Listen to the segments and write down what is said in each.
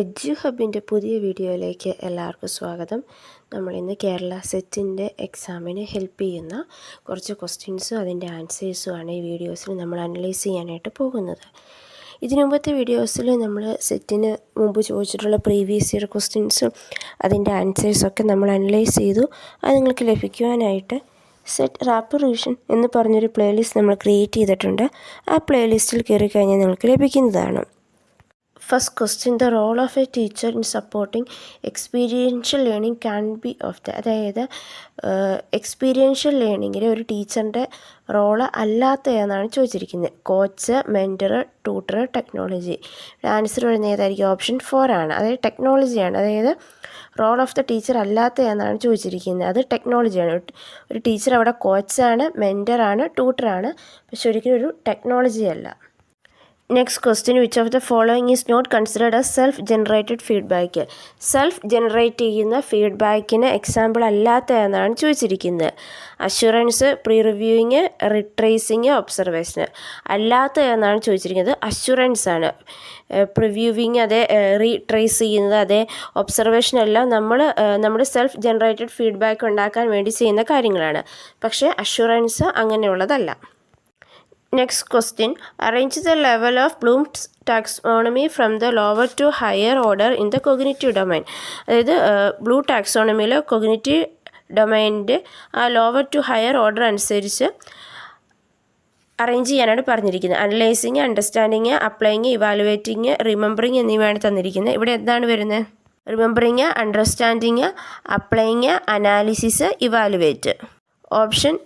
Edu ഹബിൻ്റെ പുതിയ വീഡിയോയിലേക്ക് എല്ലാവർക്കും സ്വാഗതം. നമ്മളിന്ന് കേരള സെറ്റിൻ്റെ എക്സാമിന് ഹെൽപ്പ് ചെയ്യുന്ന കുറച്ച് ക്വസ്റ്റ്യൻസും അതിൻ്റെ ആൻസേഴ്സുമാണ് ഈ വീഡിയോസിൽ നമ്മൾ അനലൈസ് ചെയ്യാനായിട്ട് പോകുന്നത്. ഇതിനു മുമ്പത്തെ വീഡിയോസിൽ നമ്മൾ സെറ്റിന് മുമ്പ് ചോദിച്ചിട്ടുള്ള പ്രീവിയസ് ഇയർ ക്വസ്റ്റ്യൻസും അതിൻ്റെ ആൻസേഴ്സൊക്കെ നമ്മൾ അനലൈസ് ചെയ്തു. അത് നിങ്ങൾക്ക് ലഭിക്കുവാനായിട്ട് സെറ്റ് റാപ്പിഡ് റിവിഷൻ എന്ന് പറഞ്ഞൊരു പ്ലേലിസ്റ്റ് നമ്മൾ ക്രിയേറ്റ് ചെയ്തിട്ടുണ്ട്. ആ പ്ലേലിസ്റ്റിൽ കയറി കഴിഞ്ഞാൽ നിങ്ങൾക്ക് ലഭിക്കുന്നതാണ്. First question, the role of a teacher in supporting experiential learning can be of the അതായത് എക്സ്പീരിയൻഷ്യൽ ലേണിങ്ങിൽ ഒരു ടീച്ചറിൻ്റെ റോള് അല്ലാത്ത എന്നാണ് ചോദിച്ചിരിക്കുന്നത്. Coach, mentor, tutor, technology. Answer വരുന്നത് ഏതായിരിക്കും? ഓപ്ഷൻ 4 ആണ്. അതായത് ടെക്നോളജിയാണ്. അതായത് റോൾ ഓഫ് ദ ടീച്ചർ അല്ലാത്ത എന്നാണ് ചോദിച്ചിരിക്കുന്നത്. അത് ടെക്നോളജിയാണ്. ഒരു ടീച്ചർ അവിടെ കോച്ചാണ്, മെൻറ്ററാണ്, ട്യൂട്ടറാണ്, പക്ഷെ ഒരിക്കലും ഒരു ടെക്നോളജി അല്ല. Next question, which of the following is not considered as self generated feedback. Self generate ചെയ്യുന്ന ഫീഡ്ബാക്കിന് എക്സാമ്പിൾ അല്ലാത്ത എന്നാണ് ചോദിച്ചിരിക്കുന്നത്. Assurance, pre reviewing, retracing, observation. അല്ലാത്ത എന്നാണ് ചോദിച്ചിരിക്കുന്നത്. അഷുറൻസ് ആണ്. പ്രിവ്യൂവിങ് അതേ, റീട്രേസ് ചെയ്യുന്നത് അതേ, ഒബ്സർവേഷൻ എല്ലാം നമ്മുടെ സെൽഫ് ജനറേറ്റഡ് ഫീഡ്ബാക്ക് ഉണ്ടാക്കാൻ വേണ്ടി ചെയ്യുന്ന കാര്യങ്ങളാണ്. പക്ഷേ assurance അങ്ങനെയുള്ളതല്ല. Next question, arrange the level of Bloom's taxonomy from the lower to higher order in the cognitive domain. അതായത് ബ്ലൂ ടാക്സോണമിയിൽ കൊഗ്നിറ്റീവ് ഡൊമൈനിൻ്റെ ആ ലോവർ ടു ഹയർ ഓർഡർ അനുസരിച്ച് അറേഞ്ച് ചെയ്യാനാണ് പറഞ്ഞിരിക്കുന്നത്. Analysing, understanding, applying, evaluating, remembering എന്നിവയാണ് തന്നിരിക്കുന്നത്. ഇവിടെ എന്താണ് വരുന്നത്? Remembering, understanding, applying, analysis, evaluate. Option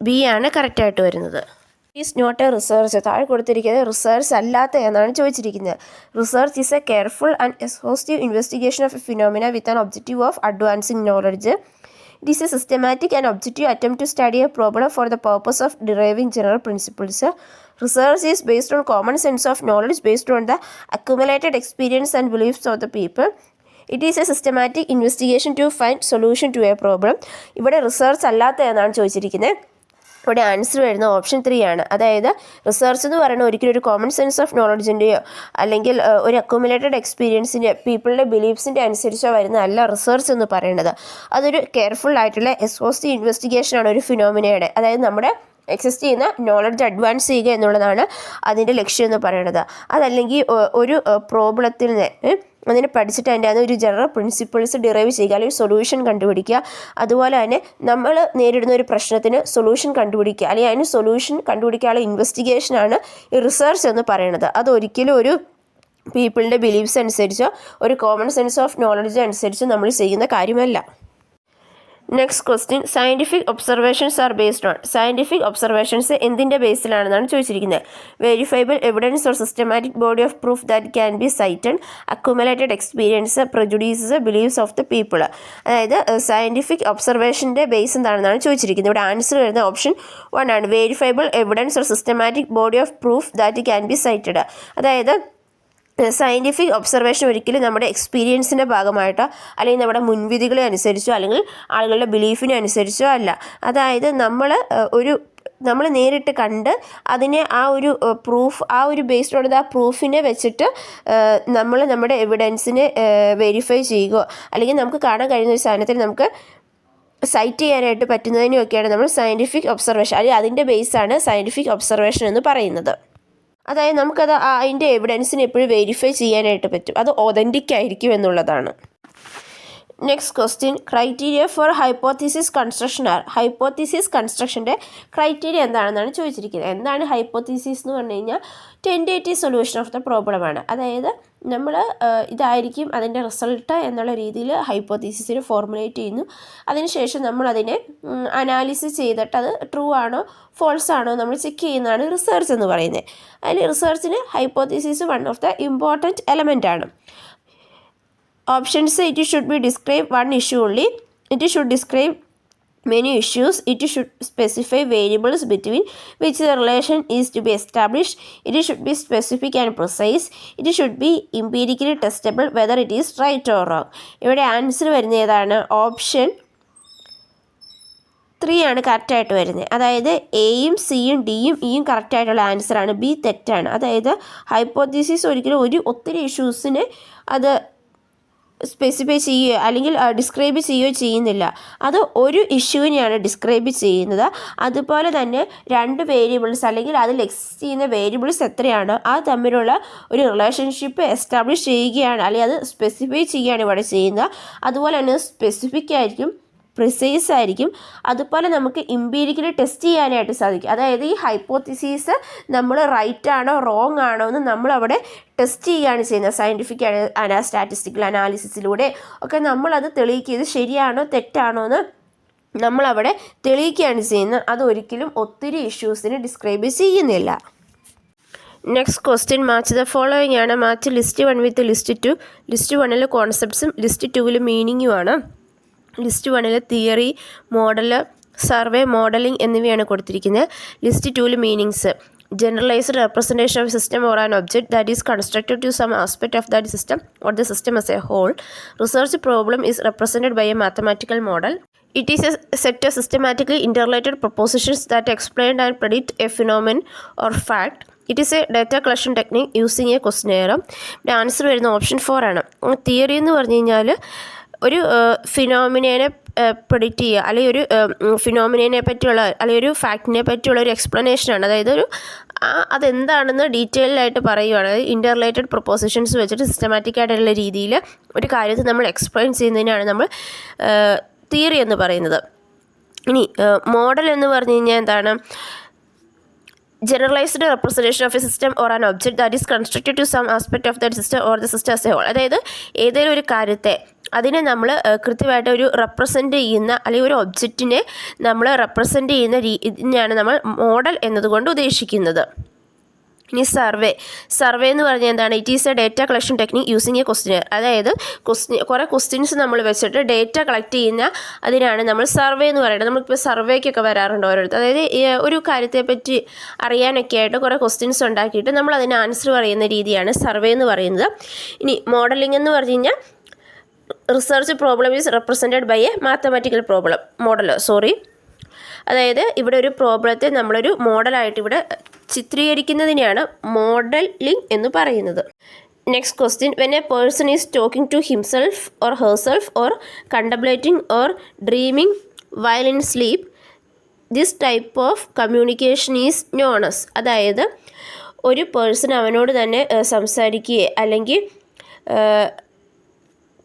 B ആണ് കറക്റ്റായിട്ട് വരുന്നത്. Is not a research. താഴെ കൊടുത്തിരിക്കുന്നത് റിസർച്ച് അല്ലാത്ത എന്നാണ് ചോദിച്ചിരിക്കുന്നത്. Research is a careful and exhaustive investigation of a phenomena with an objective of advancing knowledge. It is a systematic and objective attempt to study a problem for the purpose of deriving general principles. Research is based on common sense of knowledge based on the accumulated experience and beliefs of the people. It is a systematic investigation to find solution to a problem. ഇവിടെ research അല്ലാത്ത എന്നാണ് ചോദിച്ചിരിക്കുന്നത്. ഇവിടെ answer വരുന്ന option 3 ആണ്. അതായത് research എന്ന് പറയുന്നത് ഒരിക്കലും ഒരു കോമൺ സെൻസ് ഓഫ് നോളജിൻ്റെയോ അല്ലെങ്കിൽ ഒരു അക്യുമുലേറ്റഡ് എക്സ്പീരിയൻസിൻ്റെ പീപ്പിളിൻ്റെ ബിലീഫ്സിൻ്റെ അനുസരിച്ചോ വരുന്നതല്ല റിസർച്ച് എന്ന് പറയുന്നത്. അതൊരു കെയർഫുൾ ആയിട്ടുള്ള എക്സ്ഹോസ്റ്റീവ് ഇൻവെസ്റ്റിഗേഷനാണ് ഒരു ഫിനോമിനയുടെ. അതായത് നമ്മുടെ എക്സിസ്റ്റ് ചെയ്യുന്ന നോളജ് അഡ്വാൻസ് ചെയ്യുക എന്നുള്ളതാണ് അതിൻ്റെ ലക്ഷ്യം എന്ന് പറയുന്നത്. അതല്ലെങ്കിൽ ഒരു പ്രോബ്ലത്തിൽ നിന്ന് അതിനെ പഠിച്ചിട്ട് അതിൻ്റെ അത് ഒരു ജനറൽ പ്രിൻസിപ്പിൾസ് ഡിറൈവ് ചെയ്യുക, അല്ലെങ്കിൽ സൊല്യൂഷൻ കണ്ടുപിടിക്കുക. അതുപോലെ തന്നെ നമ്മൾ നേരിടുന്ന ഒരു പ്രശ്നത്തിന് സൊല്യൂഷൻ കണ്ടുപിടിക്കുക, അല്ലെങ്കിൽ അതിന് സൊല്യൂഷൻ കണ്ടുപിടിക്കാനുള്ള ഇൻവെസ്റ്റിഗേഷനാണ് ഈ റിസർച്ച് എന്ന് പറയുന്നത്. അതൊരിക്കലും ഒരു പീപ്പിളിൻ്റെ ബിലീഫ്സ് അനുസരിച്ചോ ഒരു കോമൺ സെൻസ് ഓഫ് നോളജ് അനുസരിച്ചോ നമ്മൾ ചെയ്യുന്ന കാര്യമല്ല. Next question, scientific observations are based on. Scientific observations എന്തിൻ്റെ ബേസിലാണെന്നാണ് ചോദിച്ചിരിക്കുന്നത്. Verifiable evidence or systematic body of proof that can be cited, accumulated experience, prejudices, beliefs of the people. അതായത് scientific ഒബ്സർവേഷൻ്റെ base എന്താണെന്നാണ് ചോദിച്ചിരിക്കുന്നത്. ഇവിടെ ആൻസർ വരുന്ന ഓപ്ഷൻ 1 ആണ്. Verifiable evidence or systematic body of proof that can be cited. അതായത് scientific observation ഒരിക്കലും നമ്മുടെ എക്സ്പീരിയൻസിൻ്റെ ഭാഗമായിട്ടോ അല്ലെങ്കിൽ നമ്മുടെ മുൻവിധികളെ അനുസരിച്ചോ അല്ലെങ്കിൽ ആളുകളുടെ ബിലീഫിനെ അനുസരിച്ചോ അല്ല. അതായത് നമ്മൾ നേരിട്ട് കണ്ട് അതിനെ ആ ഒരു പ്രൂഫ്, ആ ഒരു ബേസ്ഡ് ഓൺ ആ പ്രൂഫിനെ വെച്ചിട്ട് നമ്മൾ നമ്മുടെ എവിഡൻസിനെ വെരിഫൈ ചെയ്യുകയോ അല്ലെങ്കിൽ നമുക്ക് കാണാൻ കഴിയുന്ന ഒരു സാധനത്തിന് നമുക്ക് സൈറ്റ് ചെയ്യാനായിട്ട് പറ്റുന്നതിനെയൊക്കെയാണ് നമ്മൾ സയൻറ്റിഫിക് ഒബ്സർവേഷൻ, അല്ലെങ്കിൽ അതിൻ്റെ ബേസാണ് സയൻറ്റിഫിക് ഒബ്സർവേഷൻ എന്ന് പറയുന്നത്. അതായത് നമുക്കത് അതിൻ്റെ എവിഡൻസിനെ എപ്പോഴും വെരിഫൈ ചെയ്യാനായിട്ട് പറ്റും, അത് ഒതൻറ്റിക് ആയിരിക്കും എന്നുള്ളതാണ്. Next question, criteria for hypothesis construction are. Hypothesis കൺസ്ട്രക്ഷൻ്റെ ക്രൈറ്റീരിയ എന്താണെന്നാണ് ചോദിച്ചിരിക്കുന്നത്. എന്താണ് ഹൈപ്പോത്തീസിസ് എന്ന് പറഞ്ഞു കഴിഞ്ഞാൽ ടെൻറ്റേറ്റീവ് സൊല്യൂഷൻ ഓഫ് ദ പ്രോബ്ലമാണ്. അതായത് നമ്മൾ ഇതായിരിക്കും അതിൻ്റെ റിസൾട്ട് എന്നുള്ള രീതിയിൽ ഹൈപ്പോത്തീസിസിന് ഫോർമുലേറ്റ് ചെയ്യുന്നു. അതിനുശേഷം നമ്മളതിനെ അനാലിസിസ് ചെയ്തിട്ട് അത് ട്രൂ ആണോ ഫോൾസ് ആണോ നമ്മൾ ചെക്ക് ചെയ്യുന്നതാണ് റിസർച്ച് എന്ന് പറയുന്നത്. അതിൽ റിസർച്ചിന് hypothesis one of the important element ആണ്. Options, it should be describe one issue only, it should describe many issues, it should specify variables between which the relation is to be established, it should be specific and precise, it should be empirically testable whether it is right or wrong. ഇവിടെ answer വരുന്നത് ഏതാണ്? Option 3 ആണ് കറക്റ്റായിട്ട് വരുന്നത്. അതായത് എയും സിയും ഡിയും ഇയും കറക്റ്റായിട്ടുള്ള ആൻസറാണ്. ബി തെറ്റാണ്. അതായത് ഹൈപ്പോത്തീസിസ് ഒരിക്കലും ഒത്തിരി ഇഷ്യൂസിനെ അത് സ്പെസിഫൈ ചെയ്യുകയോ അല്ലെങ്കിൽ ഡിസ്ക്രൈബ് ചെയ്യുകയോ ചെയ്യുന്നില്ല. അത് ഒരു ഇഷ്യൂവിനെയാണ് ഡിസ്ക്രൈബ് ചെയ്യുന്നത്. അതുപോലെ തന്നെ 2 വേരിയബിൾസ് അല്ലെങ്കിൽ അതിൽ എക്സിസ്റ്റ് ചെയ്യുന്ന വേരിയബിൾസ് എത്രയാണ് അത് തമ്മിലുള്ള ഒരു റിലേഷൻഷിപ്പ് എസ്റ്റാബ്ലിഷ് ചെയ്യുകയാണ്, അല്ലെങ്കിൽ അത് സ്പെസിഫൈ ചെയ്യുകയാണ് ഇവിടെ ചെയ്യുന്നത്. അതുപോലെ തന്നെ സ്പെസിഫിക് ആയിരിക്കും, പ്രിസൈസ് ആയിരിക്കും. അതുപോലെ നമുക്ക് ഇമ്പീരിക്കലി ടെസ്റ്റ് ചെയ്യാനായിട്ട് സാധിക്കും. അതായത് ഈ ഹൈപ്പോത്തിസീസ് നമ്മൾ റൈറ്റ് ആണോ റോങ് ആണോ എന്ന് നമ്മളവിടെ ടെസ്റ്റ് ചെയ്യുകയാണ് ചെയ്യുന്നത്. സയൻറ്റിഫിക് സ്റ്റാറ്റിസ്റ്റിക്കൽ അനാലിസിസിലൂടെ ഒക്കെ നമ്മളത് തെളിയിക്കുക, ശരിയാണോ തെറ്റാണോ എന്ന് നമ്മളവിടെ തെളിയിക്കുകയാണ് ചെയ്യുന്നത്. അതൊരിക്കലും ഒത്തിരി ഇഷ്യൂസിന് ഡിസ്ക്രൈബ് ചെയ്യുന്നില്ല. Next question match the following ആണ്. Match list 1 with list 2. List 1 കോൺസെപ്റ്റ്സും ലിസ്റ്റ് 2 മീനിങ്ങുമാണ്. List 1 theory, model, survey, modelling എന്നിവയാണ് കൊടുത്തിരിക്കുന്നത്. List 2 meanings: generalized representation of a system or an object that is constructed to some aspect of that system or the system as a whole. Research problem is represented by a mathematical model. It is a set of systematically interrelated propositions that explain and predict a phenomenon or fact. It is a data collection technique using a questionnaire. ഇവിടെ answer വരുന്ന option 4 ആണ്. Theory എന്ന് പറഞ്ഞു കഴിഞ്ഞാൽ ഒരു ഫിനോമിനേനെ predict ചെയ്യുക, അല്ലെങ്കിൽ ഒരു ഫിനോമിനേനെ പറ്റിയുള്ള അല്ലെങ്കിൽ ഒരു ഫാക്റ്റിനെ പറ്റിയുള്ള ഒരു എക്സ്പ്ലനേഷനാണ്. അതായത് അതെന്താണെന്ന് ഡീറ്റെയിൽഡായിട്ട് പറയുകയാണ്. അതായത് ഇൻ്റർറിലേറ്റഡ് പ്രൊപ്പോസിഷൻസ് വെച്ചിട്ട് സിസ്റ്റമാറ്റിക് ആയിട്ടുള്ള രീതിയിൽ ഒരു കാര്യത്തെ നമ്മൾ എക്സ്പ്ലെയിൻ ചെയ്യുന്നതിനാണ് നമ്മൾ തിയറി എന്ന് പറയുന്നത്. ഇനി മോഡൽ എന്ന് പറഞ്ഞു കഴിഞ്ഞാൽ എന്താണ്? generalized representation of a system or an object that is constructed to some aspect of that system or the system as a whole. അതായത് ഏതെങ്കിലും ഒരു കാര്യത്തെ അതിനെ നമ്മൾ കൃത്യമായിട്ട് ഒരു റെപ്രസെൻ്റ് ചെയ്യുന്ന അല്ലെങ്കിൽ ഒരു ഒബ്ജക്റ്റിനെ നമ്മൾ റെപ്രസെൻ്റ് ചെയ്യുന്ന രീതിയാണ് നമ്മൾ മോഡൽ എന്നതുകൊണ്ട് ഉദ്ദേശിക്കുന്നത്. ഇനി സർവേ എന്ന് പറഞ്ഞാൽ എന്താണ്? It is A data collection technique using A question. അതായത് കുറേ ക്വസ്റ്റ്യൻസ് നമ്മൾ വെച്ചിട്ട് ഡേറ്റ കളക്ട് ചെയ്യുന്ന അതിനാണ് നമ്മൾ സർവേ എന്ന് പറയുന്നത്. നമ്മളിപ്പോൾ സർവേക്കൊക്കെ വരാറുണ്ട് ഓരോരുത്തർ. അതായത് ഒരു കാര്യത്തെപ്പറ്റി അറിയാനൊക്കെ ആയിട്ട് കുറേ ക്വസ്റ്റ്യൻസ് ഉണ്ടാക്കിയിട്ട് നമ്മൾ അതിന് ആൻസർ പറയുന്ന രീതിയാണ് സർവേ എന്ന് പറയുന്നത്. ഇനി മോഡലിംഗ് എന്ന് പറഞ്ഞു കഴിഞ്ഞാൽ research problem is represented by a mathematical model. അതായത് ഇവിടെ ഒരു പ്രോബ്ലത്തെ നമ്മളൊരു മോഡലായിട്ട് ഇവിടെ ചിത്രീകരിക്കുന്നതിനെയാണ് മോഡലിംഗ് എന്ന് പറയുന്നത്. Next question: when a person is talking to himself or herself or contemplating or dreaming while in sleep, this type of communication is known as. അതായത് ഒരു person അവനോട് തന്നെ സംസാരിക്കുകയോ അല്ലെങ്കിൽ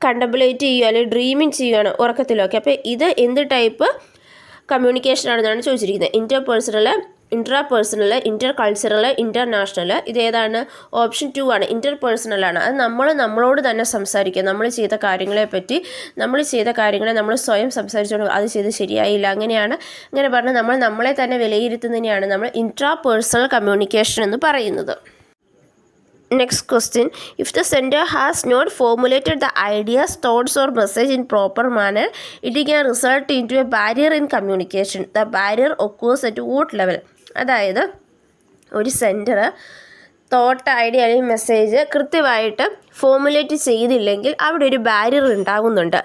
കണ്ടംപ്ലേറ്റ് ചെയ്യുകയോ അല്ലെങ്കിൽ ഡ്രീമിങ് ചെയ്യുകയാണ് ഉറക്കത്തിലൊക്കെ. അപ്പോൾ ഇത് എന്ത് ടൈപ്പ് കമ്മ്യൂണിക്കേഷൻ ആണെന്നാണ് ചോദിച്ചിരിക്കുന്നത്. ഇൻ്റർപേഴ്സണൽ, ഇൻട്രാപേഴ്സണൽ, ഇൻ്റർ കൾച്ചറൽ, ഇൻ്റർനാഷണൽ. ഇതേതാണ്? ഓപ്ഷൻ 2 ആണ്, ഇൻ്റർപേഴ്സണലാണ്. അത് നമ്മളോട് തന്നെ സംസാരിക്കുക. നമ്മൾ ചെയ്ത കാര്യങ്ങളെപ്പറ്റി നമ്മൾ സ്വയം സംസാരിച്ചുകൊണ്ട് അത് ചെയ്ത് ശരിയായില്ല അങ്ങനെ പറഞ്ഞ് നമ്മളെ തന്നെ വിലയിരുത്തുന്നതിനെയാണ് നമ്മൾ ഇൻട്രാപേഴ്സണൽ കമ്മ്യൂണിക്കേഷൻ എന്ന് പറയുന്നത്. Next question: if the sender has not formulated the ideas, thoughts or message in proper manner, it can result into a barrier in communication. The barrier occurs at what level? അതായത് ഒരു sender thought, idea അല്ലെങ്കിൽ message കൃത്യമായിട്ട് formulate ചെയ്തില്ലെങ്കിൽ അവിടെ ഒരു barrier ഉണ്ടാകുന്നുണ്ട്.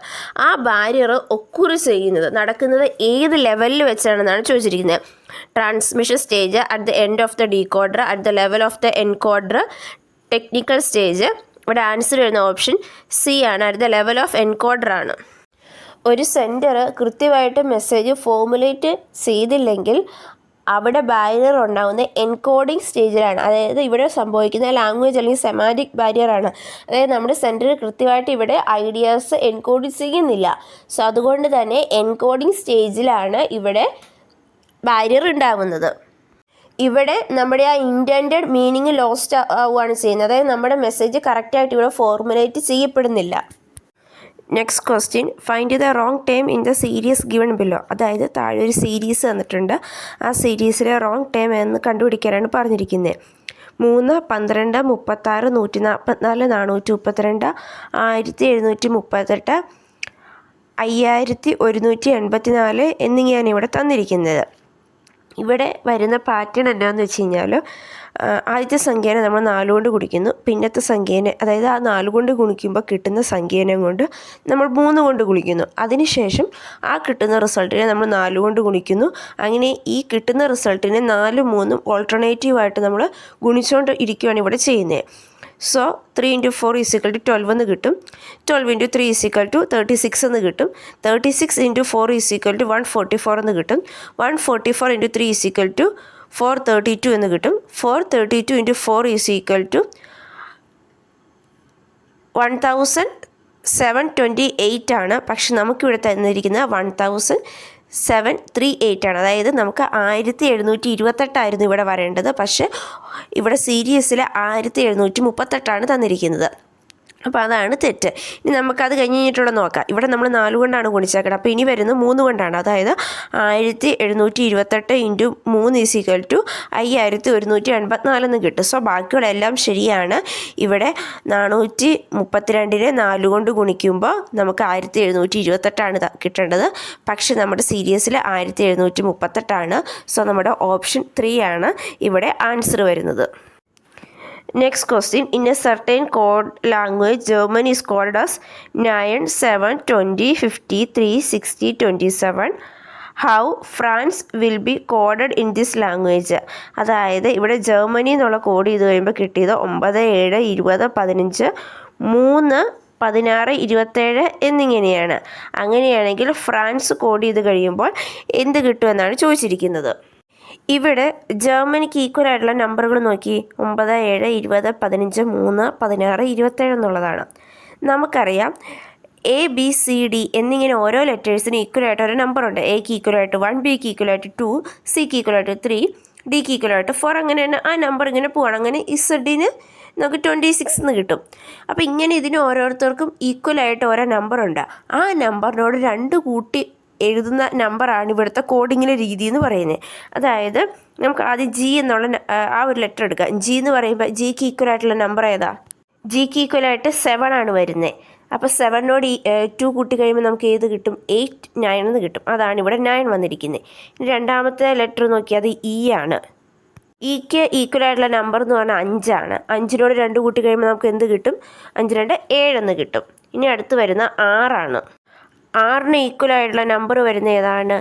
ആ barrier ഒക്കുറ് നടക്കുന്നത് ഏത് ലെവലിൽ വെച്ചാണെന്നാണ് ചോദിച്ചിരിക്കുന്നത്. Transmission stage, at the end of the decoder, at the level of the encoder, technical stage. ഇവിടെ ആൻസർ വരുന്ന ഓപ്ഷൻ സി ആണ്, at the level of encoder ആണ്. ഒരു സെൻഡർ കൃത്യമായിട്ട് മെസ്സേജ് ഫോമുലേറ്റ് ചെയ്തില്ലെങ്കിൽ അവിടെ ബാരിയർ ഉണ്ടാകുന്ന എൻകോഡിങ് സ്റ്റേജിലാണ്. അതായത് ഇവിടെ സംഭവിക്കുന്ന ലാംഗ്വേജ് അല്ലെങ്കിൽ സെമാറ്റിക് ബാരിയറാണ്. അതായത് നമ്മുടെ സെൻഡർ കൃത്യമായിട്ട് ഇവിടെ ഐഡിയാസ് എൻകോഡ് ചെയ്യുന്നില്ല. സോ അതുകൊണ്ട് തന്നെ എൻകോഡിങ് സ്റ്റേജിലാണ് ഇവിടെ ബാരിയർ ഉണ്ടാകുന്നത്. ഇവിടെ നമ്മുടെ ആ ഇൻറ്റൻഡഡ് മീനിങ് ലോസ്റ്റ് ആവുകയാണ് ചെയ്യുന്നത്. അതായത് നമ്മുടെ മെസ്സേജ് കറക്റ്റായിട്ട് ഇവിടെ ഫോർമുലേറ്റ് ചെയ്യപ്പെടുന്നില്ല. Next question: find the wrong term in the series given below. അതായത് താഴെ ഒരു സീരീസ് തന്നിട്ടുണ്ട്. ആ സീരീസിലെ റോങ് ടേം എന്ന് കണ്ടുപിടിക്കാനാണ് പറഞ്ഞിരിക്കുന്നത്. 3, 12, 36, 144, 432, 1738, 5184 എന്നിങ്ങനെയാണ് ഇവിടെ തന്നിരിക്കുന്നത്. ഇവിടെ വരുന്ന പാറ്റേൺ എന്താണെന്ന് വെച്ച് കഴിഞ്ഞാൽ ആദ്യത്തെ സംഖ്യേനെ നമ്മൾ 4 കൊണ്ട് ഗുണിക്കുന്നു. പിന്നത്തെ സംഖ്യേനെ, അതായത് ആ 4 കൊണ്ട് ഗുണിക്കുമ്പോൾ കിട്ടുന്ന സംഖ്യേനെ കൊണ്ട് നമ്മൾ 3 കൊണ്ട് ഗുണിക്കുന്നു. അതിനുശേഷം ആ കിട്ടുന്ന റിസൾട്ടിനെ നമ്മൾ 4 കൊണ്ട് ഗുണിക്കുന്നു. അങ്ങനെ ഈ കിട്ടുന്ന റിസൾട്ടിനെ 4, 3 ഓൾട്ടർനേറ്റീവായിട്ട് നമ്മൾ ഗുണിച്ചുകൊണ്ട് ഇരിക്കുകയാണ് ഇവിടെ ചെയ്യുന്നത്. സോ 3 × 4 = 12 എന്ന് കിട്ടും. 12 × 3 = 36 എന്ന് കിട്ടും. 36 × 4 = 144 എന്ന് കിട്ടും. 144 × 3 = 432 എന്ന് കിട്ടും. 432 × 4 = 1728 ആണ്. പക്ഷെ നമുക്കിവിടെ തന്നിരിക്കുന്നത് 1738 ആണ്. അതായത് നമുക്ക് 1728 ഇവിടെ വരേണ്ടത്. പക്ഷേ ഇവിടെ സീരീസിൽ 1738 തന്നിരിക്കുന്നത്. അപ്പോൾ അതാണ് തെറ്റ്. ഇനി നമുക്കത് കഴിഞ്ഞിട്ടുള്ള നോക്കാം. ഇവിടെ നമ്മൾ 4 കൊണ്ടാണ് ഗുണിച്ചേക്കുന്നത്. അപ്പോൾ ഇനി വരുന്നത് 3 കൊണ്ടാണ്. അതായത് 1728 × 3 = 5184 എന്ന് കിട്ടും. സോ ബാക്കിയുള്ളതെല്ലാം ശരിയാണ്. ഇവിടെ 432 4 കൊണ്ട് ഗുണിക്കുമ്പോൾ നമുക്ക് 1728 കിട്ടേണ്ടത്. പക്ഷെ നമ്മുടെ സീരീസിൽ 1738. സോ നമ്മുടെ ഓപ്ഷൻ 3 ആണ് ഇവിടെ ആൻസർ വരുന്നത്. Next question. In a certain code language, German is called as 9, 7, 20, 50, 3, 60, 27. How France will be coded in this language? അതായത് ഇവിടെ ജർമ്മനി എന്നുള്ള കോഡ് ചെയ്ത് കഴിയുമ്പോൾ കിട്ടിയത് 9, 7, 20, 15, 3, 16, 27 എന്നിങ്ങനെയാണ്. അങ്ങനെയാണെങ്കിൽ ഫ്രാൻസ് കോഡ് ചെയ്ത് കഴിയുമ്പോൾ എന്ത് കിട്ടുമെന്നാണ് ചോദിച്ചിരിക്കുന്നത്. ഇവിടെ ജർമ്മനിക്ക് ഈക്വൽ ആയിട്ടുള്ള നമ്പറുകൾ നോക്കി. 9, 7, 20, 15, 3, 16, 27 എന്നുള്ളതാണ്. നമുക്കറിയാം ABCD എന്നിങ്ങനെ ഓരോ ലെറ്റേഴ്സിന് ഈക്വലായിട്ട് ഒരു നമ്പറുണ്ട്. എക്ക് ഈക്വലായിട്ട് 1, ബിക്ക് ഈക്വലായിട്ട് 2, സിക്ക് ഈക്വലായിട്ട് 3, ഡിക്ക് ഈക്വലായിട്ട് 4. അങ്ങനെയാണ് ആ നമ്പർ ഇങ്ങനെ പോവാണ്. അങ്ങനെ ഇസഡിന് നമുക്ക് 26 എന്ന് കിട്ടും. അപ്പോൾ ഇങ്ങനെ ഇതിന് ഓരോരുത്തർക്കും ഈക്വലായിട്ട് ഓരോ നമ്പറുണ്ട്. ആ നമ്പറിനോട് 2 കൂട്ടി എഴുതുന്ന നമ്പറാണ് ഇവിടുത്തെ കോഡിങ്ങിലെ രീതി എന്ന് പറയുന്നത്. അതായത് നമുക്ക് ആദ്യം ജി എന്നുള്ള ആ ഒരു ലെറ്റർ എടുക്കാം. ജി എന്ന് പറയുമ്പോൾ ജിക്ക് ഈക്വലായിട്ടുള്ള നമ്പർ ഏതാ? ജിക്ക് ഈക്വലായിട്ട് 7 ആണ് വരുന്നത്. അപ്പോൾ 7നോട് 2 കൂട്ടി കഴിയുമ്പോൾ നമുക്ക് ഏത് കിട്ടും? 8, 9 എന്ന് കിട്ടും. അതാണ് ഇവിടെ 9 വന്നിരിക്കുന്നത്. ഇനി രണ്ടാമത്തെ ലെറ്റർ നോക്കിയാൽ അത് ഇ ആണ്. ഇക്ക് ഈക്വലായിട്ടുള്ള നമ്പർ എന്ന് പറഞ്ഞാൽ 5 ആണ്. 5നോട് 2 കൂട്ടി കഴിയുമ്പോൾ നമുക്ക് എന്ത് കിട്ടും? 5, 2, 7 എന്ന് കിട്ടും. ഇനി അടുത്ത് വരുന്ന 6 ആണ്. 6ന് ഈക്വലായിട്ടുള്ള നമ്പർ വരുന്ന ഏതാണ്?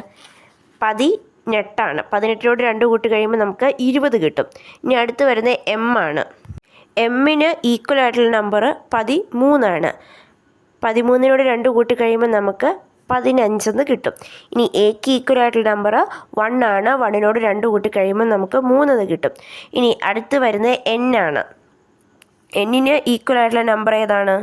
18. 18നോട് 2 കൂട്ടി കഴിയുമ്പോൾ നമുക്ക് 20 കിട്ടും. ഇനി അടുത്ത് വരുന്ന എം ആണ്. എമ്മിന് ഈക്വലായിട്ടുള്ള നമ്പർ 13 ആണ്. 13നോട് 2 കൂട്ടി കഴിയുമ്പോൾ നമുക്ക് 15 എന്ന് കിട്ടും. ഇനി എക്ക് ഈക്വലായിട്ടുള്ള നമ്പർ 1 ആണ്. 1നോട് 2 കൂട്ടി കഴിയുമ്പോൾ നമുക്ക് 3 എന്ന് കിട്ടും. ഇനി അടുത്ത് വരുന്നത് എൻ ആണ്. എന്നിന് ഈക്വലായിട്ടുള്ള നമ്പർ ഏതാണ്?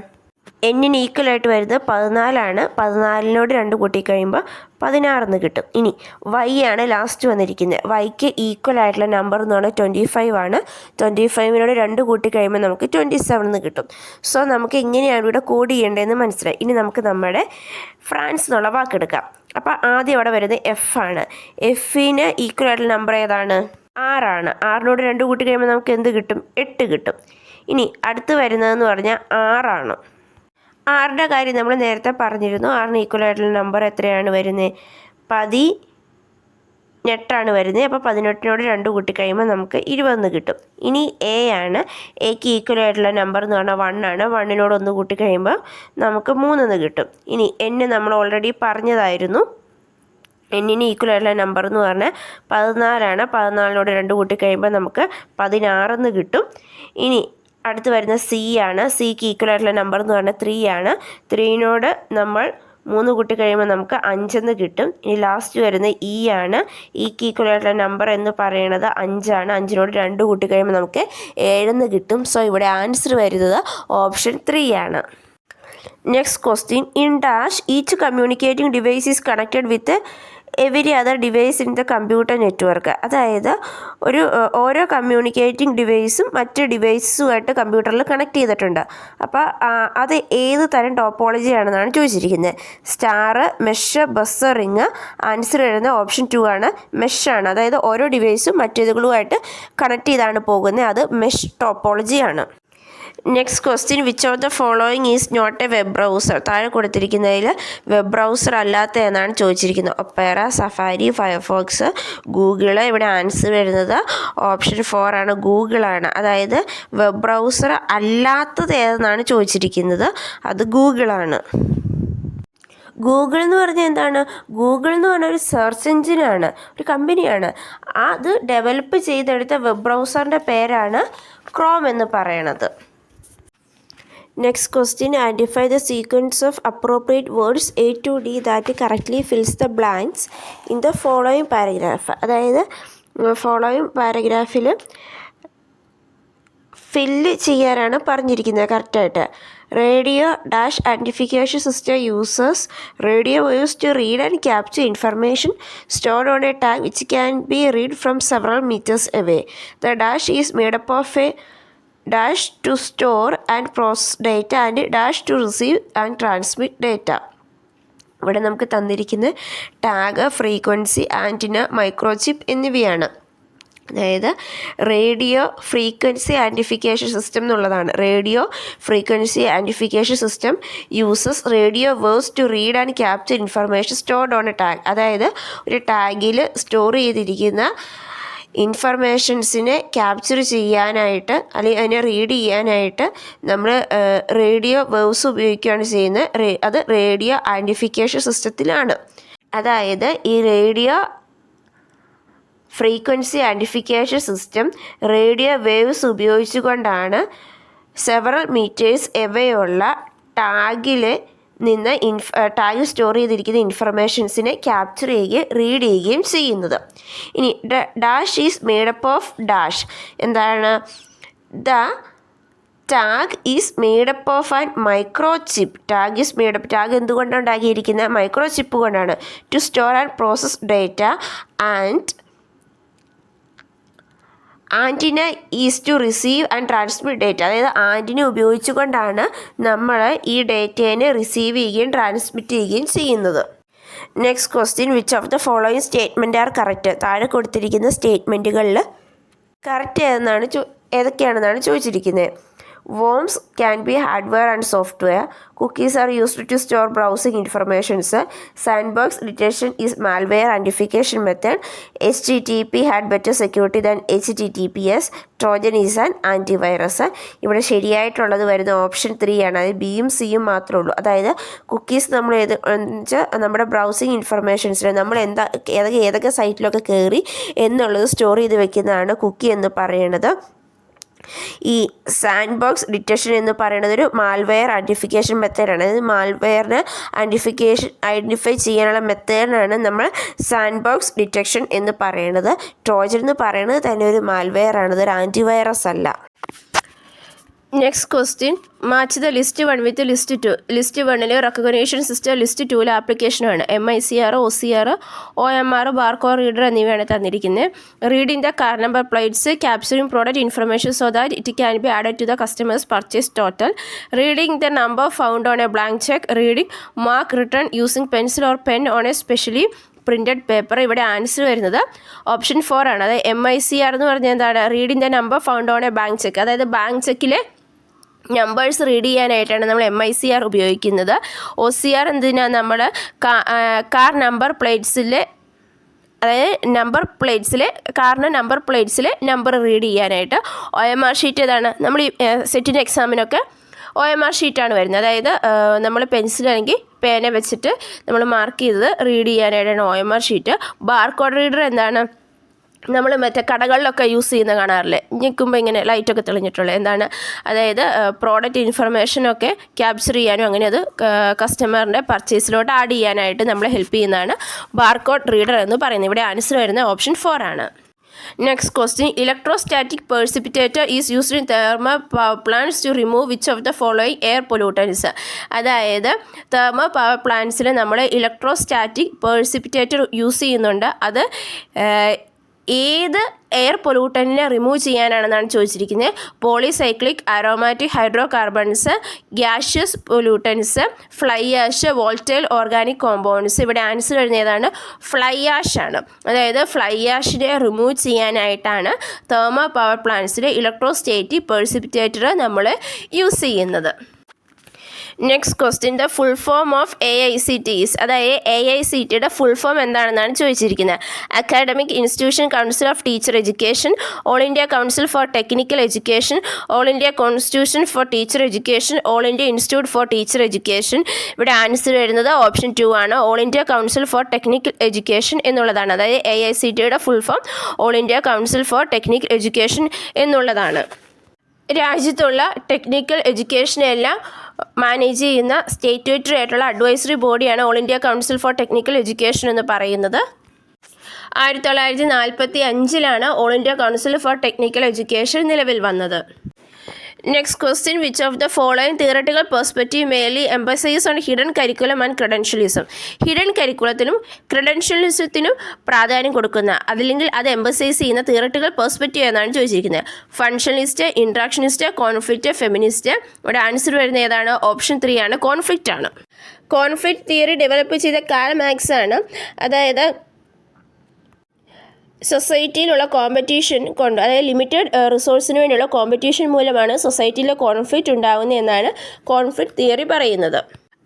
എന്നിന് ഈക്വലായിട്ട് വരുന്നത് 14 ആണ്. 14നോട് 2 കൂട്ടി കഴിയുമ്പോൾ 16 എന്ന് കിട്ടും. ഇനി വൈ ആണ് ലാസ്റ്റ് വന്നിരിക്കുന്നത്. വൈക്ക് ഈക്വലായിട്ടുള്ള നമ്പർ എന്ന് പറഞ്ഞാൽ 25 ആണ്. 25നോട് 2 കൂട്ടി കഴിയുമ്പോൾ നമുക്ക് 27 എന്ന് കിട്ടും. സോ നമുക്ക് ഇങ്ങനെയാണ് ഇവിടെ കോഡ് ചെയ്യേണ്ടതെന്ന് മനസ്സിലായി. ഇനി നമുക്ക് നമ്മുടെ ഫ്രാൻസ് എന്നുള്ള വാക്കെടുക്കാം. അപ്പോൾ ആദ്യം അവിടെ വരുന്നത് എഫ് ആണ്. എഫിന് ഈക്വലായിട്ടുള്ള നമ്പർ ഏതാണ്? 6 ആണ്. 6നോട് 2 കൂട്ടി കഴിയുമ്പോൾ നമുക്ക് എന്ത് കിട്ടും? 8 കിട്ടും. ഇനി അടുത്ത് വരുന്നതെന്ന് പറഞ്ഞാൽ 6 ആണ്. 6ൻ്റെ കാര്യം നമ്മൾ നേരത്തെ പറഞ്ഞിരുന്നു. 6ന് ഈക്വലായിട്ടുള്ള നമ്പർ എത്രയാണ് വരുന്നത്? 18 വരുന്നത്. അപ്പോൾ 18നോട് 2 കൂട്ടി കഴിയുമ്പോൾ നമുക്ക് 20 കിട്ടും. ഇനി എ ആണ്. എക്ക് ഈക്വലായിട്ടുള്ള നമ്പർ എന്ന് പറഞ്ഞാൽ 1 ആണ്. 1നോട് 1 കൂട്ടി കഴിയുമ്പോൾ നമുക്ക് 3 കിട്ടും. ഇനി എന്നെ നമ്മൾ ഓൾറെഡി പറഞ്ഞതായിരുന്നു. എന്നിന് ഈക്വലായിട്ടുള്ള നമ്പർ എന്ന് പറഞ്ഞാൽ 14 ആണ്. 14നോട് 2 കൂട്ടി കഴിയുമ്പോൾ നമുക്ക് 16 കിട്ടും. ഇനി അടുത്ത് വരുന്ന സി ആണ്. സിക്ക് ഈക്വലായിട്ടുള്ള നമ്പർ എന്ന് പറഞ്ഞാൽ 3 ആണ്. 3നോട് നമ്മൾ 3 കൂട്ടി കഴിയുമ്പോൾ നമുക്ക് 5 കിട്ടും. ഇനി ലാസ്റ്റ് വരുന്ന ഇ ആണ്. ഇക്ക് ഈക്വലായിട്ടുള്ള നമ്പർ എന്ന് പറയുന്നത് 5 ആണ്. 5നോട് 2 കൂട്ടി കഴിയുമ്പോൾ നമുക്ക് 7 കിട്ടും. സോ ഇവിടെ ആൻസർ വരുന്നത് ഓപ്ഷൻ 3 ആണ്. Next question. In dash each communicating device is connected with every other device in the computer network. അതായത് ഓരോ കമ്മ്യൂണിക്കേറ്റിംഗ് ഡിവൈസും മറ്റ് ഡിവൈസുമായിട്ട് കമ്പ്യൂട്ടറിൽ കണക്ട് ചെയ്തിട്ടുണ്ട്. അപ്പോൾ അത് ഏത് തരം ടോപ്പോളജി ആണെന്നാണ് ചോദിച്ചിരിക്കുന്നത്. Star, mesh, bus, ring. Answer വരുന്നത് ഓപ്ഷൻ 2 ആണ്. മെഷ് ആണ്. അതായത് ഓരോ ഡിവൈസും മറ്റേതുകളുമായിട്ട് കണക്ട് ചെയ്താണ് പോകുന്നത്. അത് മെഷ് ടോപ്പോളജി ആണ്. Next question. Which of the following is not a web browser? താഴെ കൊടുത്തിരിക്കുന്നതിൽ വെബ് ബ്രൗസർ അല്ലാത്ത എന്നാണ് ചോദിച്ചിരിക്കുന്നത്. Opera, Safari, Firefox, Google. ഇവിടെ ആൻസർ വരുന്നത് ഓപ്ഷൻ 4 ആണ്. ഗൂഗിളാണ്. അതായത് വെബ് ബ്രൗസർ അല്ലാത്തത് ഏതെന്നാണ് ചോദിച്ചിരിക്കുന്നത്. അത് ഗൂഗിളാണ്. ഗൂഗിൾ എന്ന് പറഞ്ഞാൽ എന്താണ്? ഗൂഗിൾ എന്ന് പറഞ്ഞാൽ ഒരു സെർച്ച് എഞ്ചിനാണ്, ഒരു കമ്പനിയാണ്. അത് ഡെവലപ്പ് ചെയ്തെടുത്ത വെബ് ബ്രൗസറിൻ്റെ പേരാണ് ക്രോം എന്ന് പറയണത്. Next question, identify the sequence of appropriate words A to D that correctly fills the blanks in the following paragraph. അതായത് ഫോളോയിങ് പാരഗ്രാഫിൽ ഫില്ല് ചെയ്യാനാണ് പറഞ്ഞിരിക്കുന്നത് കറക്റ്റായിട്ട്. Radio dash identification system users radio waves to read and capture information stored on a tag which can be read from several metres away. The dash is made up of a dash to store and process data and dash to receive and transmit data. ഇവിടെ നമുക്ക് തന്നിരിക്കുന്ന tag, frequency, antenna, microchip എന്നിവയാണ്. അതായത് radio frequency identification system എന്നുള്ളതാണ്. Radio frequency identification system uses radio waves to read and capture information stored on a tag. അതായത് ഒരു ടാഗിൽ store ചെയ്തിരിക്കുന്ന ഇൻഫർമേഷൻസിനെ capture ചെയ്യാനായിട്ട് അല്ലെങ്കിൽ അതിനെ റീഡ് ചെയ്യാനായിട്ട് നമ്മൾ റേഡിയോ വേവ്സ് ഉപയോഗിക്കുകയാണ് ചെയ്യുന്നത്. അത് റേഡിയോ ഐഡൻറ്റിഫിക്കേഷൻ സിസ്റ്റത്തിലാണ്. അതായത് ഈ radio frequency identification system radio waves ഉപയോഗിച്ചുകൊണ്ടാണ് സെവറൽ മീറ്റേഴ്സ് എവയുള്ള ടാഗിൽ നിന്ന് ടാഗിൽ സ്റ്റോർ ചെയ്തിരിക്കുന്ന ഇൻഫർമേഷൻസിനെ ക്യാപ്ചർ ചെയ്യുകയും റീഡ് ചെയ്യുകയും ചെയ്യുന്നത്. ഇനി dash is made up of dash. എന്താണ്? The tag is made up of an microchip. Tag is made up. Tag എന്തുകൊണ്ടാണ് ഉണ്ടാക്കിയിരിക്കുന്നത്? മൈക്രോ ചിപ്പ് കൊണ്ടാണ്. To store and process data and antenna is to receive and transmit data. അതായത് ആൻറ്റിന ഉപയോഗിച്ചുകൊണ്ടാണ് നമ്മൾ ഈ ഡേറ്റേനെ റിസീവ് ചെയ്യുകയും ട്രാൻസ്മിറ്റ് ചെയ്യുകയും ചെയ്യുന്നത്. Next question, which of the following statement are correct? താഴെ കൊടുത്തിരിക്കുന്ന സ്റ്റേറ്റ്മെൻറ്റുകളിൽ കറക്റ്റ് ഏതൊക്കെയാണെന്നാണ് ചോദിച്ചിരിക്കുന്നത്. Worms can be hardware and software. Cookies are used to store browsing informations. Sandbox detection is malware identification method. HTTP had better security than HTTPS. Trojan is an antivirus. ഇവിടെ ശരിയായിട്ടുള്ളത് വരുന്ന option 3 ആണ്. അതായത് ബിയും സിയും മാത്രമേ ഉള്ളൂ. അതായത് കുക്കീസ് നമ്മൾ നമ്മുടെ ബ്രൗസിങ് ഇൻഫർമേഷൻസിൽ നമ്മൾ ഏതൊക്കെ സൈറ്റിലൊക്കെ കയറി എന്നുള്ളത് സ്റ്റോർ ചെയ്ത് വെക്കുന്നതാണ് കുക്കി എന്ന് പറയുന്നത്. ഈ സാൻഡ് ബോക്സ് ഡിറ്റക്ഷൻ എന്ന് പറയുന്നത് ഒരു മാൽവെയർ ഐഡൻറ്റിഫിക്കേഷൻ മെത്തേഡാണ്. അതായത് മാൽവെയറിന് ഐഡൻറ്റിഫൈ ചെയ്യാനുള്ള മെത്തേഡാണ് നമ്മൾ സാൻഡ് ബോക്സ് ഡിറ്റക്ഷൻ എന്ന് പറയുന്നത്. ട്രോജൻ എന്ന് പറയുന്നത് തന്നെ ഒരു മാൽവെയർ ആണ്, അതൊരു ആൻറ്റിവൈറസ് അല്ല. Next question, match the list 1 with list 2. List 1 recognition system, list 2 ആപ്ലിക്കേഷനാണ്. MICR, OCR, OMR, barcode reader എന്നിവയാണ് തന്നിരിക്കുന്നത്. Reading the car number plates, capturing product information so that it can be added to the customers purchase total. Reading the number found on a blank cheque. Reading mark return using pencil or pen on a specially printed paper. ഇവിടെ answer വരുന്നത് option 4 ആണ്. അതായത് MICR എന്ന് പറഞ്ഞാൽ എന്താണ്? Reading the number found on A bank check. അതായത് bank ചെക്കിലെ numbers read ചെയ്യാനായിട്ടാണ് നമ്മൾ MICR ഉപയോഗിക്കുന്നത്. OCR എന്തിനാണ്? നമ്മൾ കാർ നമ്പർ പ്ലേറ്റ്സിലെ, അതായത് കാറിൻ്റെ നമ്പർ പ്ലേറ്റ്സിലെ നമ്പർ റീഡ് ചെയ്യാനായിട്ട്. OMR ഷീറ്റ് ഏതാണ്? നമ്മൾ ഈ സെറ്റിൻ്റെ എക്സാമിനൊക്കെ OMR ഷീറ്റാണ് വരുന്നത്. അതായത് നമ്മൾ പെൻസിലാണെങ്കിൽ പേന വെച്ചിട്ട് നമ്മൾ മാർക്ക് ചെയ്തത് റീഡ് ചെയ്യാനായിട്ടാണ് OMR ഷീറ്റ്. ബാർകോഡ് റീഡർ എന്താണ്? നമ്മൾ മറ്റേ കടകളിലൊക്കെ യൂസ് ചെയ്യുന്ന കാണാറില്ലേ, ഞെക്കുമ്പോൾ ഇങ്ങനെ ലൈറ്റൊക്കെ തെളിഞ്ഞിട്ടുള്ളത്, എന്താണ്? അതായത് പ്രോഡക്റ്റ് ഇൻഫർമേഷനൊക്കെ ക്യാപ്ചർ ചെയ്യാനും അങ്ങനെ അത് കസ്റ്റമറിൻ്റെ പർച്ചേസിലോട്ട് ആഡ് ചെയ്യാനായിട്ട് നമ്മളെ ഹെൽപ്പ് ചെയ്യുന്നതാണ് ബാർകോഡ് റീഡർ എന്ന് പറയുന്നത്. ഇവിടെ ആൻസർ വരുന്നത് ഓപ്ഷൻ 4 ആണ്. Next question, electrostatic precipitator is used in thermal power plants to remove which of the following air pollutants. അതായത് തെർമൽ പവർ പ്ലാന്റ്സിൽ നമ്മൾ ഇലക്ട്രോസ്റ്റാറ്റിക് പെർസിപ്പിറ്റേറ്റർ യൂസ് ചെയ്യുന്നുണ്ട്. അത് ഏത് എയർ പൊല്യൂട്ടൻറ്റിനെ റിമൂവ് ചെയ്യാനാണെന്നാണ് ചോദിച്ചിരിക്കുന്നത്. Polycyclic aromatic hydro carbons, gaseous pollutants, fly ash, volatile organic compounds. ഇവിടെ answer വരുന്നതാണ് ഫ്ലൈ ആഷ് ആണ്. അതായത് ഫ്ലൈ ആഷിനെ റിമൂവ് ചെയ്യാനായിട്ടാണ് തെർമൽ പവർ പ്ലാന്റ്സിലെ ഇലക്ട്രോസ്റ്റാറ്റിക് പെർസിപ്പിറ്റേറ്റർ നമ്മൾ യൂസ് ചെയ്യുന്നത്. Next question, the full form of AICTEs. അതായത് AICTയുടെ ഫുൾ ഫോം എന്താണെന്നാണ് ചോദിച്ചിരിക്കുന്നത്. Academic institution council of teacher education, all India council for technical education, all India constitution for teacher education, all India institute for teacher education. ഇവിടെ answer വരുന്നത് option 2 ആണ്. All India council for technical education എന്നുള്ളതാണ്. അതായത് AICTയുടെ full form all India council for technical education എന്നുള്ളതാണ്. രാജ്യത്തുള്ള technical എഡ്യൂക്കേഷനെല്ലാം manage ചെയ്യുന്ന സ്റ്റേറ്റ്യൂട്ടറി ആയിട്ടുള്ള അഡ്വൈസറി ബോഡിയാണ് all India council for technical education എന്ന് പറയുന്നത്. 1945 all India council for technical education നിലവിൽ വന്നത്. Next question, which of the following theoretical perspective mainly emphasise on hidden curriculum and credentialism? Hidden കരിക്കുലത്തിനും ക്രെഡൻഷ്യലിസത്തിനും പ്രാധാന്യം കൊടുക്കുന്ന, അതല്ലെങ്കിൽ അത് എംഫസൈസ് ചെയ്യുന്ന തിയററ്റിക്കൽ പെർസ്പെക്റ്റീവ് എന്നാണ് ചോദിച്ചിരിക്കുന്നത്. Functionalist, interactionist, conflict, feminist. ഇവിടെ ആൻസർ വരുന്നത് ഏതാണ്? ഓപ്ഷൻ 3 ആണ്, കോൺഫ്ലിക്റ്റ് ആണ്. കോൺഫ്ലിക്റ്റ് തിയറി ഡെവലപ്പ് ചെയ്ത കാൾ മാർക്സ് ആണ്. അതായത് സൊസൈറ്റിയിലുള്ള കോമ്പറ്റീഷൻ കൊണ്ട്, അതായത് ലിമിറ്റഡ് റിസോഴ്സിന് വേണ്ടിയുള്ള കോമ്പറ്റീഷൻ മൂലമാണ് സൊസൈറ്റിയിൽ കോൺഫ്ലിക്റ്റ് ഉണ്ടാകുന്നത് എന്നാണ് കോൺഫ്ലിക്റ്റ് തിയറി പറയുന്നത്.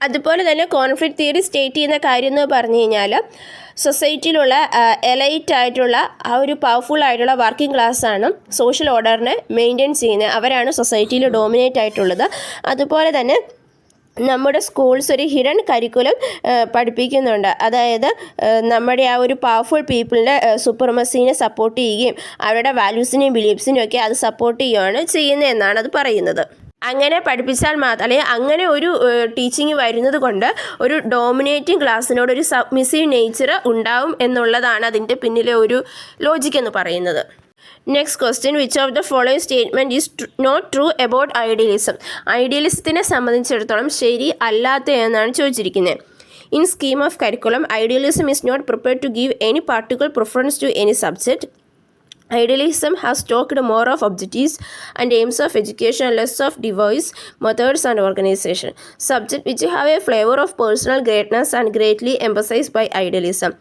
അതുപോലെ തന്നെ കോൺഫ്ലിക്റ്റ് തിയറി സ്റ്റേറ്റ് ചെയ്യുന്ന കാര്യം എന്ന് പറഞ്ഞു കഴിഞ്ഞാൽ സൊസൈറ്റിയിലുള്ള എലൈറ്റ് ആയിട്ടുള്ള ആ ഒരു പവർഫുൾ ആയിട്ടുള്ള വർക്കിംഗ് ക്ലാസ്സാണ് സോഷ്യൽ ഓർഡറിനെ മെയിൻറ്റെയിൻ ചെയ്യുന്നത്. അവരാണ് സൊസൈറ്റിയിൽ ഡോമിനേറ്റ് ആയിട്ടുള്ളത്. അതുപോലെ തന്നെ നമ്മുടെ സ്കൂൾസ് ഒരു ഹിഡൻ കരിക്കുലം പഠിപ്പിക്കുന്നുണ്ട്. അതായത് നമ്മുടെ ആ ഒരു പവർഫുൾ പീപ്പിളിൻ്റെ സുപ്രമസീനെ സപ്പോർട്ട് ചെയ്യുകയും അവരുടെ വാല്യൂസിനെയും ബിലീഫ്സിനെയും ഒക്കെ അത് സപ്പോർട്ട് ചെയ്യുകയാണ് ചെയ്യുന്നത് എന്നാണ് അത് പറയുന്നത്. അങ്ങനെ പഠിപ്പിച്ചാൽ മാത്രം, അല്ലെങ്കിൽ അങ്ങനെ ഒരു ടീച്ചിങ് വരുന്നത് കൊണ്ട് ഒരു ഡോമിനേറ്റിംഗ് ക്ലാസ്സിനോട് ഒരു സബ്മിസീവ് നേച്ചർ ഉണ്ടാവും എന്നുള്ളതാണ് അതിൻ്റെ പിന്നിലെ ഒരു ലോജിക്ക് എന്ന് പറയുന്നത്. Next question, which of the following statement is not true about idealism? ഐഡിയലിസത്തിനെ സംബന്ധിച്ചിടത്തോളം ശരി അല്ലാത്ത എന്നാണ് ചോദിച്ചിരിക്കുന്നത്. In scheme of curriculum, idealism is not prepared to give any particular preference to any subject. Idealism has talked more of objectives and aims of education and less of device, methods and organization. Subject which have a flavor of personal greatness and greatly emphasized by idealism.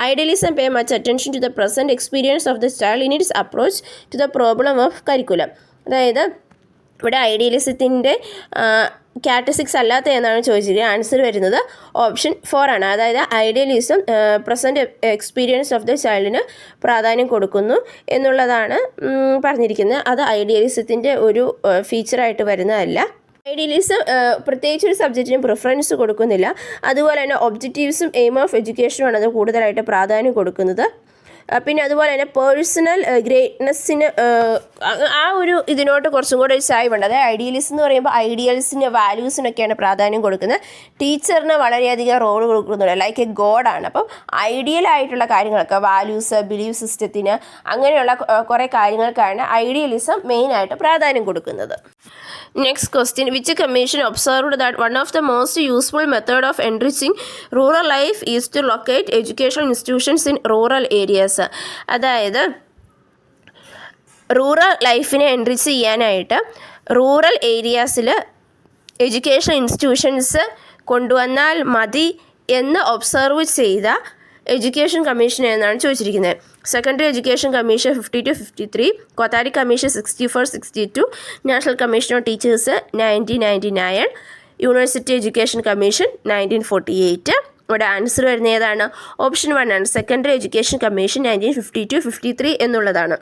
Idealism pay much attention to the present experience of the child in its approach to the problem of curriculum. അതായത് ഇവിടെ ഐഡിയലിസത്തിൻ്റെ കാറ്റസിക്സ് അല്ലാത്ത എന്നാണ് ചോദിച്ചിരിക്കുന്നത്. Answer വരുന്നത് option 4 ആണ്. അതായത് idealism present experience of the ചൈൽഡിന് പ്രാധാന്യം കൊടുക്കുന്നു എന്നുള്ളതാണ് പറഞ്ഞിരിക്കുന്നത്. അത് ഐഡിയലിസത്തിൻ്റെ ഒരു ഫീച്ചറായിട്ട് വരുന്നതല്ല. ഐഡിയലിസം പ്രത്യേകിച്ച് ഒരു സബ്ജക്റ്റിനും പ്രിഫറൻസ് കൊടുക്കുന്നില്ല. അതുപോലെ തന്നെ ഒബ്ജക്റ്റീവ്സും എയിം ഓഫ് എഡ്യൂക്കേഷനുമാണ് അത് കൂടുതലായിട്ട് പ്രാധാന്യം കൊടുക്കുന്നത്. പിന്നെ അതുപോലെ തന്നെ പേഴ്സണൽ ഗ്രേറ്റ്നെസ്സിന് ആ ഒരു ഇതിനോട്ട് കുറച്ചും കൂടെ ഒരു ചായ്വുണ്ട്. അതായത് ഐഡിയലിസം എന്ന് പറയുമ്പോൾ ഐഡിയൽസിന് വാല്യൂസിനൊക്കെയാണ് പ്രാധാന്യം കൊടുക്കുന്നത്. ടീച്ചറിന് വളരെയധികം റോൾ കൊടുക്കുന്നുണ്ട്, ലൈക്ക് എ ഗോഡാണ്. അപ്പം ഐഡിയൽ ആയിട്ടുള്ള കാര്യങ്ങളൊക്കെ വാല്യൂസ്, ബിലീഫ് സിസ്റ്റത്തിന്, അങ്ങനെയുള്ള കുറേ കാര്യങ്ങൾക്കാണ് ഐഡിയലിസം മെയിനായിട്ട് പ്രാധാന്യം കൊടുക്കുന്നത്. Next question, which commission observed that one of the most useful method of enriching rural life is to locate educational institutions in rural areas? അതായത് റൂറൽ ലൈഫിനെ എൻറിച്ച് ചെയ്യാനായിട്ട് റൂറൽ ഏരിയാസിൽ എഡ്യൂക്കേഷൻ ഇൻസ്റ്റിറ്റ്യൂഷൻസ് കൊണ്ടുവന്നാൽ മതി എന്ന് ഒബ്സർവ് ചെയ്ത എഡ്യൂക്കേഷൻ കമ്മീഷൻ എന്നാണ് ചോദിച്ചിരിക്കുന്നത്. Secondary education commission 52-53, Kothari commission 64-62, national commission on teachers 1999, university education commission 1948. ഇവിടെ ആൻസർ വരുന്ന ഏതാണ്? ഓപ്ഷൻ 1 ആണ്. സെക്കൻഡറി എഡ്യൂക്കേഷൻ കമ്മീഷൻ 1952-53 എന്നുള്ളതാണ്.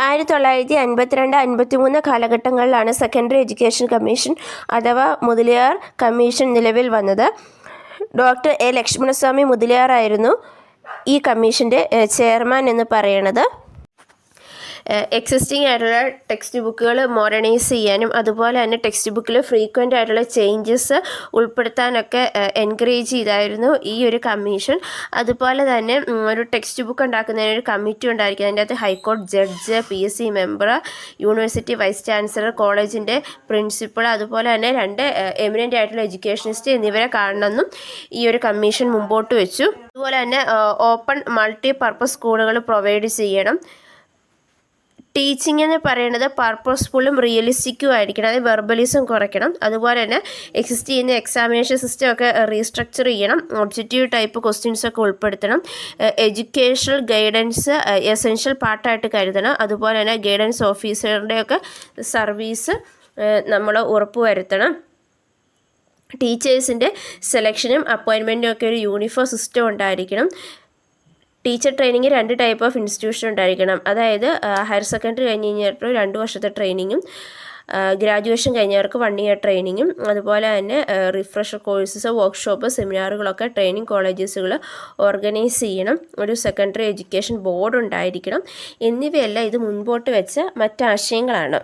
1952-53 കാലഘട്ടങ്ങളിലാണ് സെക്കൻഡറി എഡ്യൂക്കേഷൻ കമ്മീഷൻ അഥവാ മുതലിയാർ കമ്മീഷൻ നിലവിൽ വന്നത്. ഡോക്ടർ എ ലക്ഷ്മണസ്വാമി മുതലിയാറായിരുന്നു ഈ കമ്മീഷൻ്റെ ചെയർമാൻ എന്ന് പറയുന്നത്. എക്സിസ്റ്റിംഗ് ആയിട്ടുള്ള ടെക്സ്റ്റ് ബുക്കുകൾ മോഡേണൈസ് ചെയ്യാനും അതുപോലെ തന്നെ ടെക്സ്റ്റ് ബുക്കിൽ ഫ്രീക്വൻ്റ് ആയിട്ടുള്ള ചേഞ്ചസ് ഉൾപ്പെടുത്താനൊക്കെ എൻകറേജ് ചെയ്തായിരുന്നു ഈ ഒരു കമ്മീഷൻ. അതുപോലെ തന്നെ ഒരു ടെക്സ്റ്റ് ബുക്ക് ഉണ്ടാക്കുന്നതിന് ഒരു കമ്മിറ്റി ഉണ്ടായിരിക്കും. അതിൻ്റെ അകത്ത് ഹൈക്കോടതി judge, PSC member, university vice chancellor, കോളേജിൻ്റെ പ്രിൻസിപ്പൾ, അതുപോലെ തന്നെ 2 എമിനൻ്റ് ആയിട്ടുള്ള എഡ്യൂക്കേഷനിസ്റ്റ് എന്നിവരെ കാണണമെന്നും ഈ ഒരു കമ്മീഷൻ മുമ്പോട്ട് വെച്ചു. അതുപോലെ തന്നെ ഓപ്പൺ മൾട്ടി പർപ്പസ് സ്കൂളുകൾ പ്രൊവൈഡ് ചെയ്യണം. ടീച്ചിങ് എന്ന് പറയുന്നത് പർപ്പസ്ഫുള്ളും റിയലിസ്റ്റിക്കും ആയിരിക്കണം. അതായത് വെർബലിസം കുറയ്ക്കണം. അതുപോലെ തന്നെ എക്സിസ്റ്റ് ചെയ്യുന്ന എക്സാമിനേഷൻ സിസ്റ്റം ഒക്കെ റീസ്ട്രക്ചർ ചെയ്യണം. ഒബ്ജക്റ്റീവ് ടൈപ്പ് ക്വസ്റ്റ്യൻസൊക്കെ ഉൾപ്പെടുത്തണം. എഡ്യൂക്കേഷണൽ ഗൈഡൻസ് എസെൻഷ്യൽ പാർട്ടായിട്ട് കരുതണം. അതുപോലെ തന്നെ ഗൈഡൻസ് ഓഫീസറുടെയൊക്കെ സർവീസ് നമ്മൾ ഉറപ്പുവരുത്തണം. ടീച്ചേഴ്സിൻ്റെ സെലക്ഷനും അപ്പോയിൻമെൻറ്റും ഒക്കെ ഒരു യൂണിഫോം സിസ്റ്റം ഉണ്ടായിരിക്കണം. Teacher training 2 type of institution ഉണ്ടായിരിക്കണം. അതായത് ഹയർ സെക്കൻഡറി കഴിഞ്ഞ് കഴിഞ്ഞവർക്ക് 2 വർഷത്തെ ട്രെയിനിങ്ങും ഗ്രാജുവേഷൻ കഴിഞ്ഞവർക്ക് 1 ഇയർ ട്രെയിനിങ്ങും അതുപോലെ തന്നെ റിഫ്രഷർ കോഴ്സസ്, വർക്ക്ഷോപ്പ്, സെമിനാറുകളൊക്കെ ട്രെയിനിങ് കോളേജസുകൾ ഓർഗനൈസ് ചെയ്യണം. ഒരു സെക്കൻഡറി എഡ്യൂക്കേഷൻ ബോർഡ് ഉണ്ടായിരിക്കണം. എന്നിവയെല്ലാം ഇത് മുൻപോട്ട് വെച്ച മറ്റാശയങ്ങളാണ്.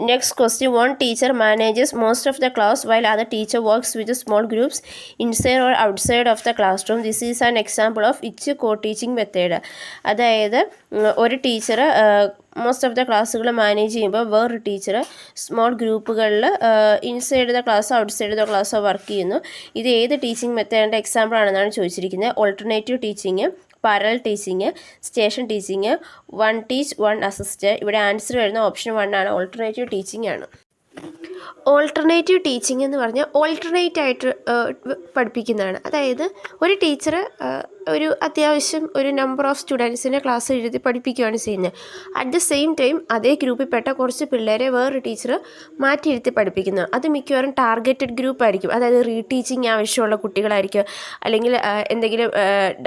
Next question, one teacher manages most of the class while other teacher works with small groups inside or outside of the classroom. This is an example of which co-teaching method? അതായത് ഒരു teacher most of the ക്ലാസ്സുകൾ manage ചെയ്യുമ്പോൾ വേറൊരു teacher small ഗ്രൂപ്പുകളിൽ inside the ക്ലാസ്സോ outside the ക്ലാസ്സോ work ചെയ്യുന്നു. ഇത് ഏത് ടീച്ചിങ് മെത്തേഡിൻ്റെ എക്സാമ്പിൾ ആണെന്നാണ് ചോദിച്ചിരിക്കുന്നത്. Alternative teaching, parallel teaching, station teaching, one teach one assist. ഇവിടെ ആൻസർ വരുന്ന ഓപ്ഷൻ 1 ആണ്, ഓൾട്ടർനേറ്റീവ് ടീച്ചിങ് ആണ്. ഓൾട്ടർനേറ്റീവ് ടീച്ചിങ് എന്ന് പറഞ്ഞാൽ ഓൾട്ടർനേറ്റ് ആയിട്ട് പഠിപ്പിക്കുന്നതാണ്. അതായത് ഒരു ടീച്ചർ ഒരു അത്യാവശ്യം ഒരു നമ്പർ ഓഫ് സ്റ്റുഡൻസിനെ ക്ലാസ് എഴുതി പഠിപ്പിക്കുകയാണ് ചെയ്യുന്നത്. അറ്റ് ദ സെയിം ടൈം അതേ ഗ്രൂപ്പിൽപ്പെട്ട കുറച്ച് പിള്ളേരെ വേറൊരു ടീച്ചർ മാറ്റിയിരുത്തി പഠിപ്പിക്കുന്നു. അത് മിക്കവാറും ടാർഗറ്റഡ് ഗ്രൂപ്പ് ആയിരിക്കും. അതായത് റീടീച്ചിങ് ആവശ്യമുള്ള കുട്ടികളായിരിക്കും, അല്ലെങ്കിൽ എന്തെങ്കിലും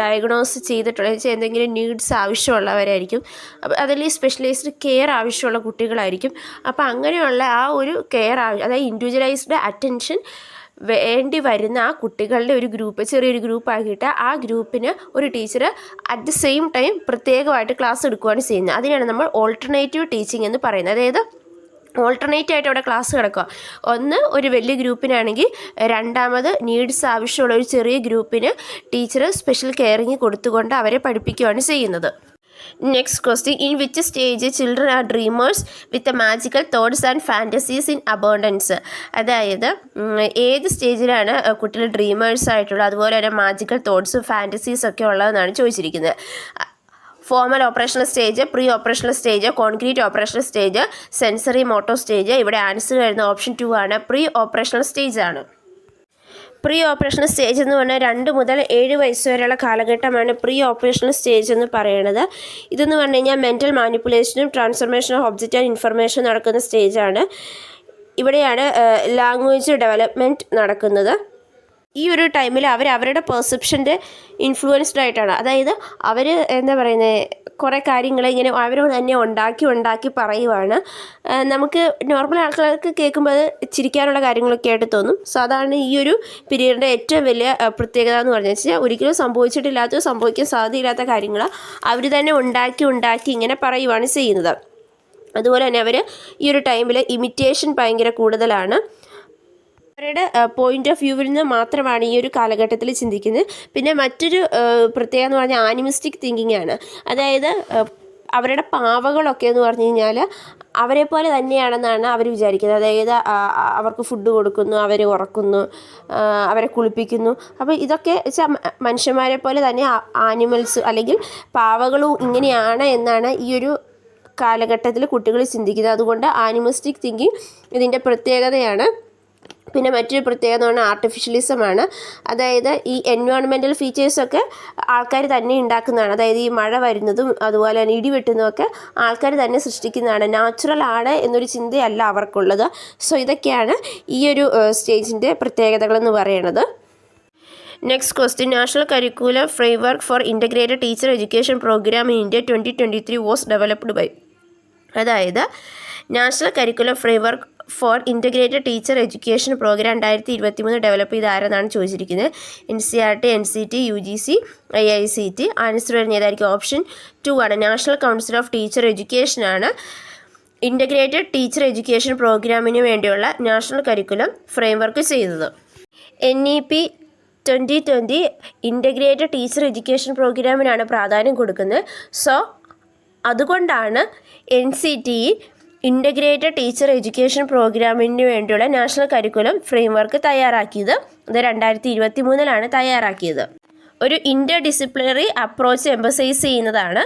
ഡയഗ്നോസ് ചെയ്തിട്ടുള്ള എന്തെങ്കിലും നീഡ്സ് ആവശ്യമുള്ളവരായിരിക്കും. അപ്പോൾ അതിൽ സ്പെഷ്യലൈസ്ഡ് കെയർ ആവശ്യമുള്ള കുട്ടികളായിരിക്കും. അപ്പോൾ അങ്ങനെയുള്ള ആ ഒരു കെയർ അതായത് ഇൻഡിവിജ്വലൈസ്ഡ് അറ്റൻഷൻ വേണ്ടി വരുന്ന ആ കുട്ടികളുടെ ഒരു ഗ്രൂപ്പ്, ചെറിയൊരു ഗ്രൂപ്പാക്കിയിട്ട് ആ ഗ്രൂപ്പിന് ഒരു teacher at the same time പ്രത്യേകമായിട്ട് ക്ലാസ് എടുക്കുകയാണ് ചെയ്യുന്നത്. അതിനാണ് നമ്മൾ ഓൾട്ടർനേറ്റീവ് ടീച്ചിങ് എന്ന് പറയുന്നത്. അതായത് ഓൾട്ടർനേറ്റ് ആയിട്ട് അവിടെ ക്ലാസ് കിടക്കുക. ഒന്ന് ഒരു വലിയ ഗ്രൂപ്പിനാണെങ്കിൽ രണ്ടാമത് നീഡ്സ് ആവശ്യമുള്ള ഒരു ചെറിയ ഗ്രൂപ്പിന് ടീച്ചർ സ്പെഷ്യൽ കെയറിങ് കൊടുത്തുകൊണ്ട് അവരെ പഠിപ്പിക്കുകയാണ് ചെയ്യുന്നത്. Next question, in which stage children are dreamers with magical thoughts and fantasies in abundance? അതായത് ഏത് സ്റ്റേജിലാണ് കുട്ടികൾ ഡ്രീമേഴ്സ് ആയിട്ടുള്ളത്, അതുപോലെ തന്നെ മാജിക്കൽ തോട്ട്സും ഫാൻറ്റസീസ് ഒക്കെ ഉള്ളതെന്നാണ് ചോദിച്ചിരിക്കുന്നത്. Formal operational stage, pre operational stage, concrete operational stage, sensory motto stage. ഇവിടെ ആൻസർ വരുന്ന ഓപ്ഷൻ 2 ആണ്, പ്രീ ഓപ്പറേഷണൽ സ്റ്റേജ് ആണ്. പ്രീ ഓപ്പറേഷണൽ സ്റ്റേജ് എന്ന് പറഞ്ഞാൽ 2 മുതൽ 7 വയസ്സ് വരെയുള്ള കാലഘട്ടമാണ് പ്രീ ഓപ്പറേഷണൽ സ്റ്റേജ് എന്ന് പറയുന്നത്. ഇതെന്ന് പറഞ്ഞു കഴിഞ്ഞാൽ മെൻ്റൽ മാനിപ്പുലേഷനും transformation of object and information നടക്കുന്ന സ്റ്റേജാണ്. ഇവിടെയാണ് ലാംഗ്വേജ് ഡെവലപ്മെൻറ്റ് നടക്കുന്നത്. ഈ ഒരു ടൈമിൽ അവരുടെ പെർസെപ്ഷൻ്റെ ഇൻഫ്ലുവൻസ്ഡ് ആയിട്ടാണ്. അതായത് അവർ എന്താ പറയുന്നത്, കുറേ കാര്യങ്ങൾ ഇങ്ങനെ അവരോട് തന്നെ ഉണ്ടാക്കി പറയുവാണ്. നമുക്ക് നോർമൽ ആൾക്കാർക്ക് കേൾക്കുമ്പോൾ അത് ചിരിക്കാനുള്ള കാര്യങ്ങളൊക്കെ ആയിട്ട് തോന്നും. സാധാരണ ഈ ഒരു പീരീഡിൻ്റെ ഏറ്റവും വലിയ പ്രത്യേകത എന്ന് പറഞ്ഞു വെച്ചാൽ ഒരിക്കലും സംഭവിച്ചിട്ടില്ലാത്ത, സംഭവിക്കാൻ സാധ്യതയില്ലാത്ത കാര്യങ്ങൾ അവർ തന്നെ ഉണ്ടാക്കി ഇങ്ങനെ പറയുവാണ് ചെയ്യുന്നത്. അതുപോലെ തന്നെ അവർ ഈ ഒരു ടൈമിൽ ഇമിറ്റേഷൻ ഭയങ്കര കൂടുതലാണ്. അവരുടെ പോയിൻ്റ് ഓഫ് വ്യൂവിൽ നിന്ന് മാത്രമാണ് ഈ ഒരു കാലഘട്ടത്തിൽ ചിന്തിക്കുന്നത്. പിന്നെ മറ്റൊരു പ്രത്യേകത എന്ന് പറഞ്ഞാൽ ആനിമിസ്റ്റിക് തിങ്കിങ് ആണ്. അതായത് അവരുടെ പാവകളൊക്കെ എന്ന് പറഞ്ഞു കഴിഞ്ഞാൽ അവരെ പോലെ തന്നെയാണെന്നാണ് അവർ വിചാരിക്കുന്നത്. അതായത് അവർക്ക് ഫുഡ് കൊടുക്കുന്നു, അവരെ ഉറക്കുന്നു, അവരെ കുളിപ്പിക്കുന്നു. അപ്പോൾ ഇതൊക്കെ വെച്ചാൽ മനുഷ്യന്മാരെ പോലെ തന്നെ ആനിമൽസ് അല്ലെങ്കിൽ പാവകളും ഇങ്ങനെയാണ് എന്നാണ് ഈ ഒരു കാലഘട്ടത്തിൽ കുട്ടികൾ ചിന്തിക്കുന്നത്. അതുകൊണ്ട് ആനിമിസ്റ്റിക് തിങ്കിങ് ഇതിൻ്റെ പ്രത്യേകതയാണ്. പിന്നെ മറ്റൊരു പ്രത്യേകത എന്ന് പറഞ്ഞാൽ ആർട്ടിഫിഷ്യലിസമാണ്. അതായത് ഈ എൻവയോൺമെൻറ്റൽ ഫീച്ചേഴ്സൊക്കെ ആൾക്കാർ തന്നെ ഉണ്ടാക്കുന്നതാണ്. അതായത് ഈ മഴ വരുന്നതും അതുപോലെ തന്നെ ഇടി വെട്ടുന്നതൊക്കെ ആൾക്കാർ തന്നെ സൃഷ്ടിക്കുന്നതാണ്. നാച്ചുറൽ ആണ് എന്നൊരു ചിന്തയല്ല അവർക്കുള്ളത്. സോ ഇതൊക്കെയാണ് ഈ ഒരു സ്റ്റേജിൻ്റെ പ്രത്യേകതകളെന്ന് പറയുന്നത്. Next question, national curriculum framework for integrated teacher education program in India 2023 was developed by. അതായത് national curriculum framework for integrated teacher education program 2023 develop ചെയ്ത് ആരെന്നാണ് ചോദിച്ചിരിക്കുന്നത്. NCERT, NCT, UGC, IICT. Answer വരുന്ന ഏതായിരിക്കും? ഓപ്ഷൻ 2 ആണ്, national council of teacher education ആണ് integrated teacher education പ്രോഗ്രാമിന് വേണ്ടിയുള്ള നാഷണൽ കരിക്കുലം ഫ്രെയിംവർക്ക് ചെയ്തത്. NEP 2020 ഇൻ്റഗ്രേറ്റഡ് ടീച്ചർ എഡ്യൂക്കേഷൻ പ്രോഗ്രാമിനാണ് പ്രാധാന്യം കൊടുക്കുന്നത്. സോ അതുകൊണ്ടാണ് NCT ഇൻ്റഗ്രേറ്റഡ് ടീച്ചർ എഡ്യൂക്കേഷൻ പ്രോഗ്രാമിന് വേണ്ടിയുള്ള നാഷണൽ കരിക്കുലം ഫ്രെയിംവർക്ക് തയ്യാറാക്കിയത്. ഇത് 2023 തയ്യാറാക്കിയത്. ഒരു ഇൻ്റർ ഡിസിപ്ലിനറി അപ്രോച്ച് എംബസൈസ് ചെയ്യുന്നതാണ്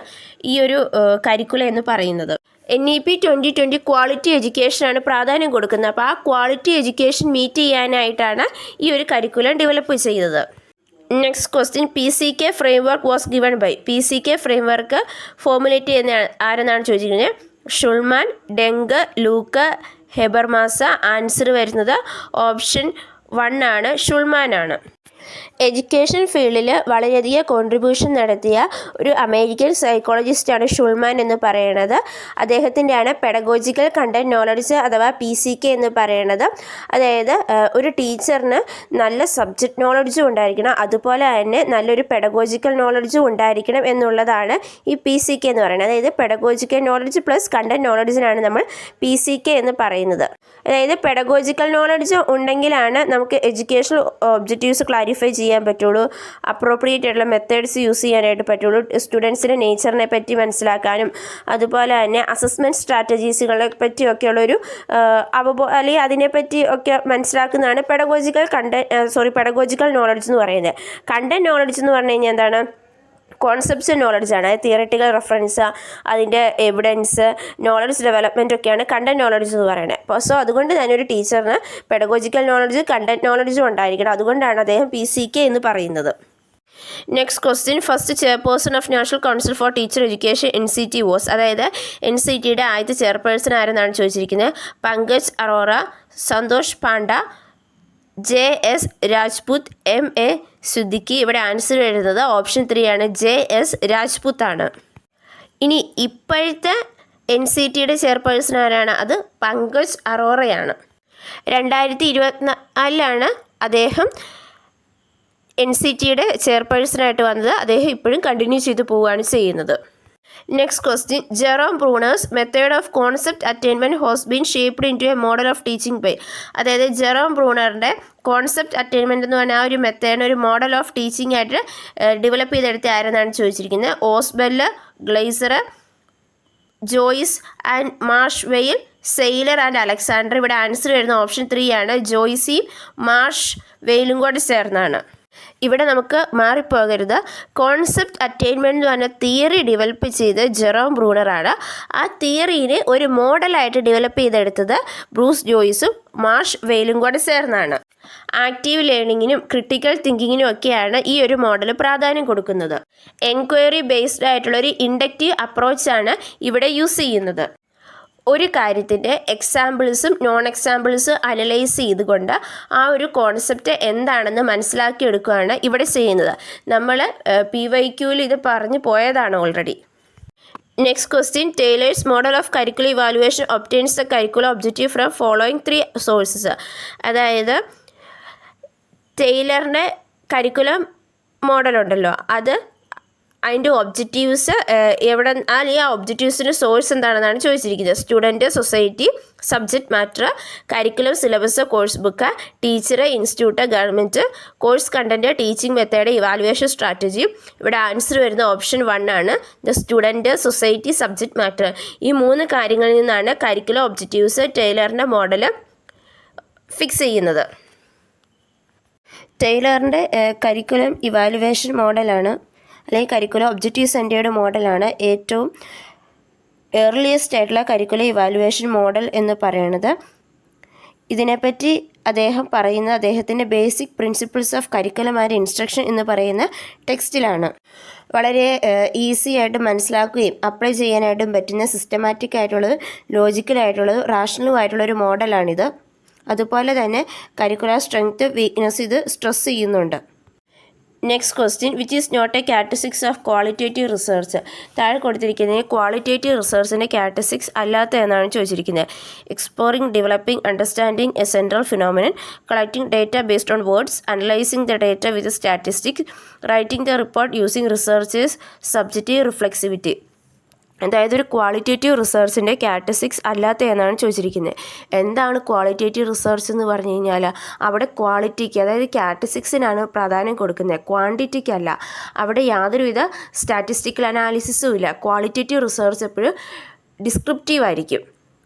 ഈ ഒരു കരിക്കുലം എന്ന് പറയുന്നത്. NEP 2020 ക്വാളിറ്റി എഡ്യൂക്കേഷനാണ് പ്രാധാന്യം കൊടുക്കുന്നത്. അപ്പോൾ ആ ക്വാളിറ്റി എഡ്യൂക്കേഷൻ മീറ്റ് ചെയ്യാനായിട്ടാണ് ഈ ഒരു കരിക്കുലം ഡെവലപ്പ് ചെയ്തത്. Next question, PCK framework was given by. PCK framework formulate ചെയ്യുന്ന ആരെന്നാണ് ചോദിച്ചിരിക്കുന്നത്. Shulman, Denk, Locke, Habermas. Answer വരുന്നത് ഓപ്ഷൻ 1 ആണ്, ഷുൾമാൻ ആണ്. എഡ്യൂക്കേഷൻ ഫീൽഡിൽ വളരെയധികം കോൺട്രിബ്യൂഷൻ നടത്തിയ ഒരു അമേരിക്കൻ സൈക്കോളജിസ്റ്റാണ് ഷുൾമാൻ എന്ന് പറയുന്നത്. അദ്ദേഹത്തിൻ്റെയാണ് പെഡഗോജിക്കൽ കണ്ടൻറ് നോളജ് അഥവാ PCK എന്ന് പറയുന്നത്. അതായത് ഒരു ടീച്ചറിന് നല്ല സബ്ജക്റ്റ് നോളജും ഉണ്ടായിരിക്കണം, അതുപോലെ തന്നെ നല്ലൊരു പെഡഗോജിക്കൽ നോളജും ഉണ്ടായിരിക്കണം എന്നുള്ളതാണ് ഈ PCK എന്ന് പറയുന്നത്. അതായത് പെഡഗോജിക്കൽ നോളജ് പ്ലസ് കണ്ടൻറ് നോളജിനാണ് നമ്മൾ PCK എന്ന് പറയുന്നത്. അതായത് പെഡഗോജിക്കൽ നോളജ് ഉണ്ടെങ്കിലാണ് നമുക്ക് എഡ്യൂക്കേഷണൽ ഒബ്ജക്റ്റീവ്സ് ക്ലാരിഫൈ ചെയ്യാൻ പറ്റുള്ളൂ, അപ്രോപ്രിയേറ്റ് ആയിട്ടുള്ള മെത്തേഡ്സ് യൂസ് ചെയ്യാനായിട്ട് പറ്റുള്ളൂ, സ്റ്റുഡൻസിൻ്റെ നേച്ചറിനെ പറ്റി മനസ്സിലാക്കാനും അതുപോലെ തന്നെ അസസ്മെൻറ്റ് സ്ട്രാറ്റജീസുകളെ പറ്റിയൊക്കെയുള്ളൊരു അല്ലെങ്കിൽ അതിനെപ്പറ്റി ഒക്കെ മനസ്സിലാക്കുന്നതാണ് പെഡഗോജിക്കൽ നോളജ് എന്ന് പറയുന്നത്. കണ്ടൻറ് നോളജ് എന്ന് പറഞ്ഞു കഴിഞ്ഞാൽ എന്താണ്? കോൺസെപ്റ്റ്സ് നോളജാണ്. തിയററ്റിക്കൽ റെഫറൻസ്, അതിൻ്റെ എവിഡൻസ്, നോളജ് ഡെവലപ്മെൻറ്റ് ഒക്കെയാണ് കണ്ടൻറ് നോളജ് എന്ന് പറയുന്നത്. അപ്പോൾ അതുകൊണ്ട് തന്നെ ഒരു ടീച്ചറിന് പെഡഗോജിക്കൽ നോളജ് കണ്ടൻറ് നോളജും ഉണ്ടായിരിക്കണം. അതുകൊണ്ടാണ് അദ്ദേഹം PCK എന്ന് പറയുന്നത്. Next question, first chairperson of national council for teacher education NCT was. അതായത് NCTയുടെ ആദ്യത്തെ ചെയർപേഴ്സൺ ആരെന്നാണ് ചോദിച്ചിരിക്കുന്നത്. Pankaj Arora, Santhosh Panda, JS Rajput, MA Siddiqui. ഇവിടെ ആൻസർ എഴുതുന്നത് ഓപ്ഷൻ 3 ആണ്, JS രാജ്പുത് ആണ്. ഇനി ഇപ്പോഴത്തെ NCTയുടെ ചെയർപേഴ്സൺ ആരാണ്? അത് പങ്കജ് അറോറയാണ്. 2024 അദ്ദേഹം NCTയുടെ ചെയർപേഴ്സണായിട്ട് വന്നത്. അദ്ദേഹം ഇപ്പോഴും കണ്ടിന്യൂ ചെയ്തു പോവുകയാണ് ചെയ്യുന്നത്. Next question, Jerome Bruner's method of concept attainment has been shaped into a model of teaching by. അതായത് ജെറോം ബ്രൂണറിൻ്റെ കോൺസെപ്റ്റ് അറ്റൈൻമെൻറ്റ് എന്ന് പറഞ്ഞാൽ ആ ഒരു മെത്തേഡിന് ഒരു മോഡൽ ഓഫ് ടീച്ചിങ് ആയിട്ട് ഡെവലപ്പ് ചെയ്തെടുത്ത ആരെന്നാണ് ചോദിച്ചിരിക്കുന്നത്. Ausubel, Glaser, Joyce and Marsh Weil, Saylor and Alexander. ഇവിടെ ആൻസർ വരുന്ന ഓപ്ഷൻ 3 ആണ്, ജോയ്സിയും മാർഷ് വെയിലും കൂടി ചേർന്നാണ്. ഇവിടെ നമുക്ക് മാറിപ്പോകരുത്. കോൺസെപ്റ്റ് അറ്റൈൻമെൻറ്റ് എന്ന് പറഞ്ഞ തിയറി ഡെവലപ്പ് ചെയ്ത് ജെറോം ബ്രൂണറാണ്. ആ തിയറീനെ ഒരു മോഡലായിട്ട് ഡെവലപ്പ് ചെയ്തെടുത്തത് ബ്രൂസ് ജോയ്സും മാർഷ് വെയിലും കൂടെ ചേർന്നാണ്. ആക്റ്റീവ് ലേണിങ്ങിനും ക്രിട്ടിക്കൽ തിങ്കിങ്ങിനും ഒക്കെയാണ് ഈ ഒരു മോഡൽ പ്രാധാന്യം കൊടുക്കുന്നത്. എൻക്വയറി ബേസ്ഡ് ആയിട്ടുള്ളൊരു ഇൻഡക്റ്റീവ് അപ്രോച്ചാണ് ഇവിടെ യൂസ് ചെയ്യുന്നത്. ഒരു കാര്യത്തിൻ്റെ എക്സാമ്പിൾസും നോൺ എക്സാമ്പിൾസും അനലൈസ് ചെയ്തുകൊണ്ട് ആ ഒരു കോൺസെപ്റ്റ് എന്താണെന്ന് മനസ്സിലാക്കിയെടുക്കുകയാണ് ഇവിടെ ചെയ്യുന്നത്. നമ്മൾ PYQയിൽ ഇത് പറഞ്ഞു പോയതാണ് already. Next question, Tyler's model of curricular evaluation obtains the curricular objective from following 3 sources. അതായത് ടൈലറിൻ്റെ കരിക്കുലം മോഡലുണ്ടല്ലോ, അത് അതിൻ്റെ ഒബ്ജക്റ്റീവ്സ് എവിടെ അല്ലെങ്കിൽ ആ ഒബ്ജക്റ്റീവ്സിൻ്റെ സോഴ്സ് എന്താണെന്നാണ് ചോദിച്ചിരിക്കുന്നത്. Student, society, subject matter, curriculum, syllabus, course book, teacher, institute, government, course content, teaching method, evaluation strategy. ഇവിടെ ആൻസർ വരുന്ന ഓപ്ഷൻ 1 ആണ്, the student, society, subject matter. ഈ 3 കാര്യങ്ങളിൽ നിന്നാണ് കരിക്കുലം ഒബ്ജക്റ്റീവ്സ് ടൈലറിൻ്റെ മോഡൽ ഫിക്സ് ചെയ്യുന്നത്. ടൈലറിൻ്റെ കരിക്കുലം ഇവാലുവേഷൻ മോഡലാണ് അല്ലെങ്കിൽ കരിക്കുലർ ഒബ്ജക്റ്റീവ് സെൻറ്റേർഡ് മോഡലാണ് ഏറ്റവും ഏർലിയസ്റ്റ് ആയിട്ടുള്ള കരിക്കുലർ ഇവാലുവേഷൻ മോഡൽ എന്ന് പറയുന്നത്. ഇതിനെപ്പറ്റി അദ്ദേഹം പറയുന്നത് അദ്ദേഹത്തിൻ്റെ basic principles of curriculum and instruction എന്ന് പറയുന്ന ടെക്സ്റ്റിലാണ്. വളരെ ഈസി ആയിട്ട് മനസ്സിലാക്കുകയും അപ്ലൈ ചെയ്യാനായിട്ടും പറ്റുന്ന സിസ്റ്റമാറ്റിക് ആയിട്ടുള്ളത്, ലോജിക്കലായിട്ടുള്ളത്, റാഷണലും ആയിട്ടുള്ളൊരു മോഡലാണിത്. അതുപോലെ തന്നെ കരിക്കുലർ സ്ട്രെങ്ത്, വീക്ക്നെസ് ഇത് സ്ട്രെസ് ചെയ്യുന്നുണ്ട്. Next question, which is not a characteristics of qualitative research. താഴെ കൊടുത്തിരിക്കുന്നത് ക്വാളിറ്റേറ്റീവ് റിസർച്ചിൻ്റെ ക്യാരക്ടറിസ്റ്റിക്സ് അല്ലാത്ത എന്നാണ് ചോദിച്ചിരിക്കുന്നത്. Exploring, developing, understanding a central phenomenon, collecting data based on words, analysing the data with statistics, writing the report using researchers subjective reflexivity. അതായത് ഒരു qualitative റിസർച്ചിൻ്റെ characteristics അല്ലാത്ത എന്നാണ് ചോദിച്ചിരിക്കുന്നത്. എന്താണ് ക്വാളിറ്റേറ്റീവ് റിസർച്ച് എന്ന് പറഞ്ഞു കഴിഞ്ഞാൽ അവിടെ ക്വാളിറ്റിക്ക്, അതായത് ക്യാരക്ടറിസ്റ്റിക്സിനാണ് പ്രാധാന്യം കൊടുക്കുന്നത്, ക്വാണ്ടിറ്റിക്കല്ല. അവിടെ യാതൊരുവിധ സ്റ്റാറ്റിസ്റ്റിക്കൽ അനാലിസിസും ഇല്ല. ക്വാളിറ്റേറ്റീവ് റിസർച്ച് എപ്പോഴും ഡിസ്ക്രിപ്റ്റീവ് ആയിരിക്കും.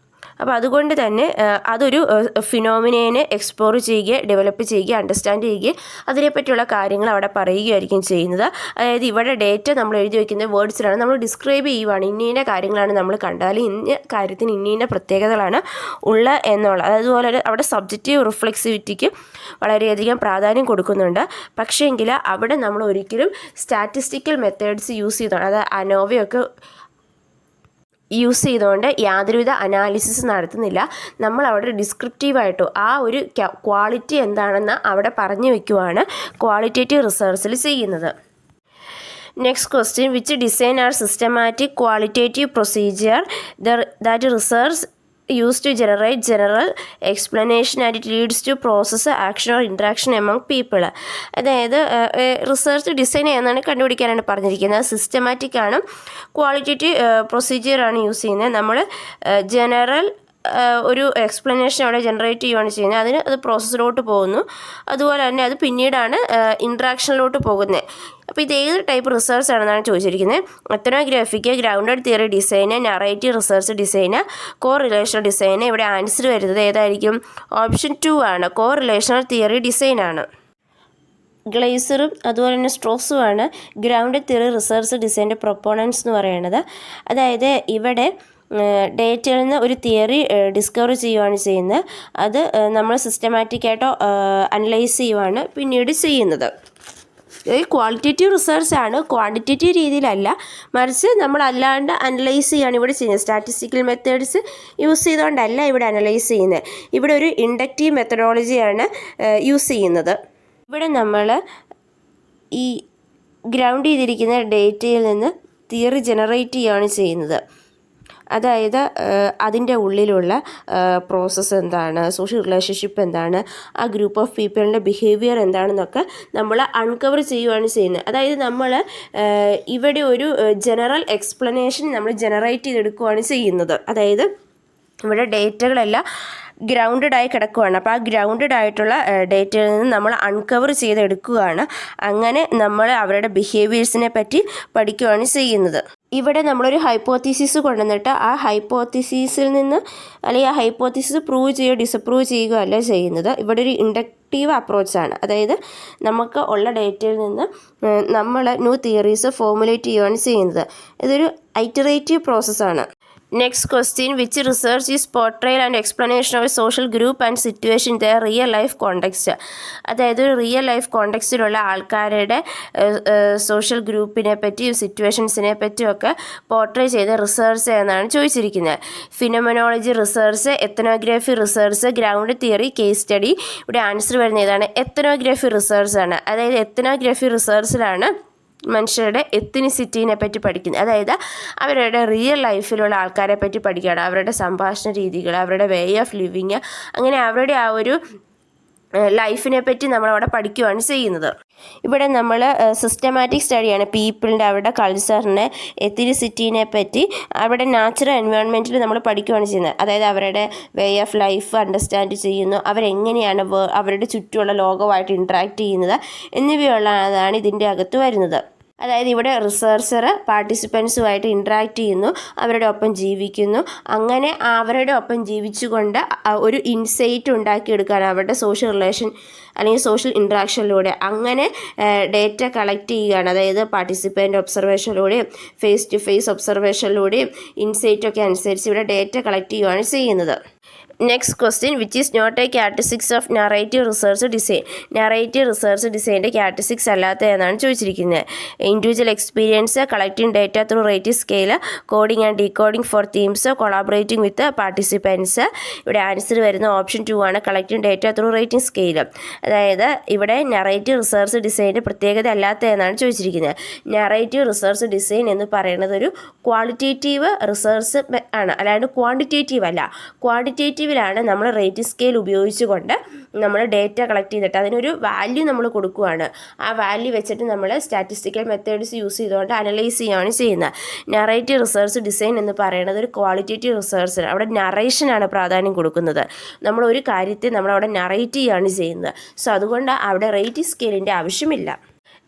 അപ്പോൾ അതുകൊണ്ട് തന്നെ അതൊരു ഫിനോമിനയെ എക്സ്പ്ലോർ ചെയ്യുകയും ഡെവലപ്പ് ചെയ്യുകയും അണ്ടർസ്റ്റാൻഡ് ചെയ്യുകയും അതിനെപ്പറ്റിയുള്ള കാര്യങ്ങൾ അവിടെ പറയുകയായിരിക്കും ചെയ്യുന്നത്. അതായത് ഇവിടെ ഡേറ്റ നമ്മൾ എഴുതി വയ്ക്കുന്ന വേർഡ്സിലാണ് നമ്മൾ ഡിസ്ക്രൈബ് ചെയ്യുവാണ്. ഇന്ന കാര്യങ്ങളാണ് നമ്മൾ കണ്ടാൽ ഇന്ന കാര്യത്തിന് ഇന്ന പ്രത്യേകതകളാണ് ഉള്ള എന്നുള്ള. അതുപോലെ അവിടെ സബ്ജക്റ്റീവ് റിഫ്ലെക്സിവിറ്റിക്ക് വളരെയധികം പ്രാധാന്യം കൊടുക്കുന്നുണ്ട്. പക്ഷേങ്കിൽ അവിടെ നമ്മൾ ഒരിക്കലും സ്റ്റാറ്റിസ്റ്റിക്കൽ മെത്തേഡ്സ് യൂസ് ചെയ്താണ്. അതായത് അനോവയൊക്കെ യൂസ് ചെയ്തുകൊണ്ട് യാതൊരുവിധ അനാലിസിസ് നടത്തുന്നില്ല. നമ്മൾ അവിടെ ഡിസ്ക്രിപ്റ്റീവായിട്ടോ ആ ഒരു ക്വാളിറ്റി എന്താണെന്ന് അവിടെ പറഞ്ഞു വയ്ക്കുവാണ് ക്വാളിറ്റേറ്റീവ് റിസർച്ചിൽ ചെയ്യുന്നത്. Next question, which design are systematic qualitative procedure that research used to generate general explanation and it leads to process, action or interaction among people. അതായത് റിസർച്ച് ഡിസൈൻ ചെയ്യുന്നതാണ് കണ്ടുപിടിക്കാനാണ് പറഞ്ഞിരിക്കുന്നത്. സിസ്റ്റമാറ്റിക് ആണ്, ക്വാളിറ്റേറ്റീവ് പ്രൊസീജിയറാണ് യൂസ് ചെയ്യുന്നത്. നമ്മൾ general ഒരു explanation അവിടെ generate ചെയ്യുകയാണ് ചെയ്യുന്നത്. അതിന് അത് പ്രോസസ്സിലോട്ട് പോകുന്നു. അതുപോലെ തന്നെ അത് പിന്നീടാണ് ഇൻട്രാക്ഷനിലോട്ട് പോകുന്നത്. അപ്പോൾ ഇത് ഏത് ടൈപ്പ് റിസർച്ച് ആണെന്നാണ് ചോദിച്ചിരിക്കുന്നത്. എത്തനോഗ്രാഫിക്ക്, ഗ്രൗണ്ടഡ് തിയറി ഡിസൈന്, നറേറ്റീവ് റിസർച്ച് ഡിസൈന്, കോ റിലേഷണൽ ഡിസൈന്. ഇവിടെ ആൻസർ വരുന്നത് ഏതായിരിക്കും? ഓപ്ഷൻ 2 ആണ്, കോ റിലേഷണൽ തിയറി ഡിസൈനാണ്. ഗ്ലേസറും അതുപോലെ തന്നെ സ്ട്രോസുമാണ് ഗ്രൗണ്ടഡ് തിയറി റിസർച്ച് ഡിസൈൻ്റെ പ്രൊപ്പോണൻസ് എന്ന് പറയുന്നത്. അതായത് ഇവിടെ ഡേറ്റയിൽ നിന്ന് ഒരു തിയറി ഡിസ്കവർ ചെയ്യുകയാണ് ചെയ്യുന്നത്. അത് നമ്മൾ സിസ്റ്റമാറ്റിക്കായിട്ടോ അനലൈസ് ചെയ്യുവാണ് പിന്നീട് ചെയ്യുന്നത്. ക്വാളിറ്റേറ്റീവ് റിസർച്ചാണ്, ക്വാണ്ടിറ്റേറ്റീവ് രീതിയിലല്ല, മറിച്ച് നമ്മൾ അല്ലാണ്ട് അനലൈസ് ചെയ്യുകയാണ് ഇവിടെ ചെയ്യുന്നത്. സ്റ്റാറ്റിസ്റ്റിക്കൽ മെത്തേഡ്സ് യൂസ് ചെയ്തുകൊണ്ടല്ല ഇവിടെ അനലൈസ് ചെയ്യുന്നത്. ഇവിടെ ഒരു ഇൻഡക്റ്റീവ് മെത്തഡോളജിയാണ് യൂസ് ചെയ്യുന്നത്. ഇവിടെ നമ്മൾ ഈ ഗ്രൗണ്ട് ചെയ്തിരിക്കുന്ന ഡേറ്റയിൽ നിന്ന് തിയറി ജനറേറ്റ് ചെയ്യുകയാണ് ചെയ്യുന്നത്. അതായത് അതിൻ്റെ ഉള്ളിലുള്ള പ്രോസസ്സ് എന്താണ്, സോഷ്യൽ റിലേഷൻഷിപ്പ് എന്താണ്, ആ ഗ്രൂപ്പ് ഓഫ് പീപ്പിളിൻ്റെ ബിഹേവിയർ എന്താണെന്നൊക്കെ നമ്മൾ അൺകവർ ചെയ്യുകയാണ് ചെയ്യുന്നത്. അതായത് നമ്മൾ ഇവിടെ ഒരു ജനറൽ എക്സ്പ്ലനേഷൻ നമ്മൾ ജനറേറ്റ് ചെയ്തെടുക്കുകയാണ് ചെയ്യുന്നത്. അതായത് ഇവിടെ ഡേറ്റകളെല്ലാം ഗ്രൗണ്ടഡ് ആയി കിടക്കുകയാണ്. അപ്പോൾ ആ ഗ്രൗണ്ടഡ് ആയിട്ടുള്ള ഡേറ്റയിൽ നിന്ന് നമ്മൾ അൺകവർ ചെയ്തെടുക്കുകയാണ്. അങ്ങനെ നമ്മൾ അവരുടെ ബിഹേവിയേഴ്സിനെ പറ്റി പഠിക്കുകയാണ് ചെയ്യുന്നത്. ഇവിടെ നമ്മളൊരു ഹൈപ്പോത്തീസിസ് കൊണ്ടുവന്നിട്ട് ആ ഹൈപ്പോത്തീസിസിൽ നിന്ന് അല്ലെങ്കിൽ ആ ഹൈപ്പോത്തീസിസ് പ്രൂവ് ചെയ്യുകയോ ഡിസപ്രൂവ് ചെയ്യുകയോ അല്ല ചെയ്യുന്നത്. ഇവിടെ ഒരു ഇൻഡക്റ്റീവ് അപ്രോച്ചാണ്. അതായത് നമുക്ക് ഉള്ള ഡേറ്റയിൽ നിന്ന് നമ്മൾ ന്യൂ തിയറീസ് ഫോർമുലേറ്റ് ചെയ്യുകയാണ് ചെയ്യുന്നത്. ഇതൊരു ഐറ്ററേറ്റീവ് പ്രോസസ്സാണ്. Next question, which research is portrayal and explanation of A social group and situation in the real life context. അതായത് ഒരു റിയൽ ലൈഫ് കോണ്ടെക്സ്റ്റിലുള്ള ആൾക്കാരുടെ സോഷ്യൽ ഗ്രൂപ്പിനെ പറ്റിയും സിറ്റുവേഷൻസിനെ പറ്റിയൊക്കെ പോർട്രേ ചെയ്ത റിസർച്ച് എന്നാണ് ചോദിച്ചിരിക്കുന്നത്. Phenomenology research, ethnography research, ground theory, case study. ഇവിടെ ആൻസർ വരുന്ന ഏതാണ്? എത്തനോഗ്രാഫി റിസർച്ചാണ്. അതായത് എത്തനോഗ്രാഫി റിസർച്ചിലാണ് മനുഷ്യരുടെ എത്തിനിസിറ്റീനെ പറ്റി പഠിക്കുന്നത്. അതായത് അവരുടെ റിയൽ ലൈഫിലുള്ള ആൾക്കാരെ പറ്റി പഠിക്കുകയാണ്. അവരുടെ സംഭാഷണ രീതികൾ, അവരുടെ വേ ഓഫ് ലിവിങ്, അങ്ങനെ അവരുടെ ആ ഒരു ലൈഫിനെ പറ്റി നമ്മളവിടെ പഠിക്കുകയാണ് ചെയ്യുന്നത്. ഇവിടെ നമ്മൾ സിസ്റ്റമാറ്റിക് സ്റ്റഡിയാണ് പീപ്പിളിൻ്റെ, അവരുടെ കൾച്ചറിനെ, എത്തിനിസിറ്റീനെ പറ്റി അവരുടെ നാച്ചുറൽ എൻവയോൺമെൻറ്റിൽ നമ്മൾ പഠിക്കുകയാണ് ചെയ്യുന്നത്. അതായത് അവരുടെ വേ ഓഫ് ലൈഫ് അണ്ടർസ്റ്റാൻഡ് ചെയ്യുന്നു, അവരെങ്ങനെയാണ് അവരുടെ ചുറ്റുമുള്ള ലോകവുമായിട്ട് ഇൻട്രാക്ട് ചെയ്യുന്നത് എന്നിവയുള്ളതാണ് ഇതിൻ്റെ അകത്ത് വരുന്നത്. അതായത് ഇവിടെ റിസർച്ചർ പാർട്ടിസിപ്പൻസുമായിട്ട് ഇൻട്രാക്ട് ചെയ്യുന്നു, അവരുടെ ഒപ്പം ജീവിക്കുന്നു. അങ്ങനെ അവരുടെ ഒപ്പം ജീവിച്ചുകൊണ്ട് ഒരു ഇൻസൈറ്റ് ഉണ്ടാക്കിയെടുക്കാൻ അവരുടെ സോഷ്യൽ റിലേഷൻ അല്ലെങ്കിൽ സോഷ്യൽ ഇൻട്രാക്ഷനിലൂടെ അങ്ങനെ ഡേറ്റ കളക്ട് ചെയ്യുകയാണ്. അതായത് പാർട്ടിസിപ്പൻ്റ് ഒബ്സർവേഷനിലൂടെയും ഫേസ് ടു ഫേസ് ഒബ്സർവേഷനിലൂടെയും ഇൻസൈറ്റൊക്കെ അനുസരിച്ച് ഇവിടെ ഡേറ്റ കളക്ട് ചെയ്യുകയാണ് ചെയ്യുന്നത്. Next question, which is not a characteristics of narrative research design. Narrative research ഡിസൈൻ്റെ ക്യാരക്ടറിസ്റ്റിക്സ് അല്ലാത്ത എന്നാണ് ചോദിച്ചിരിക്കുന്നത്. Individual experience, collecting data through rating scale, coding and decoding for themes, collaborating with participants. ഇവിടെ answer വരുന്ന option 2 ആണ്, collecting data through rating scale. അതായത് ഇവിടെ narrative research ഡിസൈൻ്റെ പ്രത്യേകത അല്ലാത്ത എന്നാണ് ചോദിച്ചിരിക്കുന്നത്. നറേറ്റീവ് റിസർച്ച് ഡിസൈൻ എന്ന് പറയുന്നത് ഒരു ക്വാളിറ്റേറ്റീവ് റിസർച്ച് ആണ്, അല്ലാണ്ട് ക്വാണ്ടിറ്റേറ്റീവ് അല്ല. ക്വാണ്ടിറ്റേറ്റീവിലാണ് നമ്മൾ റേറ്റിംഗ് സ്കെയിൽ ഉപയോഗിച്ചുകൊണ്ട് നമ്മൾ ഡേറ്റ കളക്ട് ചെയ്തിട്ട് അതിനൊരു വാല്യൂ നമ്മൾ കൊടുക്കുകയാണ്. ആ വാല്യൂ വെച്ചിട്ട് നമ്മൾ സ്റ്റാറ്റിസ്റ്റിക്കൽ മെത്തേഡ്സ് യൂസ് ചെയ്തുകൊണ്ട് അനലൈസ് ചെയ്യുകയാണ് ചെയ്യുന്നത്. നറേറ്റീവ് റിസർച്ച് ഡിസൈൻ എന്ന് പറയുന്നത് ഒരു ക്വാളിറ്റേറ്റീവ് റിസർച്ചാണ്. അവിടെ നറേഷനാണ് പ്രാധാന്യം കൊടുക്കുന്നത്. നമ്മൾ ഒരു കാര്യത്തെ നമ്മളവിടെ നറേറ്റ് ചെയ്യുകയാണ് ചെയ്യുന്നത്. സോ അതുകൊണ്ട് അവിടെ റേറ്റിംഗ് സ്കെയിലിൻ്റെ ആവശ്യമില്ല.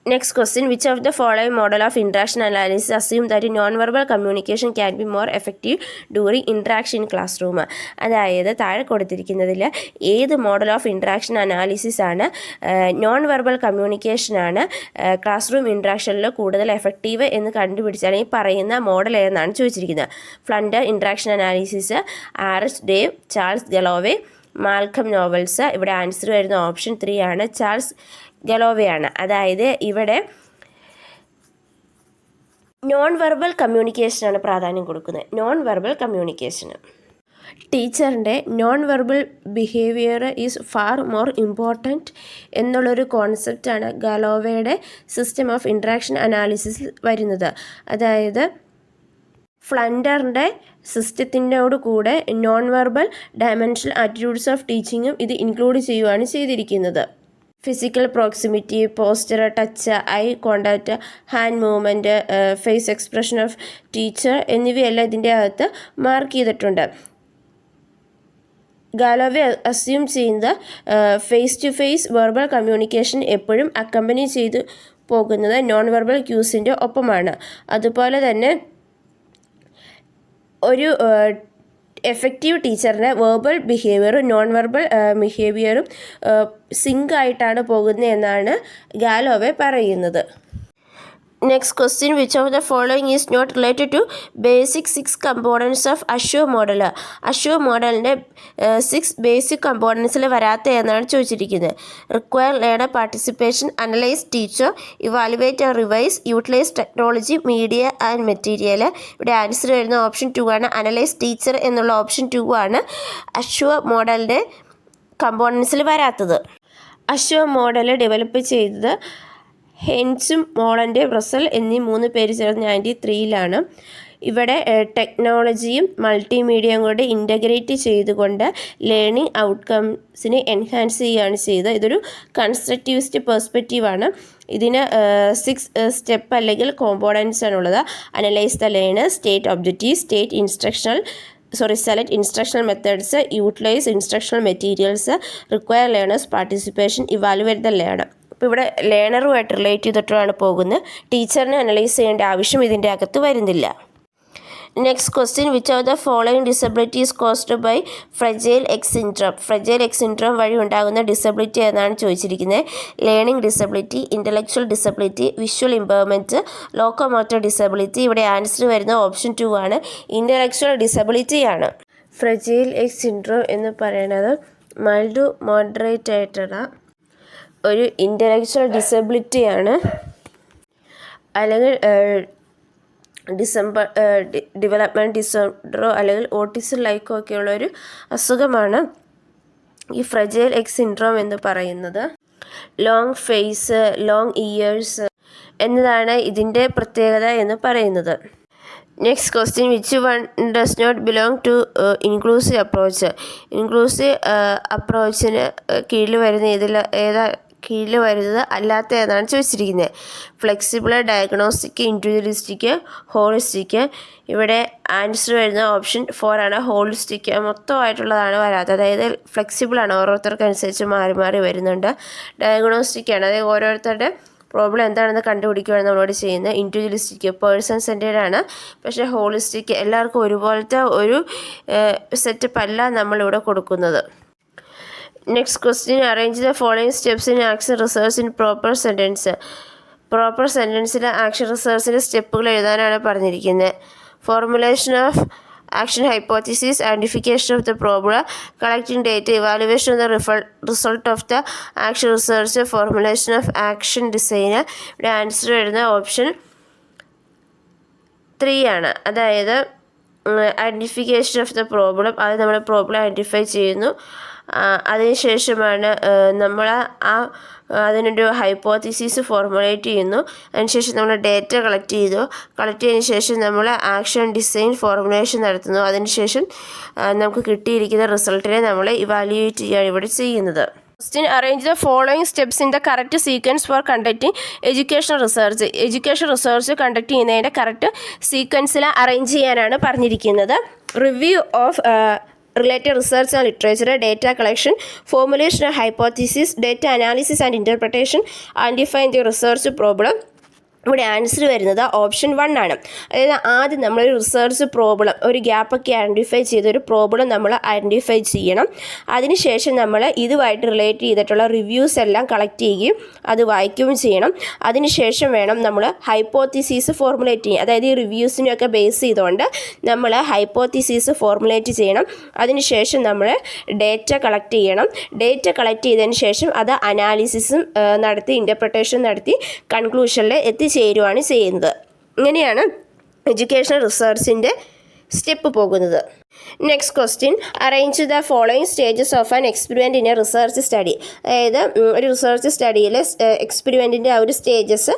Next question, which of the following model of interaction analysis assume that non-verbal communication can be more effective during interaction in classroom? അതായത് താഴെ കൊടുത്തിരിക്കുന്നതിൽ ഏത് മോഡൽ ഓഫ് ഇൻട്രാക്ഷൻ അനാലിസിസ് ആണ് നോൺ വെർബൽ കമ്മ്യൂണിക്കേഷനാണ് ക്ലാസ് റൂം ഇൻട്രാക്ഷനിൽ കൂടുതൽ effective എന്ന് കണ്ടുപിടിച്ചാൽ ഈ പറയുന്ന മോഡൽ ഏതെന്നാണ് ചോദിച്ചിരിക്കുന്നത്. Flanders interaction analysis, RH Dave, Charles Galloway, Malcolm Knowles. ഇവിടെ ആൻസർ വരുന്ന ഓപ്ഷൻ 3 ആണ്, ചാൾസ് ഗലോവയാണ്. അതായത് ഇവിടെ നോൺ വെർബൽ കമ്മ്യൂണിക്കേഷനാണ് പ്രാധാന്യം കൊടുക്കുന്നത്. നോൺ വെർബൽ കമ്മ്യൂണിക്കേഷന് ടീച്ചറിൻ്റെ non verbal behaviour is far more important എന്നുള്ളൊരു കോൺസെപ്റ്റാണ് ഗാലോവയുടെ സിസ്റ്റം ഓഫ് ഇൻട്രാക്ഷൻ അനാലിസിസിൽ വരുന്നത്. അതായത് ഫ്ലൻഡറിൻ്റെ സിസ്റ്റത്തിനോട് കൂടെ non verbal dimensional attitudes of ടീച്ചിങ്ങും ഇത് ഇൻക്ലൂഡ് ചെയ്യുകയാണ് ചെയ്തിരിക്കുന്നത്. Physical proximity, posture, touch, eye contact, hand movement, face expression of teacher എന്നിവയെല്ലാം ഇതിൻ്റെ അകത്ത് മാർക്ക് ചെയ്തിട്ടുണ്ട്. ഗാലോവെ അസ്യൂം ചെയ്യുന്നത് face to face verbal communication എപ്പോഴും അക്കമ്പനി ചെയ്ത് പോകുന്നത് നോൺ വെർബൽ ക്യൂസിൻ്റെ ഒപ്പമാണ്. അതുപോലെ തന്നെ ഒരു എഫക്റ്റീവ് ടീച്ചറിൻ്റെ വെർബൽ ബിഹേവിയറും നോൺ വെർബൽ ബിഹേവിയറും സിങ്ക് ആയിട്ടാണ് പോകുന്നത് എന്നാണ് ഗാലോവെ പറയുന്നത്. Next question, which of the following is not related to basic 6 components of Assure model? Assure മോഡലിൻ്റെ 6 ബേസിക് കമ്പോണൻസിൽ വരാത്ത എന്നാണ് ചോദിച്ചിരിക്കുന്നത്. Require learner participation, analyse teacher, evaluate and revise, utilise technology, media and material. ഇവിടെ ആൻസർ വരുന്ന option 2 ആണ്. Analyse teacher എന്നുള്ള option 2 ആണ് അഷ്യൂർ മോഡലിൻ്റെ കമ്പോണൻസിൽ വരാത്തത്. അഷ്യൂർ മോഡൽ ഡെവലപ്പ് ചെയ്തത് ഹെൻസും മോളൻ്റെ റസൽ എന്നീ 3 പേര് ചേർന്ന് 1993 ഇവിടെ ടെക്നോളജിയും മൾട്ടിമീഡിയയും കൂടെ ഇൻ്റഗ്രേറ്റ് ചെയ്തുകൊണ്ട് ലേണിംഗ് ഔട്ട്കംസിനെ എൻഹാൻസ് ചെയ്യുകയാണ് ചെയ്തത്. ഇതൊരു കൺസ്ട്രക്റ്റിവിസ്റ്റ് പെർസ്പെക്റ്റീവാണ്. ഇതിന് 6 സ്റ്റെപ്പ് അല്ലെങ്കിൽ കോമ്പോണൻസ് ആണുള്ളത്. Analyse the learner, state objective, select instructional methods, utilise instructional materials, require learners participation, evaluate the learner. അപ്പോൾ ഇവിടെ ലേണറുമായിട്ട് റിലേറ്റ് ചെയ്തിട്ടാണ് പോകുന്നത്. ടീച്ചറിനെ അനലൈസ് ചെയ്യേണ്ട ആവശ്യം ഇതിൻ്റെ അകത്ത് വരുന്നില്ല. Next question, which of the following disabilities caused by fragile X syndrome? Fragile X syndrome വഴി ഉണ്ടാകുന്ന ഡിസബിലിറ്റി എന്നാണ് ചോദിച്ചിരിക്കുന്നത്. Learning disability, intellectual disability, visual impairment, locomotor disability. ഇവിടെ ആൻസർ വരുന്ന ഓപ്ഷൻ 2 ആണ്. ഇൻ്റലക്ച്വൽ ഡിസബിലിറ്റിയാണ്. ഫ്രജൈൽ എക്സ് സിൻഡ്രോം എന്ന് പറയുന്നത് മൈൽഡ് മോഡറേറ്റ് ആയിട്ടുള്ള ഒരു ഇൻ്റലക്ച്വൽ ഡിസബിലിറ്റിയാണ്, അല്ലെങ്കിൽ ഡെവലപ്മെൻറ്റ് ഡിസോർഡറോ അല്ലെങ്കിൽ ഓട്ടിസം ലൈക്കോ ഒക്കെയുള്ള ഒരു അസുഖമാണ് ഈ ഫ്രജൈൽ എക്സ് സിൻഡ്രോം എന്ന് പറയുന്നത്. ലോങ് ഫേസ്, ലോങ് ഇയേഴ്സ് എന്നതാണ് ഇതിൻ്റെ പ്രത്യേകത എന്ന് പറയുന്നത്. Next question, which one does not belong to inclusive approach? Inclusive അപ്രോച്ചിന് കീഴിൽ വരുന്ന കീഴിൽ വരുന്നത് അല്ലാത്ത എന്നാണ് ചോദിച്ചിരിക്കുന്നത്. Flexible, diagnostic, individualistic, holistic. ഇവിടെ ആൻസർ വരുന്ന ഓപ്ഷൻ 4 ആണ്. ഹോളിസ്റ്റിക് മൊത്തമായിട്ടുള്ളതാണ് വരാത്തത്. അതായത് ഫ്ലെക്സിബിളാണ്, ഓരോരുത്തർക്കനുസരിച്ച് മാറി മാറി വരുന്നുണ്ട്. ഡയഗ്നോസ്റ്റിക് ആണ്, അതായത് ഓരോരുത്തരുടെ പ്രോബ്ലം എന്താണെന്ന് കണ്ടുപിടിക്കുകയാണ് നമ്മളോട് ചെയ്യുന്നത്. ഇൻഡിവിജ്വലിസ്റ്റിക് പേഴ്സൺ സെൻറ്റേഡ് ആണ്. പക്ഷേ ഹോളിസ്റ്റിക് എല്ലാവർക്കും ഒരുപോലത്തെ ഒരു സെറ്റപ്പ് അല്ല നമ്മളിവിടെ കൊടുക്കുന്നത്. Next question, arrange the following steps in action research in proper sentence. Proper സെൻറ്റൻസിലെ ആക്ഷൻ റിസേർച്ചിൻ്റെ സ്റ്റെപ്പുകൾ എഴുതാനാണ് പറഞ്ഞിരിക്കുന്നത്. Formulation of action hypothesis, identification of the problem, collecting data, evaluation of the result of the action research, formulation of action ഡിസൈന്. ഇവിടെ answer വരുന്ന option 3 ആണ്. അതായത് ഐഡൻറ്റിഫിക്കേഷൻ ഓഫ് ദ പ്രോബ്ലം, അത് നമ്മൾ പ്രോബ്ലം ഐഡൻറ്റിഫൈ ചെയ്യുന്നു. അതിനുശേഷമാണ് നമ്മൾ അതിനൊരു ഹൈപ്പോത്തിസിസ് ഫോർമുലേറ്റ് ചെയ്യുന്നു. അതിനുശേഷം നമ്മൾ ഡേറ്റ കളക്ട് ചെയ്തതിന് ശേഷം നമ്മൾ ആക്ഷൻ ഡിസൈൻ ഫോർമുലേഷൻ നടത്തുന്നു. അതിനുശേഷം നമുക്ക് കിട്ടിയിരിക്കുന്ന റിസൾട്ടിനെ നമ്മൾ ഇവാലുവേറ്റ് ചെയ്യുകയാണ് ഇവിടെ ചെയ്യുന്നത്. Question, arrange the following steps in the correct sequence for conducting education research. Education research conduct ചെയ്യുന്നതിൻ്റെ കറക്റ്റ് സീക്വൻസിൽ അറേഞ്ച് ചെയ്യാനാണ് പറഞ്ഞിരിക്കുന്നത്. Review of related research and literature, data collection, formulation of hypothesis, data analysis and interpretation, identifying the research problem. ഇവിടെ answer വരുന്നത് option 1 ആണ്. അതായത് ആദ്യം നമ്മളൊരു research problem, ഒരു ഗ്യാപ്പൊക്കെ ഐഡൻറ്റിഫൈ ചെയ്തൊരു പ്രോബ്ലം നമ്മൾ ഐഡൻറ്റിഫൈ ചെയ്യണം. അതിനുശേഷം നമ്മൾ ഇതുമായിട്ട് റിലേറ്റ് ചെയ്തിട്ടുള്ള റിവ്യൂസ് എല്ലാം കളക്ട് ചെയ്യുകയും അത് വായിക്കുകയും ചെയ്യണം. അതിനുശേഷം വേണം നമ്മൾ ഹൈപ്പോത്തിസിസ് ഫോർമുലേറ്റ് ചെയ്യും. അതായത് ഈ റിവ്യൂസിനെയൊക്കെ ബേസ് ചെയ്തുകൊണ്ട് നമ്മൾ ഹൈപ്പോത്തിസിസ് ഫോർമുലേറ്റ് ചെയ്യണം. അതിനുശേഷം നമ്മൾ ഡേറ്റ കളക്ട് ചെയ്യണം. ഡേറ്റ കളക്ട് ചെയ്തതിന് ശേഷം അത് അനാലിസിസും നടത്തി ഇൻ്റർപ്രിട്ടേഷൻ നടത്തി കൺക്ലൂഷനിൽ ചേരുവാണ് ചെയ്യുന്നത്. ഇങ്ങനെയാണ് എഡ്യൂക്കേഷണൽ റിസർച്ചിൻ്റെ സ്റ്റെപ്പ് പോകുന്നത്. Next question, arrange the following stages of an experiment in A research study. അതായത് ഒരു റിസർച്ച് സ്റ്റഡിയിൽ എക്സ്പെരിമെൻറ്റിൻ്റെ ആ ഒരു സ്റ്റേജസ്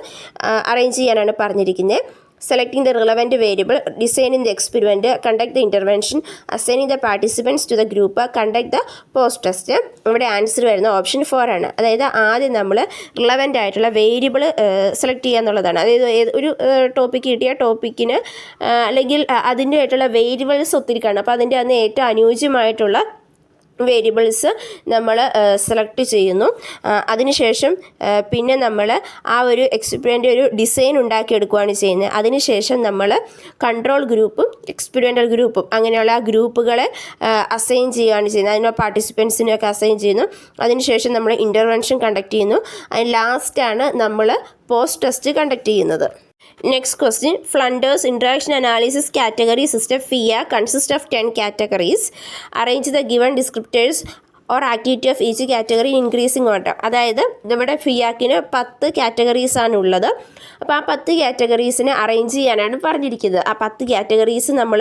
അറേഞ്ച് ചെയ്യാനാണ് പറഞ്ഞിരിക്കുന്നത്. Selecting the relevant variable, designing the experiment, conduct the intervention, assigning the participants to the group, conduct the post test. ഇവിടെ answer വരുന്ന option 4 ആണ്. അതായത് ആദ്യം നമ്മൾ റിലവൻ്റ് ആയിട്ടുള്ള വേരിയബിൾ സെലക്ട് ചെയ്യുക എന്നുള്ളതാണ്. അതായത് ഒരു ടോപ്പിക്ക് കിട്ടിയ ടോപ്പിക്കിന് അല്ലെങ്കിൽ അതിൻ്റെ ആയിട്ടുള്ള വേരിയബിൾസ് ഒത്തിരി കാണും. അപ്പോൾ അതിൻ്റെ അന്ന് ഏറ്റവും അനുയോജ്യമായിട്ടുള്ള വേരിയബിൾസ് നമ്മൾ സെലക്ട് ചെയ്യുന്നു. അതിനുശേഷം പിന്നെ നമ്മൾ ആ ഒരു എക്സ്പെരിമെൻ്റ് ഒരു ഡിസൈൻ ഉണ്ടാക്കിയെടുക്കുകയാണ് ചെയ്യുന്നത്. അതിനുശേഷം നമ്മൾ കൺട്രോൾ ഗ്രൂപ്പും എക്സ്പെരിമെൻ്റൽ ഗ്രൂപ്പും അങ്ങനെയുള്ള ആ ഗ്രൂപ്പുകളെ അസൈൻ ചെയ്യുകയാണ് ചെയ്യുന്നത്. അതിനുള്ള പാർട്ടിസിപ്പൻസിനെയൊക്കെ അസൈൻ ചെയ്യുന്നു. അതിനുശേഷം നമ്മൾ ഇൻ്റർവെൻഷൻ കണ്ടക്ട് ചെയ്യുന്നു. അതിന് ലാസ്റ്റാണ് നമ്മൾ പോസ്റ്റ് ടെസ്റ്റ് കണ്ടക്ട് ചെയ്യുന്നത്. Next question, Flunder's interaction analysis category system FIA consists of 10 categories. Arrange the given descriptors or activity of each category increasing order. അതായത് നമ്മുടെ ഫിയാക്കിന് 10 കാറ്റഗറീസ് ആണ് ഉള്ളത്. അപ്പോൾ ആ 10 കാറ്റഗറീസിനെ അറേഞ്ച് ചെയ്യാനാണ് പറഞ്ഞിരിക്കുന്നത്. ആ 10 കാറ്റഗറീസ് നമ്മൾ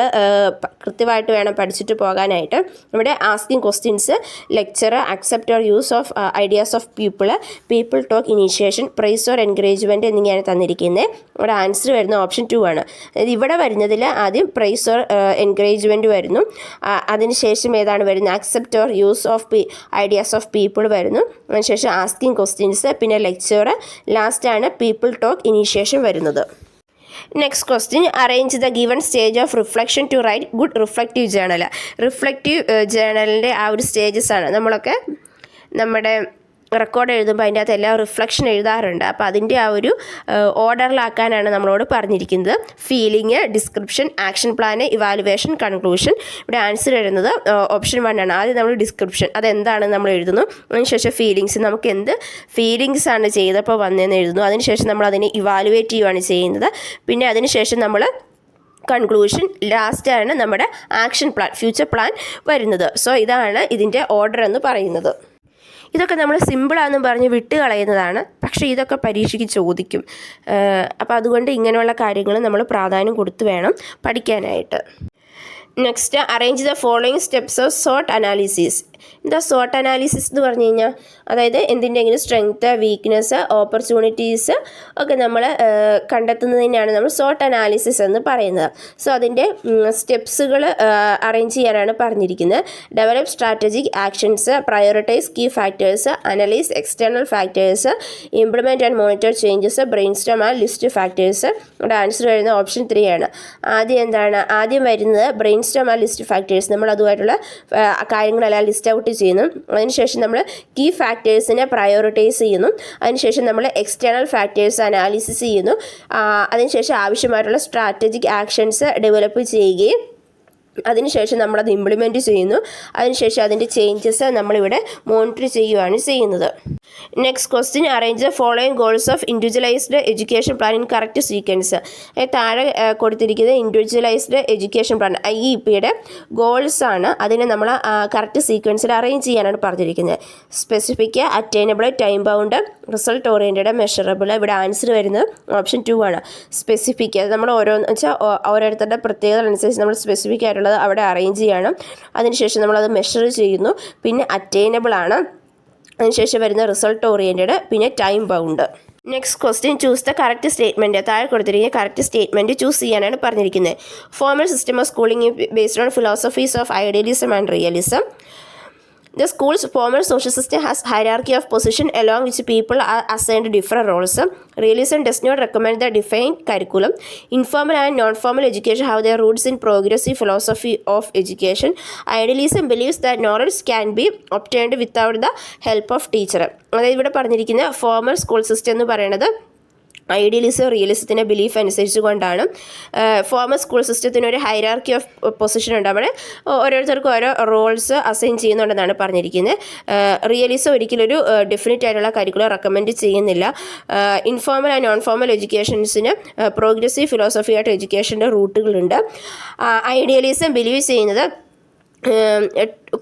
കൃത്യമായിട്ട് വേണം പഠിച്ചിട്ട് പോകാനായിട്ട്. ഇവിടെ asking questions, lecture, accept or use of ideas of people talk, initiation, praise or encouragement എന്നിങ്ങനെയാണ് തന്നിരിക്കുന്നത്. ഇവിടെ ആൻസർ വരുന്ന ഓപ്ഷൻ 2 ആണ്. അതായത് ഇവിടെ വരുന്നതിൽ ആദ്യം പ്രൈസ് ഓർ എൻകറേജ്മെൻറ്റ് വരുന്നു. അതിനുശേഷം ഏതാണ് വരുന്നത്, accept or use of ideas of people വരുന്നു. അതിനുശേഷം ആസ്കിങ് ക്വസ്റ്റ്യൻസ്, പിന്നെ ലെക്ചർ, ലാസ്റ്റാണ് പീപ്പിൾ ടോക്ക്, ഇനീഷ്യേഷൻ വരുന്നത്. Next question, arrange the given stage of reflection to write good reflective journal. Reflective ജേണലിൻ്റെ ആ ഒരു സ്റ്റേജസ് ആണ്. നമ്മളൊക്കെ നമ്മുടെ റെക്കോർഡ് എഴുതുമ്പോൾ അതിൻ്റെ അകത്ത് എല്ലാം റിഫ്ലക്ഷൻ എഴുതാറുണ്ട്. അപ്പോൾ അതിൻ്റെ ആ ഒരു ഓർഡറിലാക്കാനാണ് നമ്മളോട് പറഞ്ഞിരിക്കുന്നത്. Feeling, description, action plan, evaluation, conclusion. ഇവിടെ ആൻസർ എഴുതുന്നത് ഓപ്ഷൻ 1 ആണ്. ആദ്യം നമ്മൾ ഡിസ്ക്രിപ്ഷൻ, അതെന്താണെന്ന് നമ്മൾ എഴുതുന്നു. അതിനുശേഷം ഫീലിങ്സ്, നമുക്ക് എന്ത് ഫീലിങ്സ് ആണ് ചെയ്തപ്പോൾ വന്നതെന്ന് എഴുതുന്നു. അതിനുശേഷം നമ്മൾ അതിനെ ഇവാലുവേറ്റ് ചെയ്യുകയാണ് ചെയ്യുന്നത്. പിന്നെ അതിനുശേഷം നമ്മൾ കൺക്ലൂഷൻ, ലാസ്റ്റാണ് നമ്മുടെ ആക്ഷൻ പ്ലാൻ, ഫ്യൂച്ചർ പ്ലാൻ വരുന്നത്. സോ ഇതാണ് ഇതിൻ്റെ ഓർഡർ എന്ന് പറയുന്നത്. ഇതൊക്കെ നമ്മൾ സിമ്പിളാണെന്ന് പറഞ്ഞ് വിട്ട് കളയുന്നതാണ്. പക്ഷേ ഇതൊക്കെ പരീക്ഷയ്ക്ക് ചോദിക്കും. അപ്പോൾ അതുകൊണ്ട് ഇങ്ങനെയുള്ള കാര്യങ്ങൾ നമ്മൾ പ്രാധാന്യം കൊടുത്ത് വേണം പഠിക്കാനായിട്ട്. Next, arrange the following steps of saute analysis. എന്താ സോട്ട് അനാലിസിസ് എന്ന് പറഞ്ഞു കഴിഞ്ഞാൽ, അതായത് എന്തിൻ്റെങ്കിലും സ്ട്രെങ്ത്ത്, വീക്ക്നെസ്, ഓപ്പർച്യൂണിറ്റീസ് ഒക്കെ നമ്മൾ കണ്ടെത്തുന്നതിനാണ് നമ്മൾ സോട്ട് അനാലിസിസ് എന്ന് പറയുന്നത്. സോ അതിൻ്റെ സ്റ്റെപ്സുകൾ അറേഞ്ച് ചെയ്യാനാണ് പറഞ്ഞിരിക്കുന്നത്. Develop strategic actions, prioritise key factors, analyse external factors, implement and monitor changes, brainstorm and list factors. ഇവിടെ ആൻസർ വരുന്നത് ഓപ്ഷൻ 3 ആണ്. ആദ്യം വരുന്നത് brainstorm and list factors. നമ്മൾ അതുമായിട്ടുള്ള കാര്യങ്ങളെല്ലാം ലിസ്റ്റ് ഔട്ട് ചെയ്യുന്നു. അതിനുശേഷം നമ്മൾ കീ ഫാക്ടേഴ്സിനെ പ്രയോറിറ്റൈസ് ചെയ്യുന്നു. അതിനുശേഷം നമ്മൾ എക്സ്റ്റേണൽ ഫാക്ടേഴ്സ് അനാലിസിസ് ചെയ്യുന്നു. അതിനുശേഷം ആവശ്യമായിട്ടുള്ള സ്ട്രാറ്റജിക് ആക്ഷൻസ് ഡെവലപ്പ് ചെയ്യുകയും അതിനുശേഷം നമ്മളത് ഇംപ്ലിമെൻറ്റ് ചെയ്യുന്നു. അതിനുശേഷം അതിൻ്റെ ചേഞ്ചസ് നമ്മളിവിടെ മോണിറ്റർ ചെയ്യുകയാണ് ചെയ്യുന്നത്. Next question, arrange the following goals of individualised education plan in correct sequence. താഴെ കൊടുത്തിരിക്കുന്നത് ഇൻഡിവിജ്വലൈസ്ഡ് എഡ്യൂക്കേഷൻ പ്ലാൻ IEPയുടെ ഗോൾസ് ആണ്. അതിനെ നമ്മൾ കറക്റ്റ് സീക്വൻസിൽ അറേഞ്ച് ചെയ്യാനാണ് പറഞ്ഞിരിക്കുന്നത്. Specific, attainable, time bound, result oriented, measurable. ഇവിടെ ആൻസർ വരുന്നത് ഓപ്ഷൻ 2 ആണ്. സ്പെസിഫിക്, അത് നമ്മൾ ഓരോരുത്തരുടെ പ്രത്യേകത അനുസരിച്ച് നമ്മൾ സ്പെസിഫിക് ആയിട്ടുള്ളത് അവിടെ അറേഞ്ച് ചെയ്യണം. അതിനുശേഷം നമ്മളത് മെഷർ ചെയ്യുന്നു. പിന്നെ അറ്റൈനബിൾ ആണ്. അതിനുശേഷം വരുന്ന റിസൾട്ട് ഓറിയൻറ്റഡ്, പിന്നെ time bound. Next question, choose the correct statement. താഴെ കൊടുത്തിരിക്കുന്ന കറക്റ്റ് സ്റ്റേറ്റ്മെൻറ്റ് ചൂസ് ചെയ്യാനാണ് പറഞ്ഞിരിക്കുന്നത്. Formal system of schooling based on philosophies of idealism and realism. The school's formal social system has hierarchy of position along which people are assigned different roles. Realism does not recommend the defined curriculum. Informal and non-formal education have their roots in progressive philosophy of education. Idealism believes that knowledge can be obtained without the help of teacher. അതായത് ഇവിടെ പറഞ്ഞിരിക്കുന്ന formal school system എന്ന് പറയുന്നത് idealism റിയലിസത്തിൻ്റെ belief അനുസരിച്ച് കൊണ്ടാണ്. Formal school സിസ്റ്റത്തിന് ഒരു hierarchy of position ഉണ്ട്. അവിടെ ഓരോരുത്തർക്കും ഓരോ റോൾസ് അസൈൻ ചെയ്യുന്നുണ്ടെന്നാണ് പറഞ്ഞിരിക്കുന്നത്. റിയലിസം ഒരിക്കലും ഒരു ഡെഫിനറ്റ് ആയിട്ടുള്ള കരിക്കുലം റെക്കമെൻഡ് ചെയ്യുന്നില്ല. ഇൻഫോർമൽ ആൻഡ് നോൺ ഫോർമൽ എഡ്യൂക്കേഷൻസിന് പ്രോഗ്രസീവ് ഫിലോസഫി ആയിട്ട് എഡ്യൂക്കേഷൻ്റെ റൂട്ടുകളുണ്ട്. ഐഡിയലിസം ബിലീവ് ചെയ്യുന്നത്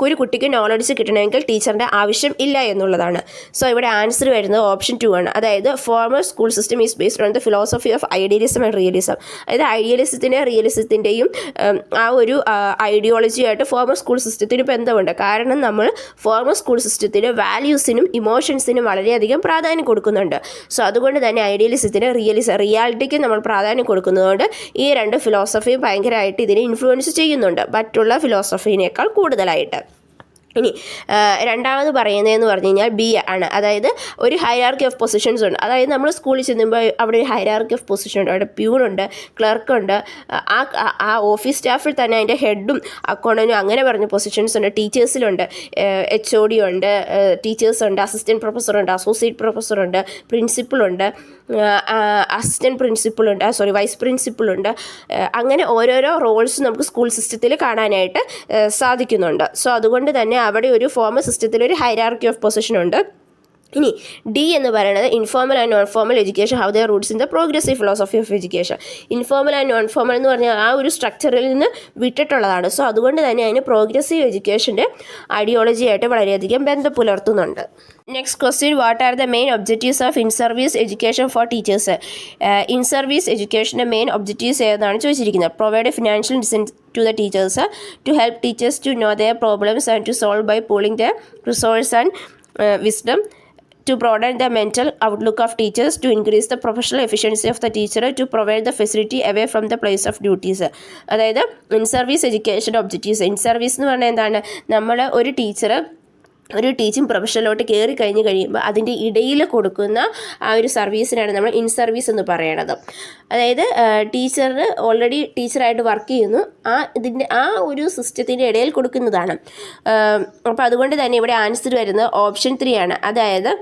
ഒരു കുട്ടിക്ക് നോളജ് കിട്ടണമെങ്കിൽ ടീച്ചറിൻ്റെ ആവശ്യം ഇല്ല എന്നുള്ളതാണ്. സോ ഇവിടെ ആൻസർ വരുന്നത് ഓപ്ഷൻ 2 ആണ്. അതായത് formal school system is based on the philosophy of idealism and realism. അതായത് ഐഡിയലിസത്തിൻ്റെ റിയലിസത്തിൻ്റെയും ആ ഒരു ഐഡിയോളജിയായിട്ട് ഫോർമൽ സ്കൂൾ സിസ്റ്റത്തിന് ബന്ധമുണ്ട്. കാരണം നമ്മൾ ഫോർമൽ സ്കൂൾ സിസ്റ്റത്തിന് വാല്യൂസിനും ഇമോഷൻസിനും വളരെയധികം പ്രാധാന്യം കൊടുക്കുന്നുണ്ട്. സോ അതുകൊണ്ട് തന്നെ ഐഡിയലിസത്തിന് റിയാലിറ്റിക്ക് നമ്മൾ പ്രാധാന്യം കൊടുക്കുന്നതുകൊണ്ട് ഈ രണ്ട് ഫിലോസഫിയും ഭയങ്കരമായിട്ട് ഇതിനെ ഇൻഫ്ലുവൻസ് ചെയ്യുന്നുണ്ട് മറ്റുള്ള ഫിലോസഫീനേക്കാൾ കൂടുതലായിട്ട്. ഇനി രണ്ടാമത് പറയുന്നതെന്ന് പറഞ്ഞു കഴിഞ്ഞാൽ ബി ആണ്. അതായത് ഒരു ഹൈറാർക്കി ഓഫ് പൊസിഷൻസ് ഉണ്ട്. അതായത് നമ്മൾ സ്കൂളിൽ ചെല്ലുമ്പോൾ അവിടെ ഒരു ഹൈറാർക്കി ഓഫ് പൊസിഷൻ ഉണ്ട്. അവിടെ പ്യൂണുണ്ട്, ക്ലർക്കുണ്ട്, ആ ഓഫീസ് സ്റ്റാഫിൽ തന്നെ അതിൻ്റെ ഹെഡും അക്കൗണ്ടൻറ്റും അങ്ങനെ പറഞ്ഞ പൊസിഷൻസ് ഉണ്ട്. ടീച്ചേഴ്സിലുണ്ട്, HOD ഉണ്ട്, ടീച്ചേഴ്സുണ്ട്, അസിസ്റ്റൻറ്റ് പ്രൊഫസറുണ്ട്, അസോസിയേറ്റ് പ്രൊഫസറുണ്ട്, പ്രിൻസിപ്പളുണ്ട്, അസിസ്റ്റൻറ്റ് പ്രിൻസിപ്പളുണ്ട്, വൈസ് പ്രിൻസിപ്പളുണ്ട്. അങ്ങനെ ഓരോരോ റോൾസ് നമുക്ക് സ്കൂൾ സിസ്റ്റത്തിൽ കാണാനായിട്ട് സാധിക്കുന്നുണ്ട്. സോ അതുകൊണ്ട് തന്നെ അവിടെ ഒരു ഫോമൽ സിസ്റ്റത്തിൽ ഒരു ഹൈറാർക്കി ഓഫ് പൊസിഷൻ ഉണ്ട്. ഇനി ഡി എന്ന് പറയുന്നത് informal and non formal education how the Roots in the progressive philosophy of education. Informal and non formal എന്ന് പറഞ്ഞാൽ ആ ഒരു സ്ട്രക്ചറിൽ നിന്ന് വിട്ടിട്ടുള്ളതാണ്. സോ അതുകൊണ്ട് തന്നെ അതിന് പ്രോഗ്രസീവ് എഡ്യൂക്കേഷൻ്റെ ഐഡിയോളജിയായിട്ട് വളരെയധികം ബന്ധം പുലർത്തുന്നുണ്ട്. Next question, what are the main objectives of in service education for teachers? In service എഡ്യൂക്കേഷൻ്റെ മെയിൻ ഒബ്ജക്റ്റീവ്സ് ഏതാണ് ചോദിച്ചിരിക്കുന്നത്. Provide financial incentive to the teachers, to help teachers to know their problems and to solve by pooling their resource and wisdom, to broaden the mental outlook of teachers, to increase the professional efficiency of the teacher, to provide the facility away from the place of duties. അതായത് in service education objectives. In service എന്ന് പറഞ്ഞാൽ എന്താണ്, നമ്മൾ ഒരു teacher ഒരു teaching പ്രൊഫഷനിലോട്ട് കയറി കഴിയുമ്പോൾ അതിൻ്റെ ഇടയിൽ കൊടുക്കുന്ന ആ ഒരു സർവീസിനാണ് നമ്മൾ ഇൻ സർവീസ് എന്ന് പറയണത്. അതായത് ടീച്ചറിന് ഓൾറെഡി ടീച്ചറായിട്ട് വർക്ക് ചെയ്യുന്നു, ആ ഒരു സിസ്റ്റത്തിൻ്റെ ഇടയിൽ കൊടുക്കുന്നതാണ്. അപ്പോൾ അതുകൊണ്ട് തന്നെ ഇവിടെ ആൻസർ വരുന്നത് ഓപ്ഷൻ 3 ആണ്. അതായത്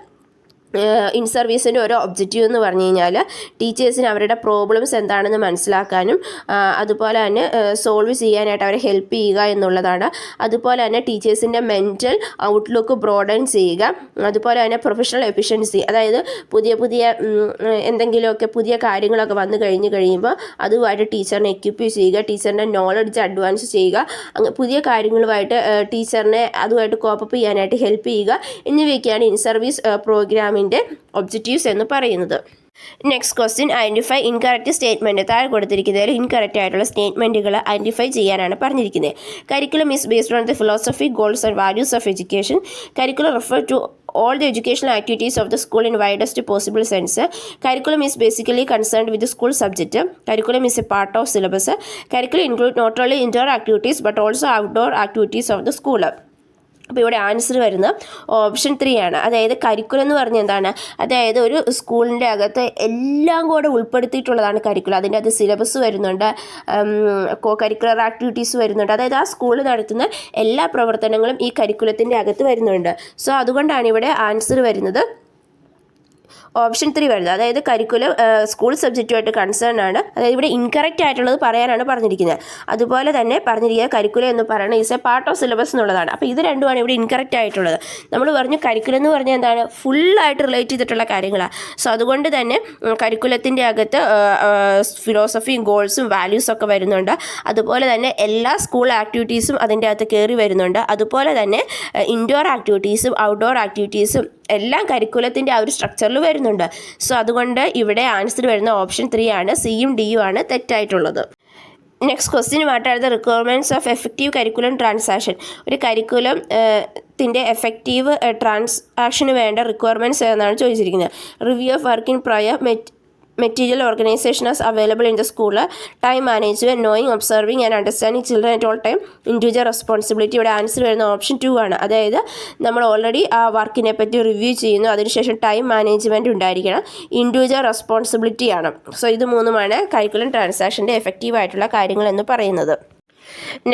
ഇൻ സർവീസിൻ്റെ ഓരോ ഒബ്ജക്റ്റീവ് എന്ന് പറഞ്ഞു കഴിഞ്ഞാൽ ടീച്ചേഴ്സിന് അവരുടെ പ്രോബ്ലംസ് എന്താണെന്ന് മനസ്സിലാക്കാനും അതുപോലെ തന്നെ സോൾവ് ചെയ്യാനായിട്ട് അവരെ ഹെൽപ്പ് ചെയ്യുക എന്നുള്ളതാണ്. അതുപോലെ തന്നെ ടീച്ചേഴ്സിൻ്റെ മെൻറ്റൽ ഔട്ട്ലുക്ക് ബ്രോഡൻ ചെയ്യുക. അതുപോലെ തന്നെ പ്രൊഫഷണൽ എഫിഷ്യൻസി, അതായത് പുതിയ എന്തെങ്കിലുമൊക്കെ പുതിയ കാര്യങ്ങളൊക്കെ വന്നു കഴിയുമ്പോൾ അതുമായിട്ട് ടീച്ചറിനെ എക്യുപ്പ് ചെയ്യുക, ടീച്ചറിൻ്റെ നോളജ് അഡ്വാൻസ് ചെയ്യുക, പുതിയ കാര്യങ്ങളുമായിട്ട് ടീച്ചറിനെ അതുമായിട്ട് കോപ്പപ്പ് ചെയ്യാനായിട്ട് ഹെൽപ്പ് ചെയ്യുക എന്നിവയൊക്കെയാണ് ഇൻ സർവീസ് പ്രോഗ്രാമിൻ്റെ ഒബ്ജക്റ്റീവ്സ് എന്ന് പറയുന്നത്. Next question, identify incorrect statement. താഴെ കൊടുത്തിരിക്കുന്നതിൽ ഇൻകറക്റ്റ് ആയിട്ടുള്ള സ്റ്റേറ്റ്മെൻറ്റുകൾ ഐഡൻറ്റിഫൈ ചെയ്യാനാണ് പറഞ്ഞിരിക്കുന്നത്. Curriculum is based on the philosophy, goals and values of education. Curriculum refer to all the educational activities of the school in widest possible sense. Curriculum is basically concerned with the school subject. Curriculum is a part of syllabus. Curriculum include not only indoor activities but also outdoor activities of the school. അപ്പോൾ ഇവിടെ answer വരുന്നത് option 3 ആണ്. അതായത് curriculum എന്ന് പറഞ്ഞാൽ എന്താണ്, അതായത് ഒരു സ്കൂളിൻ്റെ അകത്ത് എല്ലാം കൂടെ ഉൾപ്പെടുത്തിയിട്ടുള്ളതാണ് കരിക്കുലം. അതിൻ്റെ അത് സിലബസ് വരുന്നുണ്ട്, കരിക്കുലർ ആക്ടിവിറ്റീസ് വരുന്നുണ്ട്. അതായത് ആ സ്കൂളിൽ നടത്തുന്ന എല്ലാ പ്രവർത്തനങ്ങളും ഈ കരിക്കുലത്തിൻ്റെ അകത്ത് വരുന്നുണ്ട്. സോ അതുകൊണ്ടാണ് ഇവിടെ ആൻസർ വരുന്നത് ഓപ്ഷൻ 3 വരുന്നത്. അതായത് കരിക്കുലം സ്കൂൾ സബ്ജക്റ്റുമായിട്ട് കൺസേൺ ആണ്. അതായത് ഇവിടെ ഇൻകറക്റ്റ് ആയിട്ടുള്ളത് പറയാനാണ് പറഞ്ഞിരിക്കുന്നത്. അതുപോലെ തന്നെ പറഞ്ഞിരിക്കുക കരിക്കുലം എന്ന് പറയുന്നത് is A part of syllabus എന്നുള്ളതാണ്. അപ്പോൾ ഇത് രണ്ടുമാണ് ഇവിടെ ഇൻകറക്റ്റ് ആയിട്ടുള്ളത്. നമ്മൾ പറഞ്ഞു കരിക്കുലം എന്ന് പറഞ്ഞാൽ എന്താണ്, ഫുള്ളായിട്ട് റിലേറ്റ് ചെയ്തിട്ടുള്ള കാര്യങ്ങളാണ്. സോ അതുകൊണ്ട് തന്നെ കരിക്കുലത്തിൻ്റെ അകത്ത് ഫിലോസഫിയും ഗോൾസും വാല്യൂസും ഒക്കെ വരുന്നുണ്ട്. അതുപോലെ തന്നെ എല്ലാ സ്കൂൾ ആക്ടിവിറ്റീസും അതിൻ്റെ അകത്ത് കയറി വരുന്നുണ്ട്. അതുപോലെ തന്നെ ഇൻഡോർ ആക്ടിവിറ്റീസും ഔട്ട്ഡോർ ആക്ടിവിറ്റീസും എല്ലാം കരിക്കുലത്തിൻ്റെ ആ ഒരു സ്ട്രക്ചറിൽ വരുന്നുണ്ട്. സോ അതുകൊണ്ട് ഇവിടെ ആൻസർ വരുന്ന ഓപ്ഷൻ 3 ആണ്. സിയും ഡിയും ആണ് തെറ്റായിട്ടുള്ളത്. Next question, what are the requirements of effective curriculum transaction? ഒരു കരിക്കുലം ത്തിൻ്റെ എഫക്റ്റീവ് ട്രാൻസാക്ഷന് വേണ്ട റിക്വയർമെൻറ്റ്സ് എന്നാണ് ചോദിച്ചിരിക്കുന്നത്. Review of work in prior material organisation as available in the school, time management, knowing, observing and understanding children at all time, individual responsibility. ഇവിടെ answer വരുന്ന option 2 ആണ്. അതായത് നമ്മൾ ഓൾറെഡി ആ വർക്കിനെ പറ്റി റിവ്യൂ ചെയ്യുന്നു, അതിനുശേഷം ടൈം മാനേജ്മെൻറ്റ് ഉണ്ടായിരിക്കണം, ഇൻഡിവിജ്വൽ റെസ്പോൺസിബിലിറ്റി ആണ്. സോ ഇത് മൂന്നുമാണ് കരിക്കുലം ട്രാൻസാക്ഷൻ്റെ എഫക്റ്റീവ് ആയിട്ടുള്ള കാര്യങ്ങൾ എന്ന് പറയുന്നത്.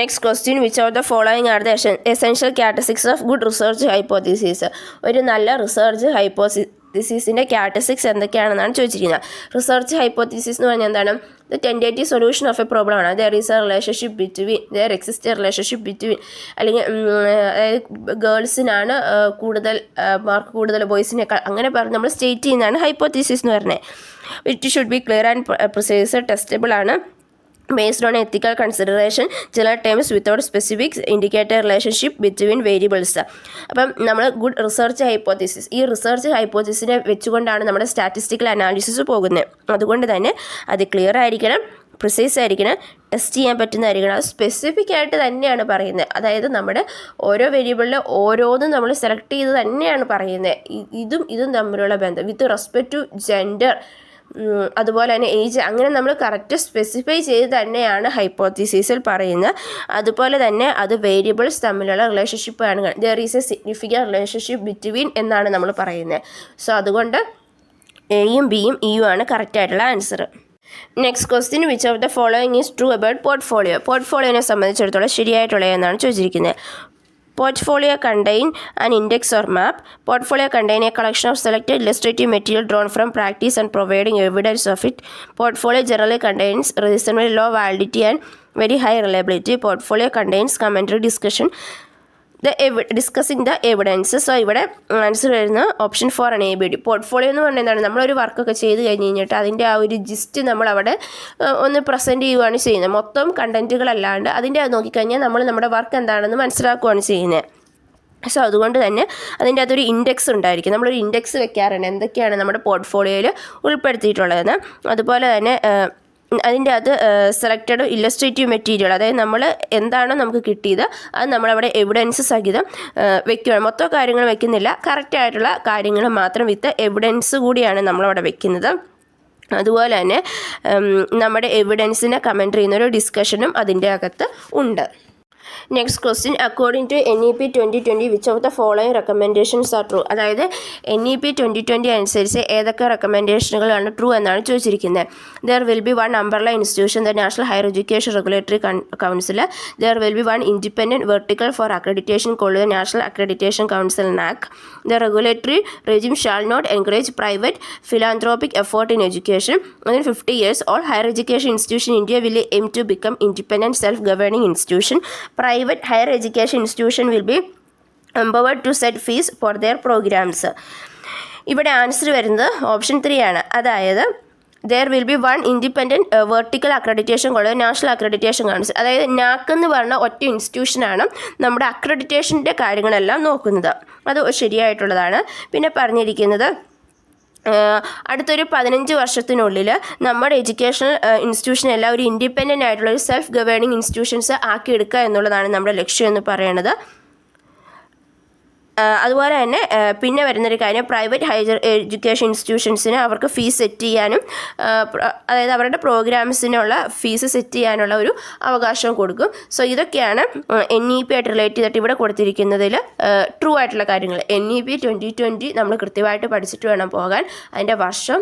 Next question, which of the following are the essential characteristics of good research hypothesis? ഒരു നല്ല റിസർച്ച് ഹൈപ്പോത്തീസിസിൻ്റെ ക്യാരക്ടറിസ്റ്റിക്സ് എന്തൊക്കെയാണെന്നാണ് ചോദിച്ചിരിക്കുന്നത്. റിസർച്ച് ഹൈപ്പോത്തീസിസ് എന്ന് പറഞ്ഞാൽ എന്താണ്, the tentative solution of a problem ആണ്. There is a relationship between, there exist a relationship between, അല്ലെങ്കിൽ അതായത് ഗേൾസിനാണ് കൂടുതൽ മാർക്ക് കൂടുതൽ ബോയ്സിനേക്കാൾ, അങ്ങനെ പറഞ്ഞ് നമ്മൾ സ്റ്റേറ്റ് ചെയ്യുന്നതാണ് ഹൈപ്പോത്തീസിസ് എന്ന് പറഞ്ഞത്. It should be clear and precise, testable ആണ്, based on ethical consideration, ചില terms without specific indicator relationship between variables. അപ്പം നമ്മൾ ഗുഡ് റിസർച്ച് ഹൈപ്പോത്തിസിസ്, ഈ റിസർച്ച് ഹൈപ്പോത്തിസിനെ വെച്ചുകൊണ്ടാണ് നമ്മുടെ സ്റ്റാറ്റിസ്റ്റിക്കൽ അനാലിസിസ് പോകുന്നത്. അതുകൊണ്ട് തന്നെ അത് ക്ലിയർ ആയിരിക്കണം, പ്രിസൈസ് ആയിരിക്കണം, ടെസ്റ്റ് ചെയ്യാൻ പറ്റുന്നതായിരിക്കണം. അത് സ്പെസിഫിക് ആയിട്ട് തന്നെയാണ് പറയുന്നത്. അതായത് നമ്മുടെ ഓരോ വേരിയബിളിൽ ഓരോന്നും നമ്മൾ സെലക്ട് ചെയ്ത് തന്നെയാണ് പറയുന്നത്. ഇതും തമ്മിലുള്ള ബന്ധം വിത്ത് റെസ്പെക്ട് ടു ജെൻഡർ, അതുപോലെ തന്നെ ഏജ്, അങ്ങനെ നമ്മൾ കറക്റ്റ് സ്പെസിഫൈ ചെയ്ത് തന്നെയാണ് ഹൈപ്പോത്തിസിസിൽ പറയുന്നത്. അതുപോലെ തന്നെ അത് വേരിയബിൾസ് തമ്മിലുള്ള റിലേഷൻഷിപ്പാണ്. There is a significant relationship between എന്നാണ് നമ്മൾ പറയുന്നത്. സോ അതുകൊണ്ട് എയും ബിയും ഇയും ആണ് കറക്റ്റായിട്ടുള്ള answer. Next question, which of the following is true about portfolio. പോർട്ട്ഫോളിയോനെ സംബന്ധിച്ചിടത്തോളം ശരിയായിട്ടുള്ള എന്നാണ് ചോദിച്ചിരിക്കുന്നത്. Portfolio contain an index or map. Portfolio contain a collection of selected illustrative material drawn from practice and providing evidence of it. Portfolio generally contains reasonably low validity and very high reliability. Portfolio contains commentary discussing the evidence. So ഇവിടെ answer വരുന്നത് option 4 ആണ്, ABD. Portfolio എന്ന് പറഞ്ഞാൽ എന്താണ്? നമ്മളൊരു വർക്കൊക്കെ ചെയ്ത് കഴിഞ്ഞ് കഴിഞ്ഞിട്ട് അതിൻ്റെ ആ ഒരു ജിസ്റ്റ് നമ്മളവിടെ ഒന്ന് പ്രസൻറ്റ് ചെയ്യുകയാണ് ചെയ്യുന്നത്. മൊത്തം കണ്ടൻറ്റുകളല്ലാണ്ട് അതിൻ്റെ അത് നോക്കിക്കഴിഞ്ഞാൽ നമ്മൾ നമ്മുടെ വർക്ക് എന്താണെന്ന് മനസ്സിലാക്കുകയാണ് ചെയ്യുന്നത്. സോ അതുകൊണ്ട് തന്നെ അതിൻ്റെ അകത്തൊരു ഇൻഡെക്സ് ഉണ്ടായിരിക്കും. നമ്മളൊരു ഇൻഡെക്സ് വെക്കാറുണ്ട് എന്തൊക്കെയാണ് നമ്മുടെ പോർട്ട്ഫോളിയോയിൽ ഉൾപ്പെടുത്തിയിട്ടുള്ളതെന്ന്. അതുപോലെ തന്നെ അതിൻ്റെ അകത്ത് സെലക്റ്റഡ് ഇല്ലസ്ട്രേറ്റീവ് മെറ്റീരിയൽ, അതായത് നമ്മൾ എന്താണോ നമുക്ക് കിട്ടിയത് അത് നമ്മളവിടെ എവിഡൻസ് സഹിതം വെക്കുകയാണ്. മൊത്തം കാര്യങ്ങൾ വെക്കുന്നില്ല, കറക്റ്റായിട്ടുള്ള കാര്യങ്ങൾ മാത്രം വിത്ത് എവിഡൻസ് കൂടിയാണ് നമ്മളവിടെ വെക്കുന്നത്. അതുപോലെ തന്നെ നമ്മുടെ എവിഡൻസിനെ കമൻറ്റ് ചെയ്യുന്നൊരു ഡിസ്കഷനും അതിൻ്റെ അകത്ത് ഉണ്ട്. Next question, according to NEP 2020 which of the following recommendations are true. അതായത് NEP 2020 അനുസരിച്ച് ഏതൊക്കെ റെക്കമെൻഡേഷനുകളാണ് ട്രൂ എന്നാണ് ചോദിച്ചിരിക്കുന്നത്. There will be one umbrella institution, the national higher education regulatory council. There will be one independent vertical for accreditation called the national accreditation council NAC. The regulatory regime shall not encourage private philanthropic effort in education. Within 50 years, all higher education institutions in India will aim to become independent self-governing institution. Private higher education institution will be empowered to set fees for their programs. ഇവിടെ answer വരുന്നത് option 3 ആണ്. അതായത് there will be one independent vertical accreditation called national accreditation council. അതായത് NAC എന്ന് പറഞ്ഞ ഒറ്റ ഇൻസ്റ്റിറ്റ്യൂഷനാണ് നമ്മുടെ അക്രഡിറ്റേഷൻ്റെ കാര്യങ്ങളെല്ലാം നോക്കുന്നത്. അത് ശരിയായിട്ടുള്ളതാണ്. പിന്നെ പറഞ്ഞിരിക്കുന്നത് അടുത്തൊരു 15 വർഷത്തിനുള്ളിൽ നമ്മുടെ എഡ്യൂക്കേഷണൽ ഇൻസ്റ്റിറ്റ്യൂഷനെല്ലാം ഒരു ഇൻഡിപെൻഡൻ്റ് ആയിട്ടുള്ള ഒരു സെൽഫ് ഗവേണിംഗ് ഇൻസ്റ്റിറ്റ്യൂഷൻസ് ആക്കിയെടുക്കുക എന്നുള്ളതാണ് നമ്മുടെ ലക്ഷ്യം എന്ന് പറയുന്നത്. അതുപോലെ തന്നെ പിന്നെ വരുന്നൊരു കാര്യം, പ്രൈവറ്റ് ഹയർ എഡ്യൂക്കേഷൻ ഇൻസ്റ്റിറ്റ്യൂഷൻസിന് അവർക്ക് ഫീസ് സെറ്റ് ചെയ്യാനും അതായത് അവരുടെ പ്രോഗ്രാംസിനുള്ള ഫീസ് സെറ്റ് ചെയ്യാനുള്ള ഒരു അവകാശം കൊടുക്കും. സോ ഇതൊക്കെയാണ് NEP ആയിട്ട് റിലേറ്റ് ചെയ്തിട്ട് ഇവിടെ കൊടുത്തിരിക്കുന്നതിൽ ട്രൂ ആയിട്ടുള്ള കാര്യങ്ങൾ. NEP 2020 നമ്മൾ കൃത്യമായിട്ട് പഠിച്ചിട്ട് വേണം പോകാൻ. അതിൻ്റെ വർഷം,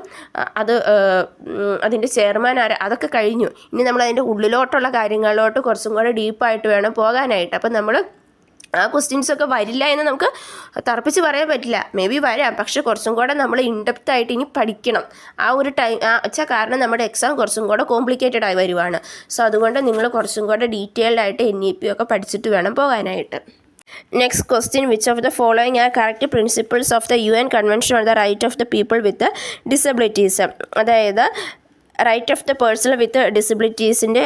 അതിൻ്റെ ചെയർമാൻ ആര്, അതൊക്കെ കഴിഞ്ഞു. ഇനി നമ്മൾ അതിൻ്റെ ഉള്ളിലോട്ടുള്ള കാര്യങ്ങളിലോട്ട് കുറച്ചും കൂടെ ഡീപ്പായിട്ട് വേണം പോകാനായിട്ട്. അപ്പം നമ്മൾ ആ ക്വസ്റ്റ്യൻസൊക്കെ വരില്ല എന്ന് നമുക്ക് തറപ്പിച്ച് പറയാൻ പറ്റില്ല. മേ ബി വരാം, പക്ഷെ കുറച്ചും കൂടെ നമ്മൾ ഇൻഡെപ്ത് ആയിട്ട് ഇനി പഠിക്കണം. ആ ഒരു ടൈം വെച്ചാൽ കാരണം നമ്മുടെ എക്സാം കുറച്ചും കൂടെ കോംപ്ലിക്കേറ്റഡ് ആയി വരുവാണ്. സോ അതുകൊണ്ട് നിങ്ങൾ കുറച്ചും കൂടെ ഡീറ്റെയിൽഡ് ആയിട്ട് NEP ഒക്കെ പഠിച്ചിട്ട് വേണം പോകാനായിട്ട്. Next question, which of the following are correct principles of the UN convention on the right of the people with disabilities. അതായത് right of the person with ഡിസബിലിറ്റീസിൻ്റെ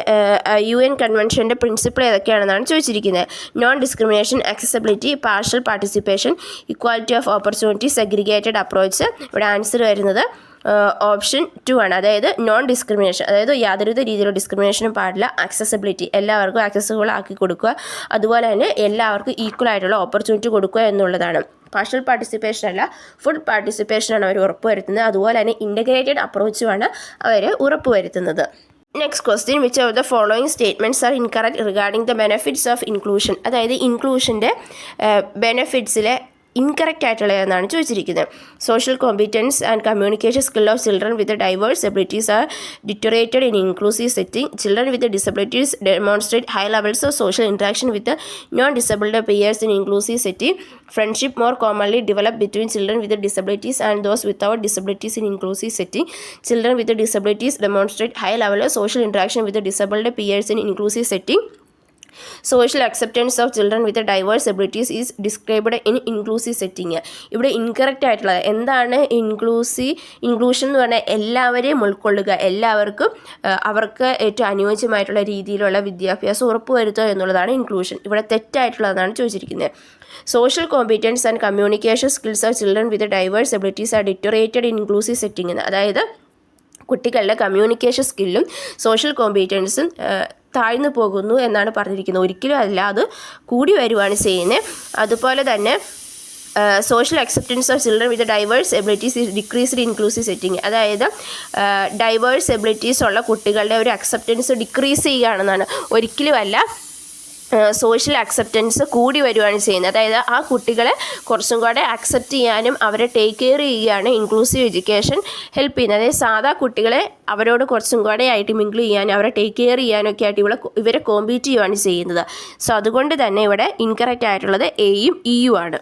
UN കൺവെൻഷൻ്റെ പ്രിൻസിപ്പിൾ ഏതൊക്കെയാണെന്നാണ് ചോദിച്ചിരിക്കുന്നത്. Non discrimination, accessibility, partial participation, equality of opportunity, segregated approach. ഇവിടെ answer വരുന്നത് option 2 ആണ്. അതായത് non discrimination, അതായത് യാതൊരുവിധ രീതിയിലുള്ള ഡിസ്ക്രിമിനേഷനും പാടില്ല. ആക്സസിബിലിറ്റി, എല്ലാവർക്കും ആക്സസിബിൾ ആക്കി കൊടുക്കുക. അതുപോലെ തന്നെ എല്ലാവർക്കും ഈക്വൽ ആയിട്ടുള്ള ഓപ്പർച്യൂണിറ്റി കൊടുക്കുക എന്നുള്ളതാണ്. പാർഷ്യൽ പാർട്ടിസിപ്പേഷൻ അല്ല, ഫുൾ പാർട്ടിസിപ്പേഷനാണ് അവർ ഉറപ്പുവരുത്തുന്നത്. അതുപോലെ തന്നെ ഇൻ്റഗ്രേറ്റഡ് അപ്രോച്ചുമാണ് അവർ ഉറപ്പുവരുത്തുന്നത്. Next question, which of the following statements are incorrect regarding the benefits of inclusion. അതായത് ഇൻക്ലൂഷൻ്റെ ബെനിഫിറ്റ്സിലെ ഇൻകറക്റ്റ് ആയിട്ടുള്ളതെന്നാണ് ചോദിച്ചിരിക്കുന്നത്. Social competence and communication skill of children with diverse abilities are deteriorated in inclusive setting. Children with disabilities demonstrate high levels of social interaction with non disabled peers in inclusive setting. Friendship more commonly develop between children with disabilities and those without disabilities in inclusive setting. Children with disabilities demonstrate high level of social interaction with disabled peers in inclusive setting. Social acceptance of children with diverse abilities is described in inclusive setting. ഇവിടെ incorrect ആയിട്ടുള്ളത് എന്താണ്? Inclusion എന്ന് പറഞ്ഞാൽ എല്ലാവരെയും ഉൾക്കൊള്ളുക, എല്ലാവർക്കും അവർക്ക് ഏറ്റവും അനുയോജ്യമായിട്ടുള്ള രീതിയിലുള്ള വിദ്യാഭ്യാസം ഉറപ്പുവരുത്തുക എന്നുള്ളതാണ് ഇൻക്ലൂഷൻ. ഇവിടെ തെറ്റായിട്ടുള്ളതാണ് ചോദിച്ചിരിക്കുന്നത്. Social competence and communication skills of children with diverse abilities are deteriorated in inclusive setting എന്ന്. അതായത് കുട്ടികളുടെ കമ്മ്യൂണിക്കേഷൻ സ്കില്ലും സോഷ്യൽ കോമ്പീറ്റൻസും താഴ്ന്നു പോകുന്നു എന്നാണ് പറഞ്ഞിരിക്കുന്നത്. ഒരിക്കലും അല്ല, അത് കൂടി വരുവാണ് ചെയ്യുന്നത്. അതുപോലെ തന്നെ social acceptance of children with diverse abilities is decreased inclusive setting. അതായത് ഡൈവേഴ്സ് എബിലിറ്റീസ് ഉള്ള കുട്ടികളുടെ ഒരു അക്സെപ്റ്റൻസ് ഡിക്രീസ് ചെയ്യുകയാണെന്നാണ്. ഒരിക്കലും അല്ല, സോഷ്യൽ അക്സെപ്റ്റൻസ് കൂടി വരുവാണ് ചെയ്യുന്നത്. അതായത് ആ കുട്ടികളെ കുറച്ചും കൂടെ അക്സെപ്റ്റ് ചെയ്യാനും അവരെ ടേക്ക് കെയർ ചെയ്യുകയാണ് ഇൻക്ലൂസീവ് എഡ്യൂക്കേഷൻ ഹെൽപ്പ് ചെയ്യുന്നത്. അതായത് സാധാ കുട്ടികളെ അവരോട് കുറച്ചും കൂടെ ആയിട്ട് മിങ്കിൾ ചെയ്യാനും അവരെ ടേക്ക് കെയർ ചെയ്യാനൊക്കെ ആയിട്ട് ഇവരെ കോമ്പീറ്റ് ചെയ്യുകയാണ് ചെയ്യുന്നത്. സോ അതുകൊണ്ട് തന്നെ ഇവിടെ ഇൻകറക്റ്റ് ആയിട്ടുള്ളത് എയും ഇയും ആണ്.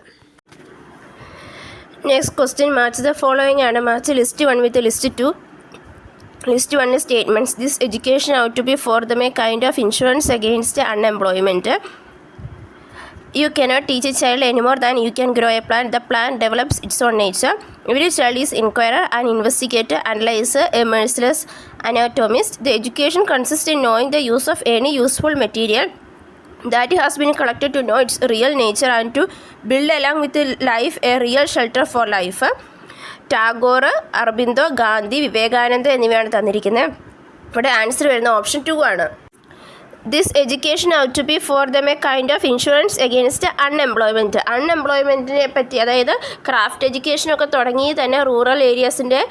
Next question, match the following ആണ്. Match list 1 with list 2. List 1 statements. This education ought to be for them a kind of insurance against unemployment. You cannot teach a child any more than you can grow a plant. The plant develops its own nature. Every child is inquirer and investigator, analyzer, a merciless anatomist. The education consists in knowing the use of any useful material that has been collected to know its real nature and to build along with life a real shelter for life. Tagore, Aurobindo, Gandhi, Vivekananda എന്നിവയാണ് തന്നിരിക്കുന്നത്. ഇവിടെ answer വരുന്ന option 2 ആണ്. This education ought to be for them a kind of insurance against unemployment. അൺഎംപ്ലോയ്മെൻറ്റിനെ പറ്റി, അതായത് craft എഡ്യൂക്കേഷനൊക്കെ തുടങ്ങി തന്നെ റൂറൽ ഏരിയാസിൻ്റെ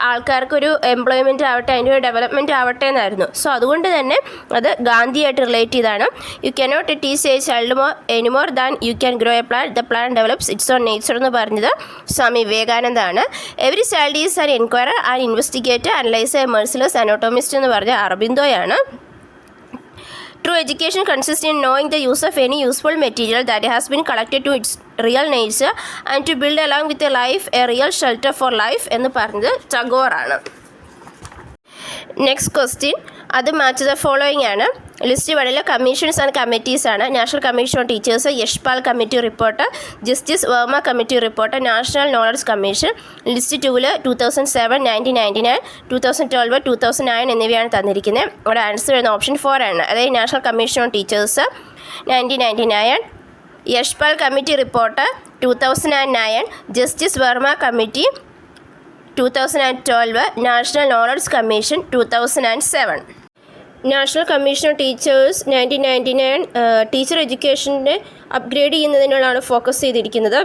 ആൾക്കാർക്കൊരു എംപ്ലോയ്മെൻറ്റ് ആവട്ടെ, അതിൻ്റെ ഒരു ഡെവലപ്മെൻറ്റ് ആവട്ടെ എന്നായിരുന്നു. സോ അതുകൊണ്ട് തന്നെ അത് ഗാന്ധിയായിട്ട് റിലേറ്റ് ചെയ്താണ്. You cannot teach a child any more than you can grow a plant, the plant develops its own nature എന്ന് പറഞ്ഞത് സ്വാമി വിവേകാനന്ദ ആണ്. Every child is an enquirer and investigator analyser a merciless anatomist എന്ന് പറഞ്ഞ അരബിന്ദോയാണ്. True education consists in knowing the use of any useful material that has been collected to its real nature and to build along with a life a real shelter for life എന്ന് പറഞ്ഞത് ടാഗോർ ആണ്. Next question, അത് match the following ആണ്. List 1 commissions and committees ആണ്. National commission on teachers, Yashpal committee report, justice Verma committee report, national knowledge commission. List 2 2007, 1999, 2012, 2009 എന്നിവയാണ് തന്നിരിക്കുന്നത്. ഇവിടെ answer വരുന്ന ഓപ്ഷൻ 4 ആണ്. അതായത് national commission on teachers 1999, Yashpal committee report 2009, justice Verma committee 2012, national knowledge commission 2007. National commission on teachers 1999 teacher എഡ്യൂക്കേഷനെ upgrade ചെയ്യുന്നതിനുള്ളതാണ് focus ചെയ്തിരിക്കുന്നത്.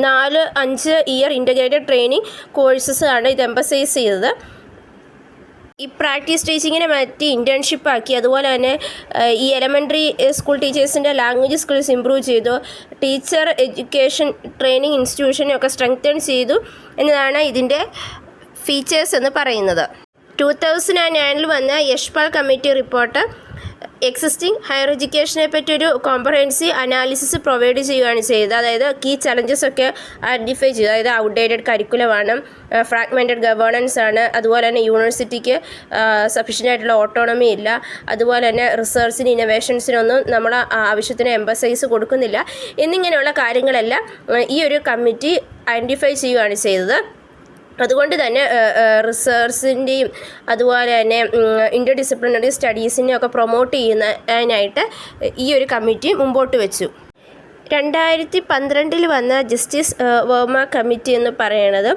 4-5 year integrated training courses ആണ് ഇത് എംഫസൈസ് ചെയ്തത്. ഈ പ്രാക്ടീസ് ടീച്ചിങ്ങിനെ മാറ്റി ഇൻറ്റേൺഷിപ്പ് ആക്കി. അതുപോലെ തന്നെ ഈ എലമെൻ്ററി സ്കൂൾ ടീച്ചേഴ്സിൻ്റെ ലാംഗ്വേജ് സ്കിൽസ് ഇമ്പ്രൂവ് ചെയ്തു. ടീച്ചർ എഡ്യൂക്കേഷൻ ട്രെയിനിങ് ഇൻസ്റ്റിറ്റ്യൂഷനെയൊക്കെ സ്ട്രെങ്തൻ ചെയ്തു എന്നതാണ് ഇതിൻ്റെ ഫീച്ചേഴ്സ് എന്ന് പറയുന്നത്. 2009 വന്ന Yashpal committee report existing higher എഡ്യൂക്കേഷനെ പറ്റിയൊരു കോംപ്രഹെൻസീവ് അനാലിസിസ് പ്രൊവൈഡ് ചെയ്യുകയാണ് ചെയ്തത്. അതായത് കീ ചലഞ്ചസ് ഒക്കെ ഐഡൻറ്റിഫൈ ചെയ്തു. അതായത് ഔട്ട്ഡേറ്റഡ് കരിക്കുലമാണ്, ഫ്രാഗ്മെൻറ്റഡ് ഗവേണൻസ് ആണ്, അതുപോലെ തന്നെ യൂണിവേഴ്സിറ്റിക്ക് സഫീഷ്യൻ്റ് ആയിട്ടുള്ള ഓട്ടോണമി ഇല്ല, അതുപോലെ തന്നെ റിസർച്ചിന് ഇന്നോവേഷൻസിനൊന്നും നമ്മൾ ആവശ്യത്തിന് എംഫസൈസ് കൊടുക്കുന്നില്ല എന്നിങ്ങനെയുള്ള കാര്യങ്ങളെല്ലാം ഈ ഒരു കമ്മിറ്റി ഐഡൻറ്റിഫൈ ചെയ്യുകയാണ് ചെയ്തത്. അതുകൊണ്ട് തന്നെ റിസർച്ചിൻ്റെയും അതുപോലെ തന്നെ ഇൻ്റർ ഡിസിപ്ലിനറി സ്റ്റഡീസിനെയൊക്കെ പ്രൊമോട്ട് ചെയ്യുന്നതിനായിട്ട് ഈ ഒരു കമ്മിറ്റി മുമ്പോട്ട് വെച്ചു. 2012 വന്ന ജസ്റ്റിസ് വർമ്മ കമ്മിറ്റി എന്ന് പറയുന്നത്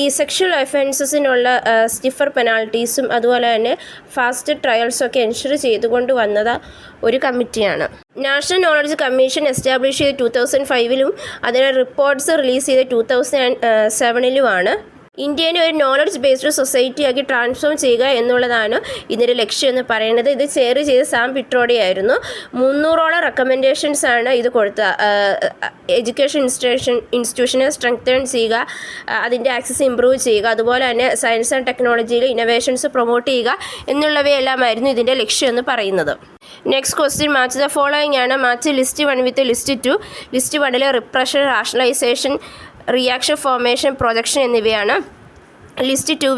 ഈ സെക്ഷൽ ഒഫൻസസിനുള്ള സ്റ്റിഫർ പെനാൽറ്റീസും അതുപോലെ തന്നെ ഫാസ്റ്റ് ട്രയൽസൊക്കെ എൻഷുർ ചെയ്തുകൊണ്ട് വന്നത് ഒരു കമ്മിറ്റിയാണ്. നാഷണൽ നോളജ് കമ്മീഷൻ എസ്റ്റാബ്ലിഷ് ചെയ്ത് 2005 അതിന് റിപ്പോർട്ട്സ് റിലീസ് ചെയ്ത് 2007 ഇന്ത്യനെ ഒരു നോളജ് ബേസ്ഡ് സൊസൈറ്റി ആക്കി ട്രാൻസ്ഫോം ചെയ്യുക എന്നുള്ളതാണ് ഇതിൻ്റെ ലക്ഷ്യം എന്ന് പറയുന്നത്. ഇത് ചെയർ ചെയ്ത് സാം പിട്രോഡി ആയിരുന്നു. 300ഓളം റെക്കമെൻഡേഷൻസ് ആണ് ഇത് കൊടുത്തത്. എഡ്യൂക്കേഷൻ ഇൻസ്റ്റിറ്റ്യൂഷനെ സ്ട്രെങ്തൻ ചെയ്യുക, അതിൻ്റെ ആക്സസ് ഇമ്പ്രൂവ് ചെയ്യുക, അതുപോലെ തന്നെ സയൻസ് ആൻഡ് ടെക്നോളജിയിൽ ഇന്നോവേഷൻസ് പ്രൊമോട്ട് ചെയ്യുക എന്നുള്ളവയെല്ലാമായിരുന്നു ഇതിൻ്റെ ലക്ഷ്യം എന്ന് പറയുന്നത്. Next question, match the following ആണ്. Match list 1 with list 2. List 1 repression, rationalisation, reaction formation, projection എന്നിവയാണ്. List 2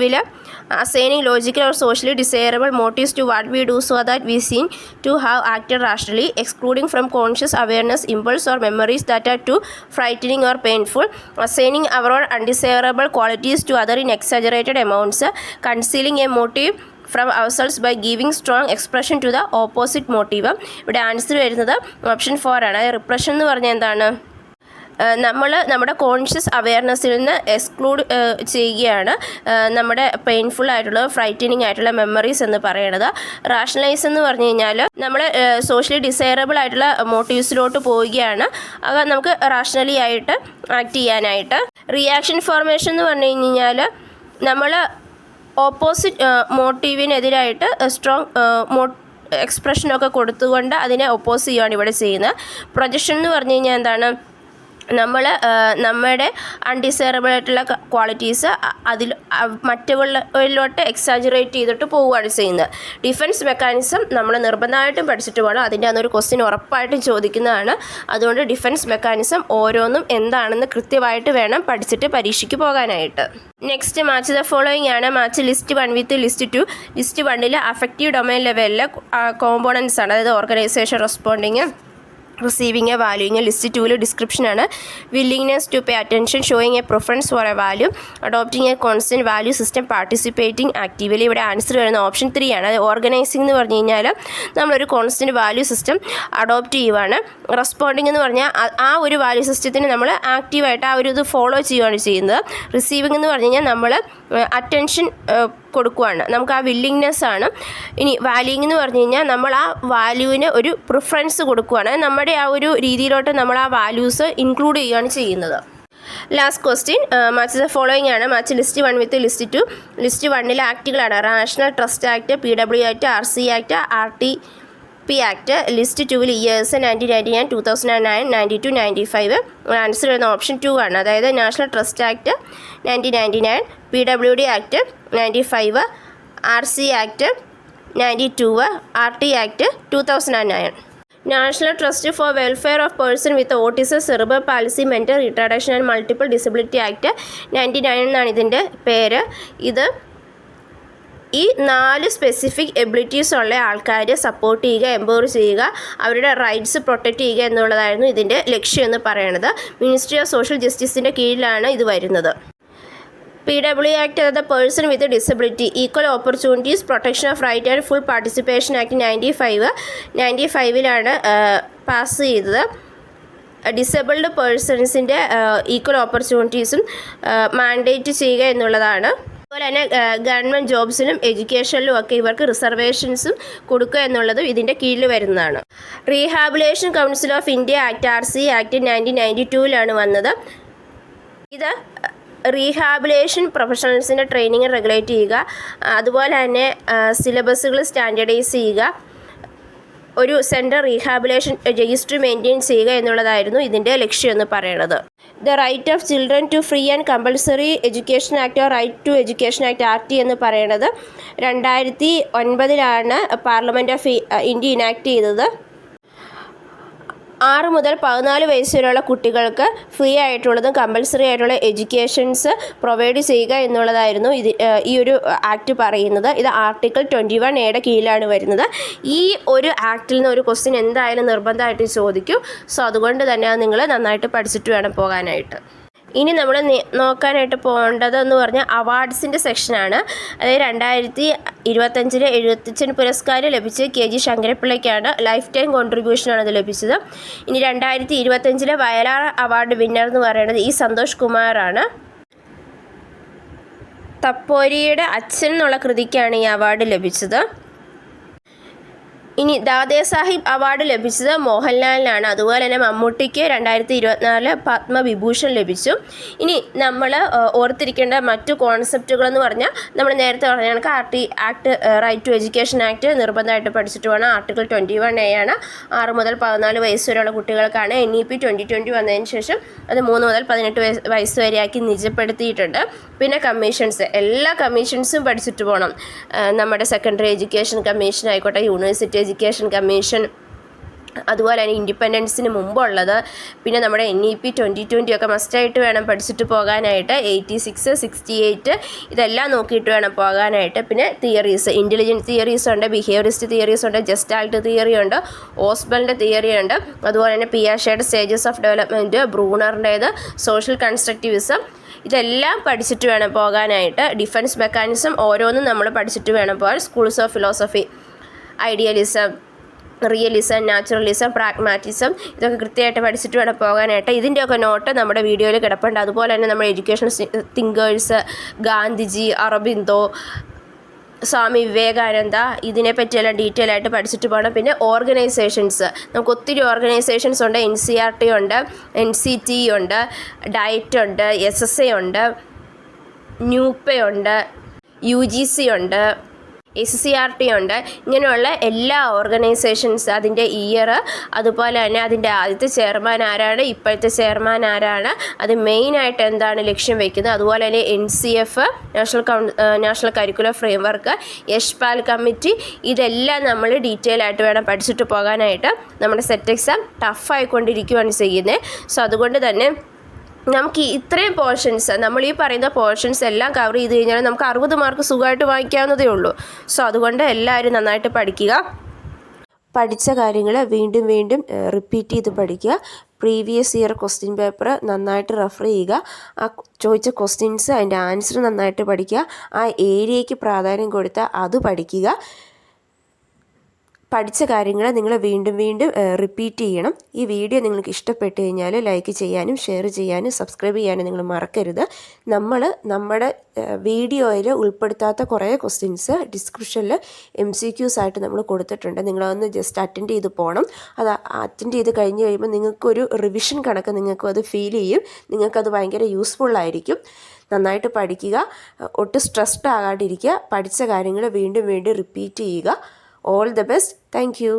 assigning logical or socially desirable motives to what we do so that we seem to have acted rationally, excluding from conscious awareness impulse or memories that are too frightening or painful, assigning our own undesirable qualities to other in exaggerated amounts, concealing a motive from ourselves by giving strong expression to the opposite motive. ഇവിടെ answer വരുന്നത് option 4 ആണ്. Repression എന്ന് പറഞ്ഞാൽ എന്താണ്? നമ്മൾ നമ്മുടെ conscious അവെയർനെസ്സിൽ നിന്ന് exclude ചെയ്യുകയാണ് നമ്മുടെ പെയിൻഫുൾ ആയിട്ടുള്ള ഫ്രൈറ്റനിങ് ആയിട്ടുള്ള മെമ്മറീസ് എന്ന് പറയുന്നത്. റാഷണലൈസ് എന്ന് പറഞ്ഞു കഴിഞ്ഞാൽ നമ്മൾ സോഷ്യലി ഡിസൈറബിൾ ആയിട്ടുള്ള മോട്ടീവ്സിലോട്ട് പോവുകയാണ്. അത് നമുക്ക് റാഷണലി ആയിട്ട് ആക്ട് ചെയ്യാനായിട്ട്. റിയാക്ഷൻ ഫോർമേഷൻ എന്ന് പറഞ്ഞു കഴിഞ്ഞാൽ നമ്മൾ ഓപ്പോസിറ്റ് മോട്ടീവിനെതിരായിട്ട് സ്ട്രോങ് എക്സ്പ്രഷനൊക്കെ കൊടുത്തുകൊണ്ട് അതിനെ ഒപ്പോസ് ചെയ്യുകയാണ് ഇവിടെ ചെയ്യുന്നത്. പ്രൊജക്ഷൻ എന്ന് പറഞ്ഞു കഴിഞ്ഞാൽ എന്താണ്? നമ്മൾ നമ്മുടെ അൺഡിസൈറബിൾ ആയിട്ടുള്ള ക്വാളിറ്റീസ് അതിൽ മറ്റുള്ളവരിലോട്ട് എക്സാജറേറ്റ് ചെയ്തിട്ട് പോവുകയാണ് ചെയ്യുന്നത്. ഡിഫൻസ് മെക്കാനിസം നമ്മൾ നിർബന്ധമായിട്ടും പഠിച്ചിട്ട് പോകണം. അതിൻ്റെ അന്നൊരു ക്വസ്റ്റ്യൻ ഉറപ്പായിട്ടും ചോദിക്കുന്നതാണ്. അതുകൊണ്ട് ഡിഫൻസ് മെക്കാനിസം ഓരോന്നും എന്താണെന്ന് കൃത്യമായിട്ട് വേണം പഠിച്ചിട്ട് പരീക്ഷയ്ക്ക് പോകാനായിട്ട്. നെക്സ്റ്റ് മാച്ച് ദ ഫോളോയിങ് ആണ്. Match list 1 with list 2. List 1 affective domain ലെവലിലെ കോമ്പോണൻസ് ആണ്. അതായത് organisation, responding, receiving, valuing. List 2 ഡിസ്ക്രിപ്ഷനാണ്. Willingness to pay attention, showing a preference for a value, adopting a constant value system, participating actively. ഇവിടെ answer വരുന്ന option 3 ആണ്. അത് organising എന്ന് പറഞ്ഞു കഴിഞ്ഞാൽ നമ്മളൊരു കോൺസ്റ്റൻറ്റ് വാല്യൂ സിസ്റ്റം അഡോപ്റ്റ് ചെയ്യുവാണ്. റെസ്പോണ്ടിങ് എന്ന് പറഞ്ഞാൽ ആ ഒരു വാല്യൂ സിസ്റ്റത്തിന് നമ്മൾ ആക്റ്റീവായിട്ട് ആ ഒരു ഇത് ഫോളോ ചെയ്യുകയാണ് ചെയ്യുന്നത്. റിസീവിംഗ് എന്ന് പറഞ്ഞു കഴിഞ്ഞാൽ നമ്മൾ അറ്റൻഷൻ കൊടുക്കുകയാണ്. നമുക്ക് ആ വില്ലിങ്നെസ് ആണ്. ഇനി വാല്യൂയിങ് എന്ന് പറഞ്ഞു കഴിഞ്ഞാൽ നമ്മൾ ആ വാല്യൂവിന് ഒരു പ്രിഫറൻസ് കൊടുക്കുകയാണ്. നമ്മുടെ ആ ഒരു രീതിയിലോട്ട് നമ്മൾ ആ വാല്യൂസ് ഇൻക്ലൂഡ് ചെയ്യുകയാണ് ചെയ്യുന്നത്. Last question match the following ആണ്. Match list 1 with list 2. List 1 ആക്ടുകളാണ് national trust act, PW act, RC act, RTP act. List 2 years 1999, 2009, 92, 95. Answer വരുന്ന ഓപ്ഷൻ 2 ആണ്. അതായത് national trust act 1999, PWD act 95, RC act 92, RT act 2009. National trust for welfare of person with autism, cerebral palsy, mental retardation and multiple disability act 99 എന്നാണ് ഇതിൻ്റെ പേര്. ഇത് ഈ 4 specific abilities ഉള്ള ആൾക്കാരെ സപ്പോർട്ട് ചെയ്യുക, എംപവർ ചെയ്യുക, അവരുടെ റൈറ്റ്സ് പ്രൊട്ടക്റ്റ് ചെയ്യുക എന്നുള്ളതായിരുന്നു ഇതിൻ്റെ ലക്ഷ്യം എന്ന് പറയുന്നത്. മിനിസ്ട്രി ഓഫ് സോഷ്യൽ ജസ്റ്റിസിൻ്റെ കീഴിലാണ് ഇത് വരുന്നത്. PW ആക്ട് അതായത് person with disability, equal opportunities, protection of right and full participation act 95 pass ചെയ്തത്. ഡിസബിൾഡ് പേഴ്സൺസിൻ്റെ ഈക്വൽ ഓപ്പർച്യൂണിറ്റീസും മാൻഡേറ്റ് ചെയ്യുക എന്നുള്ളതാണ്. അതുപോലെ തന്നെ ഗവൺമെൻറ് ജോബ്സിനും എഡ്യൂക്കേഷനിലും ഒക്കെ ഇവർക്ക് റിസർവേഷൻസും കൊടുക്കുക എന്നുള്ളതും ഇതിൻ്റെ കീഴിൽ വരുന്നതാണ്. Rehabilitation council of India act, RC act 1992 വന്നത്. ഇത് റീഹാബിലേഷൻ പ്രൊഫഷണൽസിൻ്റെ ട്രെയിനിങ് റെഗുലേറ്റ് ചെയ്യുക, അതുപോലെ തന്നെ സിലബസുകൾ സ്റ്റാൻഡേർഡൈസ് ചെയ്യുക, ഒരു സെൻട്രൽ റീഹാബിലേഷൻ രജിസ്റ്റർ മെയിൻറ്റെയിൻ ചെയ്യുക എന്നുള്ളതായിരുന്നു ഇതിൻ്റെ ലക്ഷ്യം എന്ന് പറയുന്നത്. The right of children to free and compulsory education act, right to education act, RT എന്ന് പറയുന്നത് 2009 പാർലമെൻറ്റ് ഓഫ് ഇന്ത്യ ഇനാക്ട് ചെയ്തത്. 6 മുതൽ 14 വയസ്സ് വരെയുള്ള കുട്ടികൾക്ക് ഫ്രീ ആയിട്ടുള്ളതും കമ്പൽസറി ആയിട്ടുള്ള എഡ്യൂക്കേഷൻസ് പ്രൊവൈഡ് ചെയ്യുക എന്നുള്ളതായിരുന്നു ഈ ഒരു ആക്ട് പറയുന്നത്. ഇത് ആർട്ടിക്കിൾ 21A കീഴിലാണ് വരുന്നത്. ഈ ഒരു ആക്ടിൽ നിന്ന് ഒരു ക്വസ്റ്റ്യൻ എന്തായാലും നിർബന്ധമായിട്ട് ചോദിക്കും. സോ അതുകൊണ്ട് തന്നെ നിങ്ങൾ നന്നായിട്ട് പഠിച്ചിട്ട് വേണം പോകാനായിട്ട്. ഇനി നമ്മൾ നോക്കാനായിട്ട് പോകേണ്ടതെന്ന് പറഞ്ഞാൽ അവാർഡ്സിൻ്റെ സെക്ഷനാണ്. അതായത് 2025 എഴുത്തച്ഛൻ പുരസ്കാരം ലഭിച്ചത് KG ശങ്കരപ്പിള്ളയ്ക്കാണ്. ലൈഫ് ടൈം കോൺട്രിബ്യൂഷനാണ് അത് ലഭിച്ചത്. ഇനി 2025 വയലാർ അവാർഡ് വിന്നർ എന്ന് പറയുന്നത് E. സന്തോഷ് കുമാറാണ്. തപ്പോരിയുടെ അച്ഛൻ എന്നുള്ള കൃതിക്കാണ് ഈ അവാർഡ് ലഭിച്ചത്. ഇനി ദാദേ സാഹിബ് അവാർഡ് ലഭിച്ചത് മോഹൻലാലിനാണ്. അതുപോലെ തന്നെ മമ്മൂട്ടിക്ക് 2024 പത്മവിഭൂഷൺ ലഭിച്ചു. ഇനി നമ്മൾ ഓർത്തിരിക്കേണ്ട മറ്റു കോൺസെപ്റ്റുകളെന്ന് പറഞ്ഞാൽ നമ്മൾ നേരത്തെ പറഞ്ഞ കണക്ക് RT act, right to education act നിർബന്ധമായിട്ട് പഠിച്ചിട്ട് വേണം. ആർട്ടിക്കിൾ 21A ആണ്. 6 മുതൽ 14 വയസ്സ് വരെയുള്ള കുട്ടികൾക്കാണ്. NEP 2020 വന്നതിന് ശേഷം അത് 3 മുതൽ 18 വയസ്സ് വരെയാക്കി നിജപ്പെടുത്തിയിട്ടുണ്ട്. പിന്നെ കമ്മീഷൻസ്, എല്ലാ കമ്മീഷൻസും പഠിച്ചിട്ട് പോകണം. നമ്മുടെ സെക്കൻഡറി എഡ്യൂക്കേഷൻ കമ്മീഷൻ ആയിക്കോട്ടെ, യൂണിവേഴ്സിറ്റി എഡ്യൂക്കേഷൻ കമ്മീഷൻ, അതുപോലെ തന്നെ ഇൻഡിപെൻഡൻസിന് മുമ്പുള്ളത്, പിന്നെ നമ്മുടെ NEP 2020 ഒക്കെ മസ്റ്റായിട്ട് വേണം പഠിച്ചിട്ട് പോകാനായിട്ട്. 86, 68 ഇതെല്ലാം നോക്കിയിട്ട് വേണം പോകാനായിട്ട്. പിന്നെ തിയറീസ്, ഇൻ്റലിജൻസ് തിയറീസ് ഉണ്ട്, ബിഹേവിയറിസ്റ്റ് തിയറീസ് ഉണ്ട്, ജസ്റ്റാൾട്ട് തിയറി ഉണ്ട്, ഓസ്ബലിൻ്റെ തിയറി ഉണ്ട്, അതുപോലെ തന്നെ പിയാഷെയുടെ സ്റ്റേജസ് ഓഫ് ഡെവലപ്മെൻറ്റ്, ബ്രൂണറിൻ്റേത് സോഷ്യൽ കൺസ്ട്രക്റ്റിവിസം, ഇതെല്ലാം പഠിച്ചിട്ട് വേണം പോകാനായിട്ട്. ഡിഫൻസ് മെക്കാനിസം ഓരോന്നും നമ്മൾ പഠിച്ചിട്ട് വേണം പോകാൻ. Schools of philosophy, idealism, realism, naturalism, pragmatism, ഇതൊക്കെ കൃത്യമായിട്ട് പഠിച്ചിട്ട് വേണം പോകാനായിട്ട്. ഇതിൻ്റെയൊക്കെ നോട്ട് നമ്മുടെ വീഡിയോയിൽ കിടപ്പുണ്ട്. അതുപോലെ തന്നെ നമ്മുടെ education thinkers, Gandhiji, അറബിന്ദോ, Swami Vivekananda, ഇതിനെപ്പറ്റിയെല്ലാം detail ആയിട്ട് പഠിച്ചിട്ട് പോകണം. പിന്നെ ഓർഗനൈസേഷൻസ്, നമുക്ക് ഒത്തിരി ഓർഗനൈസേഷൻസ് ഉണ്ട്. NCERT ഉണ്ട്, NCT ഉണ്ട്, ഡയറ്റ് ഉണ്ട്, SSA ഉണ്ട്, NUPE ഉണ്ട്, UGC ഉണ്ട്, SCRT ഉണ്ട്. ഇങ്ങനെയുള്ള എല്ലാ ഓർഗനൈസേഷൻസ്, അതിൻ്റെ ഇയർ, അതുപോലെ തന്നെ അതിൻ്റെ ആദ്യത്തെ ചെയർമാൻ ആരാണ്, ഇപ്പോഴത്തെ ചെയർമാൻ ആരാണ്, അത് മെയിനായിട്ട് എന്താണ് ലക്ഷ്യം വയ്ക്കുന്നത്, അതുപോലെ തന്നെ NCF, national curricular framework, Yashpal committee, ഇതെല്ലാം നമ്മൾ ഡീറ്റെയിൽ ആയിട്ട് വേണം പഠിച്ചിട്ട് പോകാനായിട്ട്. നമ്മുടെ സെറ്റ് എക്സാം ടഫായിക്കൊണ്ടിരിക്കുകയാണ് ചെയ്യുന്നത്. സോ അതുകൊണ്ട് തന്നെ നമുക്ക് ഇത്രയും പോർഷൻസ്, നമ്മൾ ഈ പറയുന്ന പോർഷൻസ് എല്ലാം കവർ ചെയ്ത് കഴിഞ്ഞാൽ നമുക്ക് 60 മാർക്ക് സുഖമായിട്ട് വാങ്ങിക്കാവുന്നതേ ഉള്ളൂ. സോ അതുകൊണ്ട് എല്ലാവരും നന്നായിട്ട് പഠിക്കുക. പഠിച്ച കാര്യങ്ങൾ വീണ്ടും വീണ്ടും റിപ്പീറ്റ് ചെയ്ത് പഠിക്കുക. പ്രീവിയസ് ഇയർ ക്വസ്റ്റ്യൻ പേപ്പർ നന്നായിട്ട് റെഫർ ചെയ്യുക. ആ ചോദിച്ച ക്വസ്റ്റ്യൻസ്, അതിൻ്റെ ആൻസർ നന്നായിട്ട് പഠിക്കുക. ആ ഏരിയയ്ക്ക് പ്രാധാന്യം കൊടുത്താൽ അത് പഠിക്കുക. പഠിച്ച കാര്യങ്ങൾ നിങ്ങൾ വീണ്ടും വീണ്ടും റിപ്പീറ്റ് ചെയ്യണം. ഈ വീഡിയോ നിങ്ങൾക്ക് ഇഷ്ടപ്പെട്ട് കഴിഞ്ഞാൽ ലൈക്ക് ചെയ്യാനും ഷെയർ ചെയ്യാനും സബ്സ്ക്രൈബ് ചെയ്യാനും നിങ്ങൾ മറക്കരുത്. നമ്മുടെ വീഡിയോയിൽ ഉൾപ്പെടുത്താത്ത കുറേ ക്വസ്റ്റ്യൻസ് ഡിസ്ക്രിപ്ഷനിൽ MCQs ആയിട്ട് നമ്മൾ കൊടുത്തിട്ടുണ്ട്. നിങ്ങളതൊന്ന് ജസ്റ്റ് അറ്റൻഡ് ചെയ്ത് പോകണം. അത് അറ്റൻഡ് ചെയ്ത് കഴിഞ്ഞ് കഴിയുമ്പോൾ നിങ്ങൾക്കൊരു റിവിഷൻ കണക്ക് നിങ്ങൾക്കും അത് ഫീൽ ചെയ്യും. നിങ്ങൾക്കത് ഭയങ്കര യൂസ്ഫുള്ളായിരിക്കും. നന്നായിട്ട് പഠിക്കുക, ഒട്ടും സ്ട്രെസ്ഡ് ആകാണ്ടിരിക്കുക. പഠിച്ച കാര്യങ്ങൾ വീണ്ടും വീണ്ടും റിപ്പീറ്റ് ചെയ്യുക. All the best. Thank you.